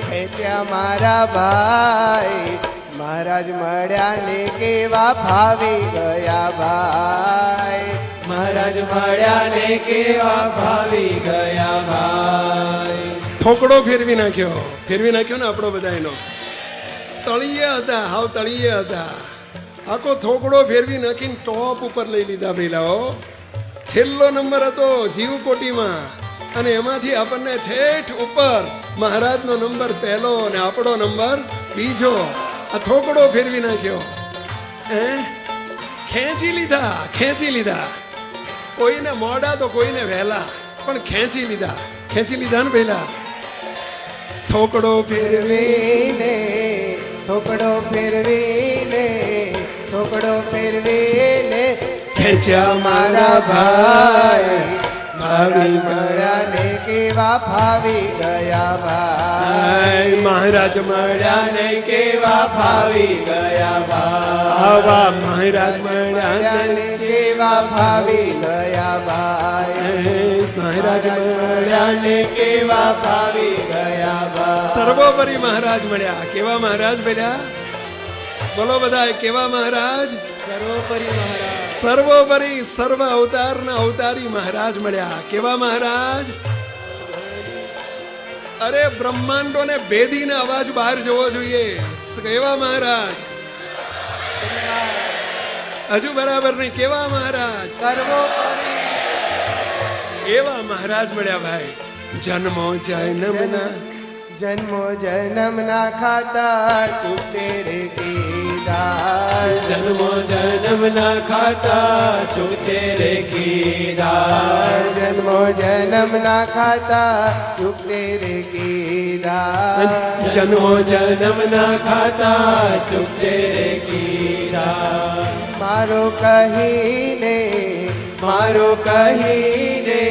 ખેંચ્યા મારા ભાઈ મહારાજ મળ્યા ને કેવા ફાવી ગયા ભાઈ મહારાજ મળ્યા ને કેવા ફાવી ગયા ભાઈ
થોકડો ફેરવી નાખ્યો ને આપણો બધા એનો તળિયે હતા હાવ તળિયે હતા આખો થોકડો ફેરવી નાખીને ટોપ ઉપર લઈ લીધા પેલા છેલ્લો નંબર હતો જીવકોટીમાં અને એમાંથી આપણને છેઠ ઉપર મહારાજનો નંબર પહેલો અને આપણો નંબર બીજો આ થોકડો ફેરવી નાખ્યો ખેંચી લીધા કોઈને મોડા તો કોઈને વહેલા પણ ખેંચી લીધા ને પહેલા થોકડો
ફેરવીને થોકડો ફેરવીને થોકડો ફેરવીને ખેંચ્યા મારા ભાઈ ફાવી મળ્યા ને કેવા ફાવી ગયા ભાઈ
મહારાજ મળ્યા
ને કેવા ફાવી ગયા ભાઈ
આવા મહારાજ મળ્યા
ને કેવા ભાવી ગયા ભાઈ
મહારાજ
મળ્યા ને કેવા ભાવી ગયા ભાઈ
સર્વોપરી મહારાજ મળ્યા. કેવા મહારાજ મળ્યા? બોલો બધા, કેવા મહારાજ?
સર્વોપરી મહારાજ
સર્વોપરી સર્વ અવતારના અવતારી મહારાજ મળ્યા. કેવા મહારાજ? અરે બ્રહ્માંડો ને ભેદીને અવાજ બહાર જવો જોઈએ. કેવા મહારાજ? હજુ બરાબર નહીં. કેવા મહારાજ?
સર્વોપરી
એવા મહારાજ મળ્યા ભાઈ. જન્મો જન્મના
જન્મો જન્મના ખાતા ચૂકતે રે કીધા
જન્મો જન્મના ખાતા ચૂકતે રે કીધા
જન્મો જન્મના ખાતા ચૂકતે રે કીધા
જન્મો જન્મના ખાતા ચૂકતે રે કીધા
મારો કહીને મારો કહીને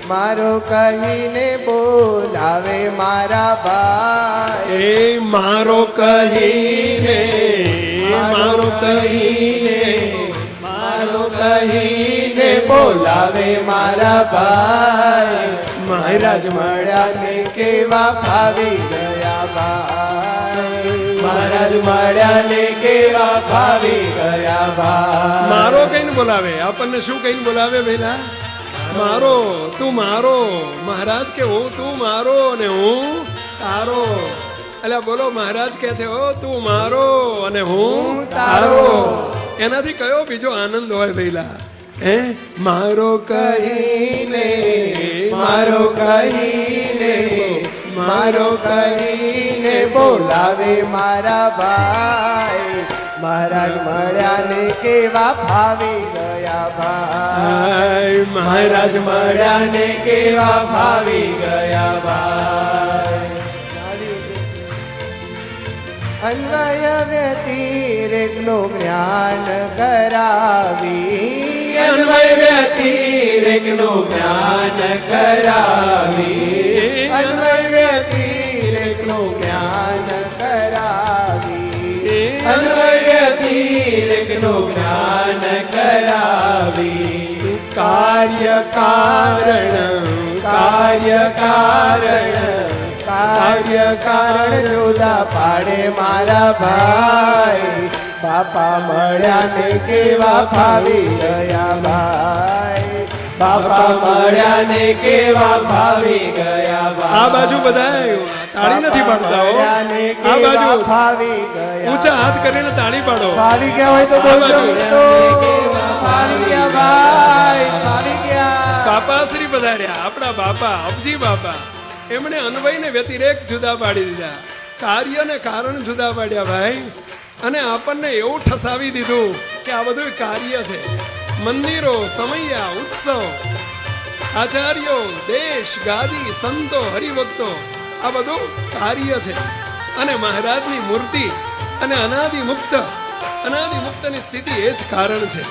મારો કહીને બોલાવે મારા ભાઈ
એ મારો કહીને મારો કહીને
મારો કહીને બોલાવે મારા ભાઈ
મહારાજ
મળ્યા ને કેવા ભાવી ગયા ભાઈ
મહારાજ મળ્યા ને કેવા ભાવી ગયા ભાઈ
મારો કહીને બોલાવે. આપણને શું કહીને બોલાવે પેલા? મારો, તું મારો. મહારાજ કે હું તું મારો અને હું તારો. એટલે બોલો, મહારાજ કે છે ઓ તું મારો અને હું તારો. એનાથી કયો બીજો આનંદ હોય પેલા? હે મારો કહીને
મારો કહીને મારો કહીને બોલાવે મારા ભાઈ મહારાજ મળ્યા ને કેવા ભાવી ગયા ભાઈ
મહારાજ મળ્યા ને કેવા ભાવી ગયા ભાઈ
અન્વય વ્યતિરેકનું જ્ઞાન કરાવી
અન્વય વ્યતિરેકનું જ્ઞાન કરાવી
અન્વય વ્યતિરેકનું જ્ઞાન કરાવી
અન્વય વ્યતિરેકનું જ્ઞાન કરાવી
કાર્ય કારણ કાર્ય કારણ કાર્ય કારણ જુદા પાડે મારા ભાઈ બાપા મળ્યા ને કેવા ભાવી ગયા ભાઈ
બાપા મળ્યા ને કેવા ભાવી ગયા
આ
ભાઈ
બાજુ બધા તાળી નથી પાડતા હો.
મળ્યા ને
આ
કેવા
બાજુ
ભાવી ગયા
ઊંચા હાથ કરીને તાળી પાડો.
ભાવી ગયા હોય તો બોલજો તો ભાવી ગયા ભાઈ ભાવી ગયા
બાપા શ્રી પધાર્યા. આપણા બાપા અબજી બાપા, એમણે અન્વયને વ્યતિરેક જુદા પાડી દીધા, કાર્ય ને કારણ જુદા પાડ્યા ભાઈ. અને આપણને એવું ઠસાવી દીધું કે આ બધું કાર્ય છે. મંદિરો, સમૈયા, ઉત્સવ, આચાર્યો, દેશ, ગાદી, સંતો, હરિભક્તો, આ બધું કાર્ય છે. અને મહારાજની મૂર્તિ અને અનાદિમુક્તની સ્થિતિ એ જ કારણ છે.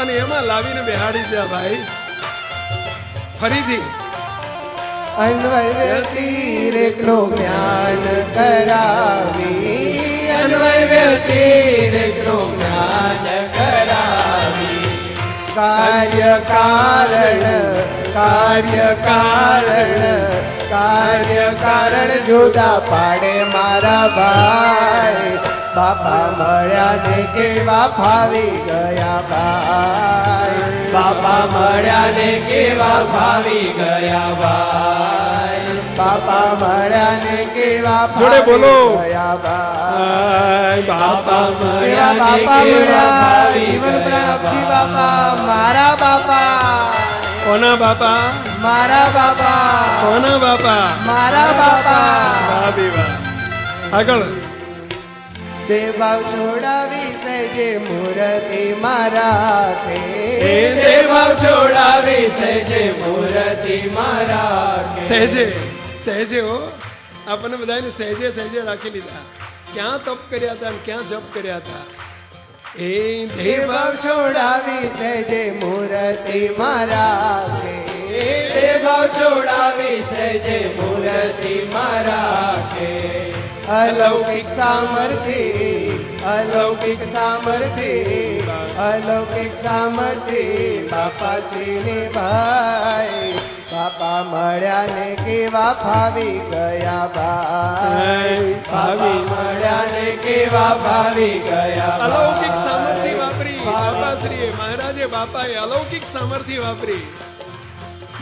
અને એમાં લાવીને બેહાડી દીધા ભાઈ. ફરીથી
અન્વય વ્યતિરેકનું જ્ઞાન કરાવી
અન્વય વ્યતિરેકનું જ્ઞાન કરાવી
કાર્ય કારણ કાર્ય કારણ કાર્ય કારણ જુદા પાડે મારા ભાઈ બાપા મળ્યા ને કેવા ભાવી ગયા ભાઈ
બાપા મળ્યા ને કેવા ભાવી ગયા ભાઈ
બાપા મળ્યા ને કેવા
જોડે બોલો.
ભાવી ગયા ભાઈ
બાપા
કેવા બાપા મળ્યા જીવન પ્રણવજી બાપા મારા બાપા
કોના બાપા?
મારા બાપા
કોના બાપા?
મારા બાપા
ભાભી વાહ. આગળ
દેવાવ છોડાવી સજે મૂર્તિ મારા
એ દેવાવ છોડાવી સજે મૂર્તિ મારા
સહેજે સહેજે હો. આપણને બધાને સહેજે સહેજે રાખી લીધા. ક્યાં તપ કર્યા હતા અને ક્યાં જપ કર્યા હતા. એ
દેવાવ છોડાવી સજે મૂર્તિ મારા
દેવાવ છોડાવી સજે મૂર્તિ મારા કે
અલૌકિક સામર્થ્ય અલૌકિક સામર્થ્ય
અલૌકિક સામર્થ્ય બાપા શ્રીને ભાઈ બાપા મળ્યા ને કેવા ફાવી ગયા ભાઈ બાપા મળ્યા ને કેવા ફાવી ગયા
અલૌકિક સામર્થ્ય વાપરી બાપાશ્રીએ, મહારાજે બાપાએ અલૌકિક સામર્થ્ય વાપરી.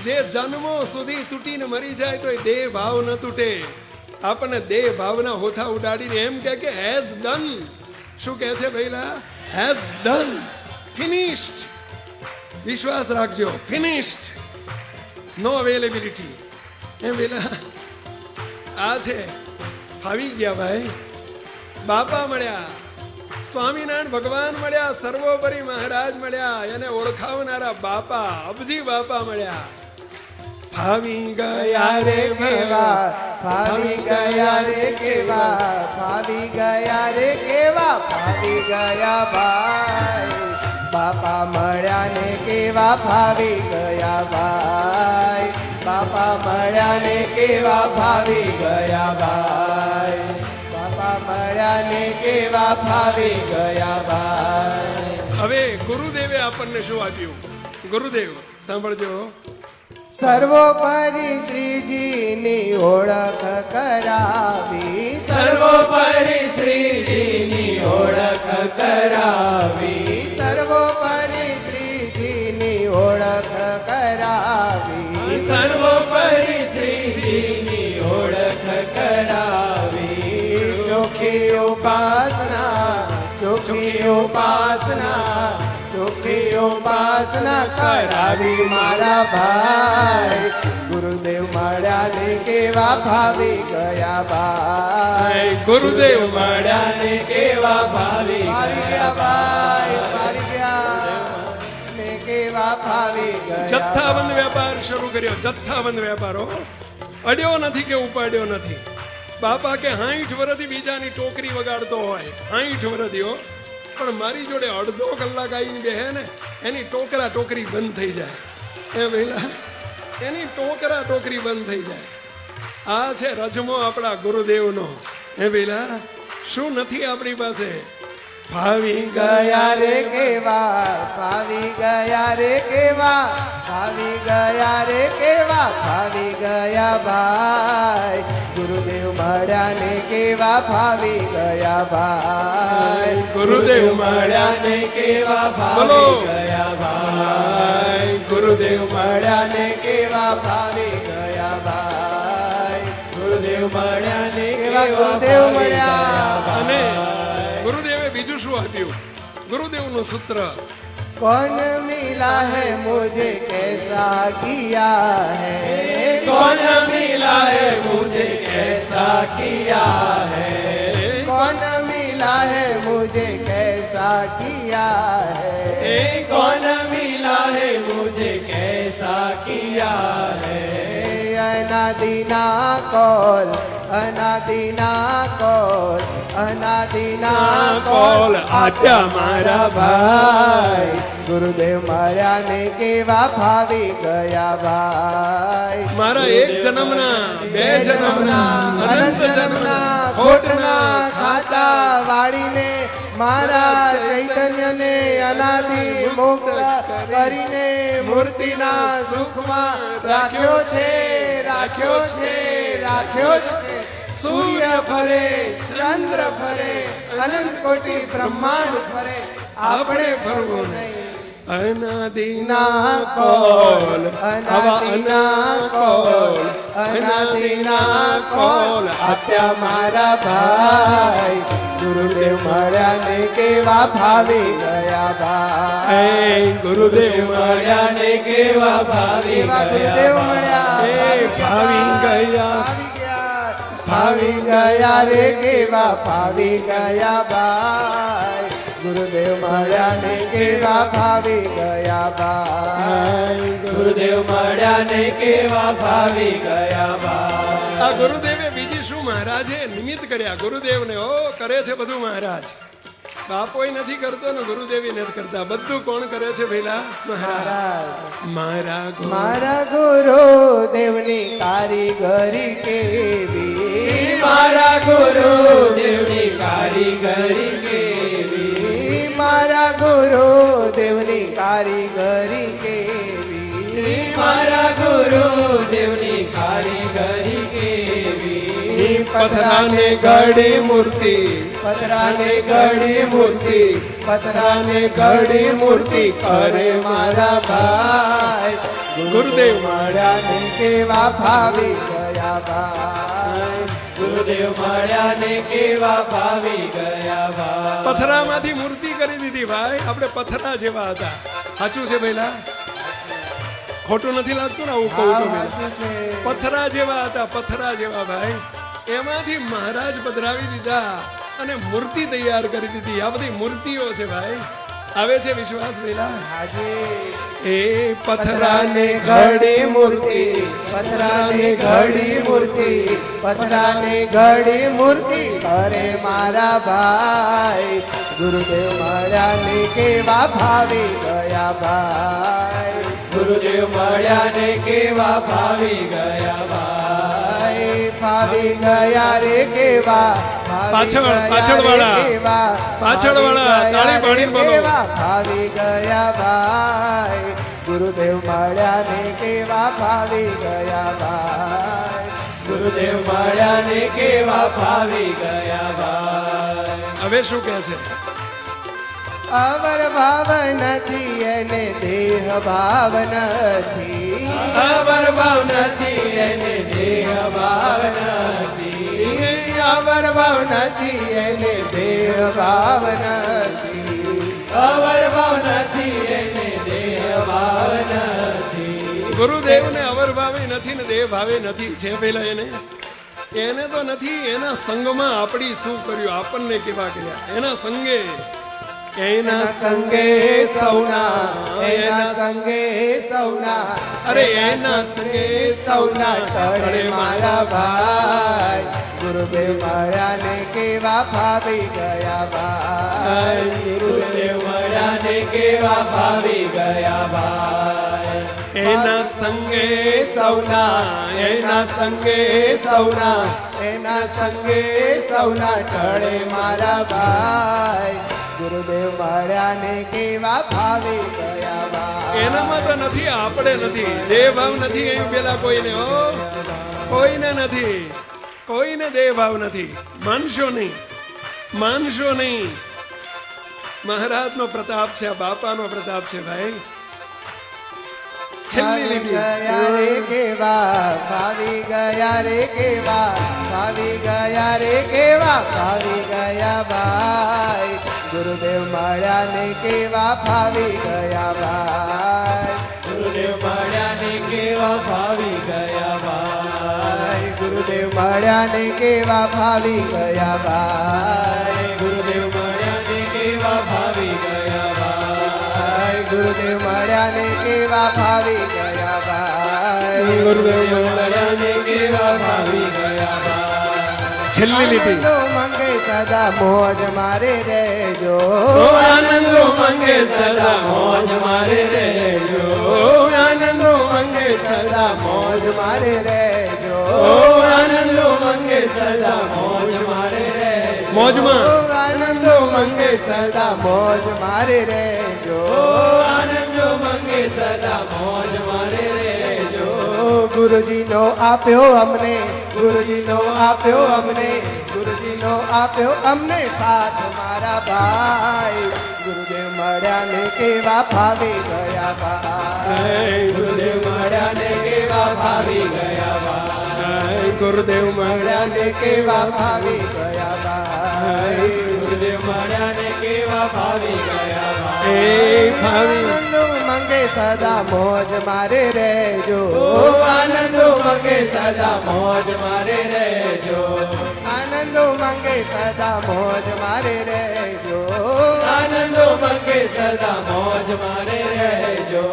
જે જન્મો સુધી તૂટીને મરી જાય તો એ દેહ ભાવ ન તૂટે. આપણને દેહ ભાવના હોઠા ઉડાડીને એમ કે હેઝ ડન. શું કહે છે ભઈલા? Has done, finished. વિશ્વાસ રાખજો, ફિનિશ્ડ, નો અવેલેબિલિટી. એમ ભઈલા આ છે, ફાવી ગયા ભાઈ. બાપા મળ્યા, સ્વામિનારાયણ ભગવાન મળ્યા, સર્વોપરી મહારાજ મળ્યા, એને ઓળખાવનારા બાપા, અબજી બાપા મળ્યા. ફાવી ગયા રે
કેવા ફાવી ગયા રે કેવા ફાવી ગયા રે કેવા ફાવી ગયા ભાઈ બાપા મળ્યા ને કેવા ફાવી ગયા ભાઈ બાપા મળ્યા ને કેવા ફાવી ગયા ભાઈ બાપા મળ્યા ને કેવા ફાવી ગયા ભાઈ.
હવે ગુરુદેવે આપણને શું આપ્યું? ગુરુદેવ સાંભળજો.
સર્વોપરી શ્રીજીની ઓળખ કરાવી
સર્વોપરી શ્રીજીની ઓળખ કરાવી
સર્વોપરી શ્રીજીની ઓળખ કરાવી
સર્વોપરી શ્રીજીની ઓળખ કરાવી
ચોખી ઉપાસના ચોખી ઉપાસના ચોખી ઉપાસના કરાવી મારા ભાઈ ગુરુદેવ મળ્યા ને કેવા ફાવી ગયા ભાઈ
ગુરુદેવ
મળ્યા ને કેવા ભાવી
ગયા ભાઈ ફાવી ગયા ને કેવા ફાવી ગયા
જથ્થાબંધ વેપાર શરૂ કર્યો. જથ્થાબંધ વેપારો અડ્યો નથી કે ઉપાડ્યો નથી. બાપા કે 60 વર્ષથી બીજાની ટોકરી વગાડતો હોય, 60 વર્ષથી, પણ મારી જોડે અડધો કલાક આવીને બેહે ને એની ટોકરી બંધ થઈ જાય. એ પહેલા એની ટોકરી બંધ થઈ જાય. આ છે રજમો આપણા ગુરુદેવનો. એ પહેલા શું નથી આપણી પાસે? ફાવી
ગયા રે કેવા ફાવી ગયા રે કેવા ફાવી ગયા રે કેવા ફાવી ગયા ભાઈ ગુરુદેવ મળ્યા ને કેવા ફાવી ગયા ભાઈ
ગુરુદેવ
મળ્યા ને કેવા
બોલો.
ભાવી ગયા ભાઈ ગુરુદેવ
મળ્યા ને કેવા ફાવી ગયા ભાઈ
ગુરુદેવ મળ્યા ને
કેવા ગુરુદેવ મળ્યા.
અને ગુરુદેવે બીજું શું આપ્યું? ગુરુદેવનું સૂત્ર,
कौन मिला है मुझे कैसा किया है
कौन मिला है मुझे कैसा किया है
कौन मिला है मुझे कैसा किया है
कौन मिला है मुझे कैसा किया है
अनादिना कौल अनादिना कौल अनादिना कौल
આટ્યા મારા
ભાઈ ગુરુદેવ માર્યા ને કેવા ફાવી ગયા ભાઈ
મારા એક જન્મના, બે જન્મના,
અનંત જન્મના ખોટના ખાતા વાળીને મારા ચૈતન્યને અનાદિ મુક્ત કરીને મૂર્તિના સુખમાં રાખ્યો છે રાખ્યો છે રાખ્યો છે સૂર્ય ફરે ચંદ્ર ફરે અનંત કોટી બ્રહ્માંડ ફરે આપણે ફરવું નહીં
અનાદિના કોલ,
અનાદિના કોલ અનાદિના કોલ આપ્યા મારા ભાઈ ગુરુદેવ મળ્યા ને કેવા ફાવી ગયા ભાઈ
ગુરુદેવ
મળ્યા ને કેવા ભાવી
કેવા ગુરુદેવ મળ્યા
ભાવી ગયા
ફાવી ગયા રે કેવા ફાવી ગયા ભાઈ ગુરુદેવ મળ્યા ને કેવા ફાવી ગયા ભાઈ
ગુરુદેવ મળ્યા ને કેવા ભાવી ગયા ભાઈ
આ ગુરુદેવે બીજી શું મહારાજે નિમિત્ત કર્યા? ગુરુદેવને ઓ કરે છે બધું મહારાજ, બાપોય નથી કરતો ને ગુરુદેવી નથી કરતા. બધું કોણ કરે છે ભઈલા? મહારાજ.
મારા ગુરુદેવની કારીગરી કેવી
મારા ગુરુદેવની કારીગરી કેવી
મારા ગુરુ
પથરાને ઘડી મૂર્તિ પથરાને ઘડી મૂર્તિ પથરાને ઘડી મૂર્તિ કરે મારા ભાઈ ગુરુદેવ મળ્યા ને કેવા ભાવી ગયા ભાઈ ગુરુદેવ મળ્યા ને કેવા ભાવી ગયા ભાઈ
પથરામાંથી મૂર્તિ કરી દીધી ભાઈ. આપણે પથરા જેવા હતા. સાચું છે ભઈલા? ખોટું નથી લાગતું ને આવું કહું તો ભઈલા?
સાચું છે.
પથરા જેવા હતા, પથરા જેવા ભાઈ. એમાંથી મહારાજ પધરાવી દીધા અને મૂર્તિ તૈયાર કરી દીધી. આ બધી મૂર્તિઓ છે ભાઈ. આવે છે વિશ્વાસ ભઈલા?
હાજી
એ
પથરાને
પથરાને
ઘડી મૂર્તિ પથરાને ઘડી મૂર્તિ પથરાને ઘડી મૂર્તિ અરે મારા ભાઈ ગુરુદેવ મળ્યા ને કેવા ભાવી ગયા ભાઈ ગુરુદેવ મળ્યા ને કેવા ભાવી ગયા ભાઈ ભાવી ગયા રે કેવા
પાછળ વાળા તાળી પાડીને બોલો.
ભાવી ગયા ભાઈ ગુરુદેવ મળ્યા ને કેવા ભાવી ગયા ભાઈ ગુરુદેવ મળ્યા ને કેવા ભાવી ગયા ભાઈ
હવે શું કહે છે?
અવર ભાવ નથી એને દેહ ભાવ નથી અવર ભાવ નથી એને દેહ ભાવ નથી અવર ભાવ નથી એને દેહ ભાવ નથી અવર ભાવ નથી એને દેહ ભાવ નથી
ગુરુદેવને અવર ભાવે નથી ને દેહ ભાવે નથી છે પેલા એને તો નથી. એના સંગમાં આપણી શું કર્યું, આપણને કેવા કર્યા એના સંગે.
એના સંગે સૌના એના સંગે સૌના
અરે એના સંગે
સૌના તળે મારા ભાઈ ગુરુદેવ મળ્યા ને કેવા ભાવી ગયા ભાઈ ગુરુદેવ મળ્યા ને કેવા ભાવી ગયા ભાઈ
એના સંગે
સૌના એના સંગે સૌના એના સંગે સૌના ટળે મારા ભાઈ ગુરુદેવ મળ્યા ને કેવા ભાવી ગયા ભાઈ
એનામાં તો નથી, આપણે નથી. દેહ ભાવ નથી કહ્યું પેલા કોઈને. હો, કોઈને નથી, કોઈને દેહ ભાવ નથી. માનશો નહીં, માનશો નહીં. મહારાજનો પ્રતાપ છે, બાપાનો પ્રતાપ છે ભાઈ. છેલ્લી લીટી.
ગયા રે કેવા ભાવી ગયા રે કેવા ભાવી ગયા રે કેવા ભાવી ગયા ભાઈ ગુરુદેવ મળ્યા ને કેવા ભાવી ગયા ભાઈ ગુરુદેવ મળ્યા ને કેવા ભાવી ગયા ભાઈ ગુરુદેવ મળ્યા ને કેવા ભાવી ગયા ભાઈ ગુરુદેવ મળ્યા ને કેવા ભાવી ગયા ભાઈ ગુરુદેવ મળ્યા ને કેવા ભાવી ગયા ભાઈ ગુરુદેવ મળ્યા ને કેવા ભાવી ગયા ભાઈ
છેલ્લી લીટી.
આનંદો મંગે સદા મોજ મારે રહેજો
આનંદો મંગે સદા મોજ મારે રહેજો.
આનંદો મંગે સદા મોજ મારે રહેજો આનંદો મંગે સદા મોજ મારે રહેજો
મોજમાં.
આનંદો મંગે સદા મોજ મારે રહેજો આનંદો મંગે સદા મોજ મારે રહેજો ગુરુજીનો આપ્યો અમને ગુરુજીનો આપ્યો અમને ગુરુજીનો આપ્યો અમને સાથ મારા ભાઈ ગુરુદેવ મળ્યા ને કેવા ભાવી ગયા ભાઈ ગુરુદેવ મળ્યા ને કેવા ભાવી ગયા ભાઈ ગુરુદેવ મળ્યા ને કેવા ભાવી ગયા ભાઈ ગુરુદેવ મળ્યા ને કેવા ભાવી ગયા ભાઈ
એ ભાવી.
આનંદો મંગે સદા મોજ મારે રહેજો આનંદો મંગે સદા મોજ મારે રહેજો આનંદો મંગે સદા મોજ મારે રહેજો આનંદો મંગે સદા મોજ મારે રહેજો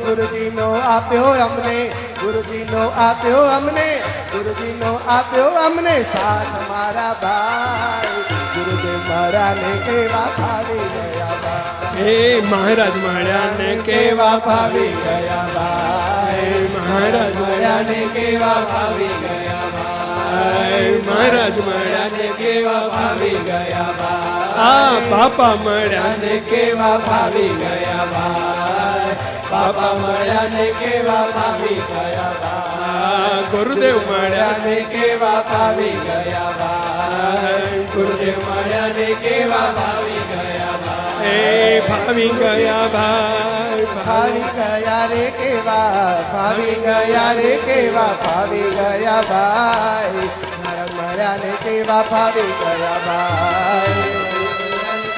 ગુરુજીનો આપ્યો અમને ગુરુજીનો આપ્યો અમને ગુરુજીનો આપ્યો અમને સાથ મારા ભાઈ ગુરુદેવ મારા ને કેવા ભાવી ગયા ભાઈ
એ મહારાજ મળ્યા ને
કેવા ભાવી ગયા ભાઈ
મહારાજ
મળ્યા ને કેવા ભાવી ગયા ભાઈ
મહારાજ મળ્યા
ને કેવા ભાવી ગયા ભાઈ
આ બાપા મળ્યા
ને કેવા ભાવી ગયા ભાઈ બાપા મળ્યા ને કેવા ભાવી ગયા ભાઈ
ગુરુદેવ મળ્યા
ને કેવા ભાવી ગયા ભાઈ ગુરુદેવ મળ્યા ને કેવા ભાવી ગયા ભાઈ
એ ભાવી ગયા ભાઈ
ભાવી ગયા રે કેવા ભાવી ગયા રે કેવા ભાવી ગયા ભાઈ મારા મળ્યા ને કેવા ભાવી ગયા ભાઈ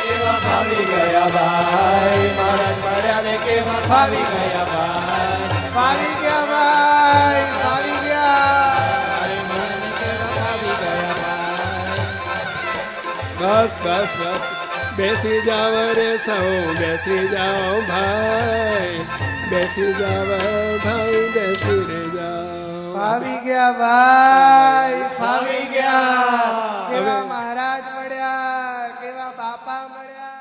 કેવા ભાવી ગયા ભાઈ મારા મળ્યા ને કેવા ભાવી ગયા ભાઈ ભાવી ગયા ભાઈ ભાવી
બસ બસ બસ બેસી જાવ રે સૌ બેસી જાઓ ભાઈ બેસી જાવ ભાઈ બેસી રે જાઓ
ભાવી ગયા ભાઈ ભાવી ગયા કેવા મહારાજ મળ્યા કેવા બાપા મળ્યા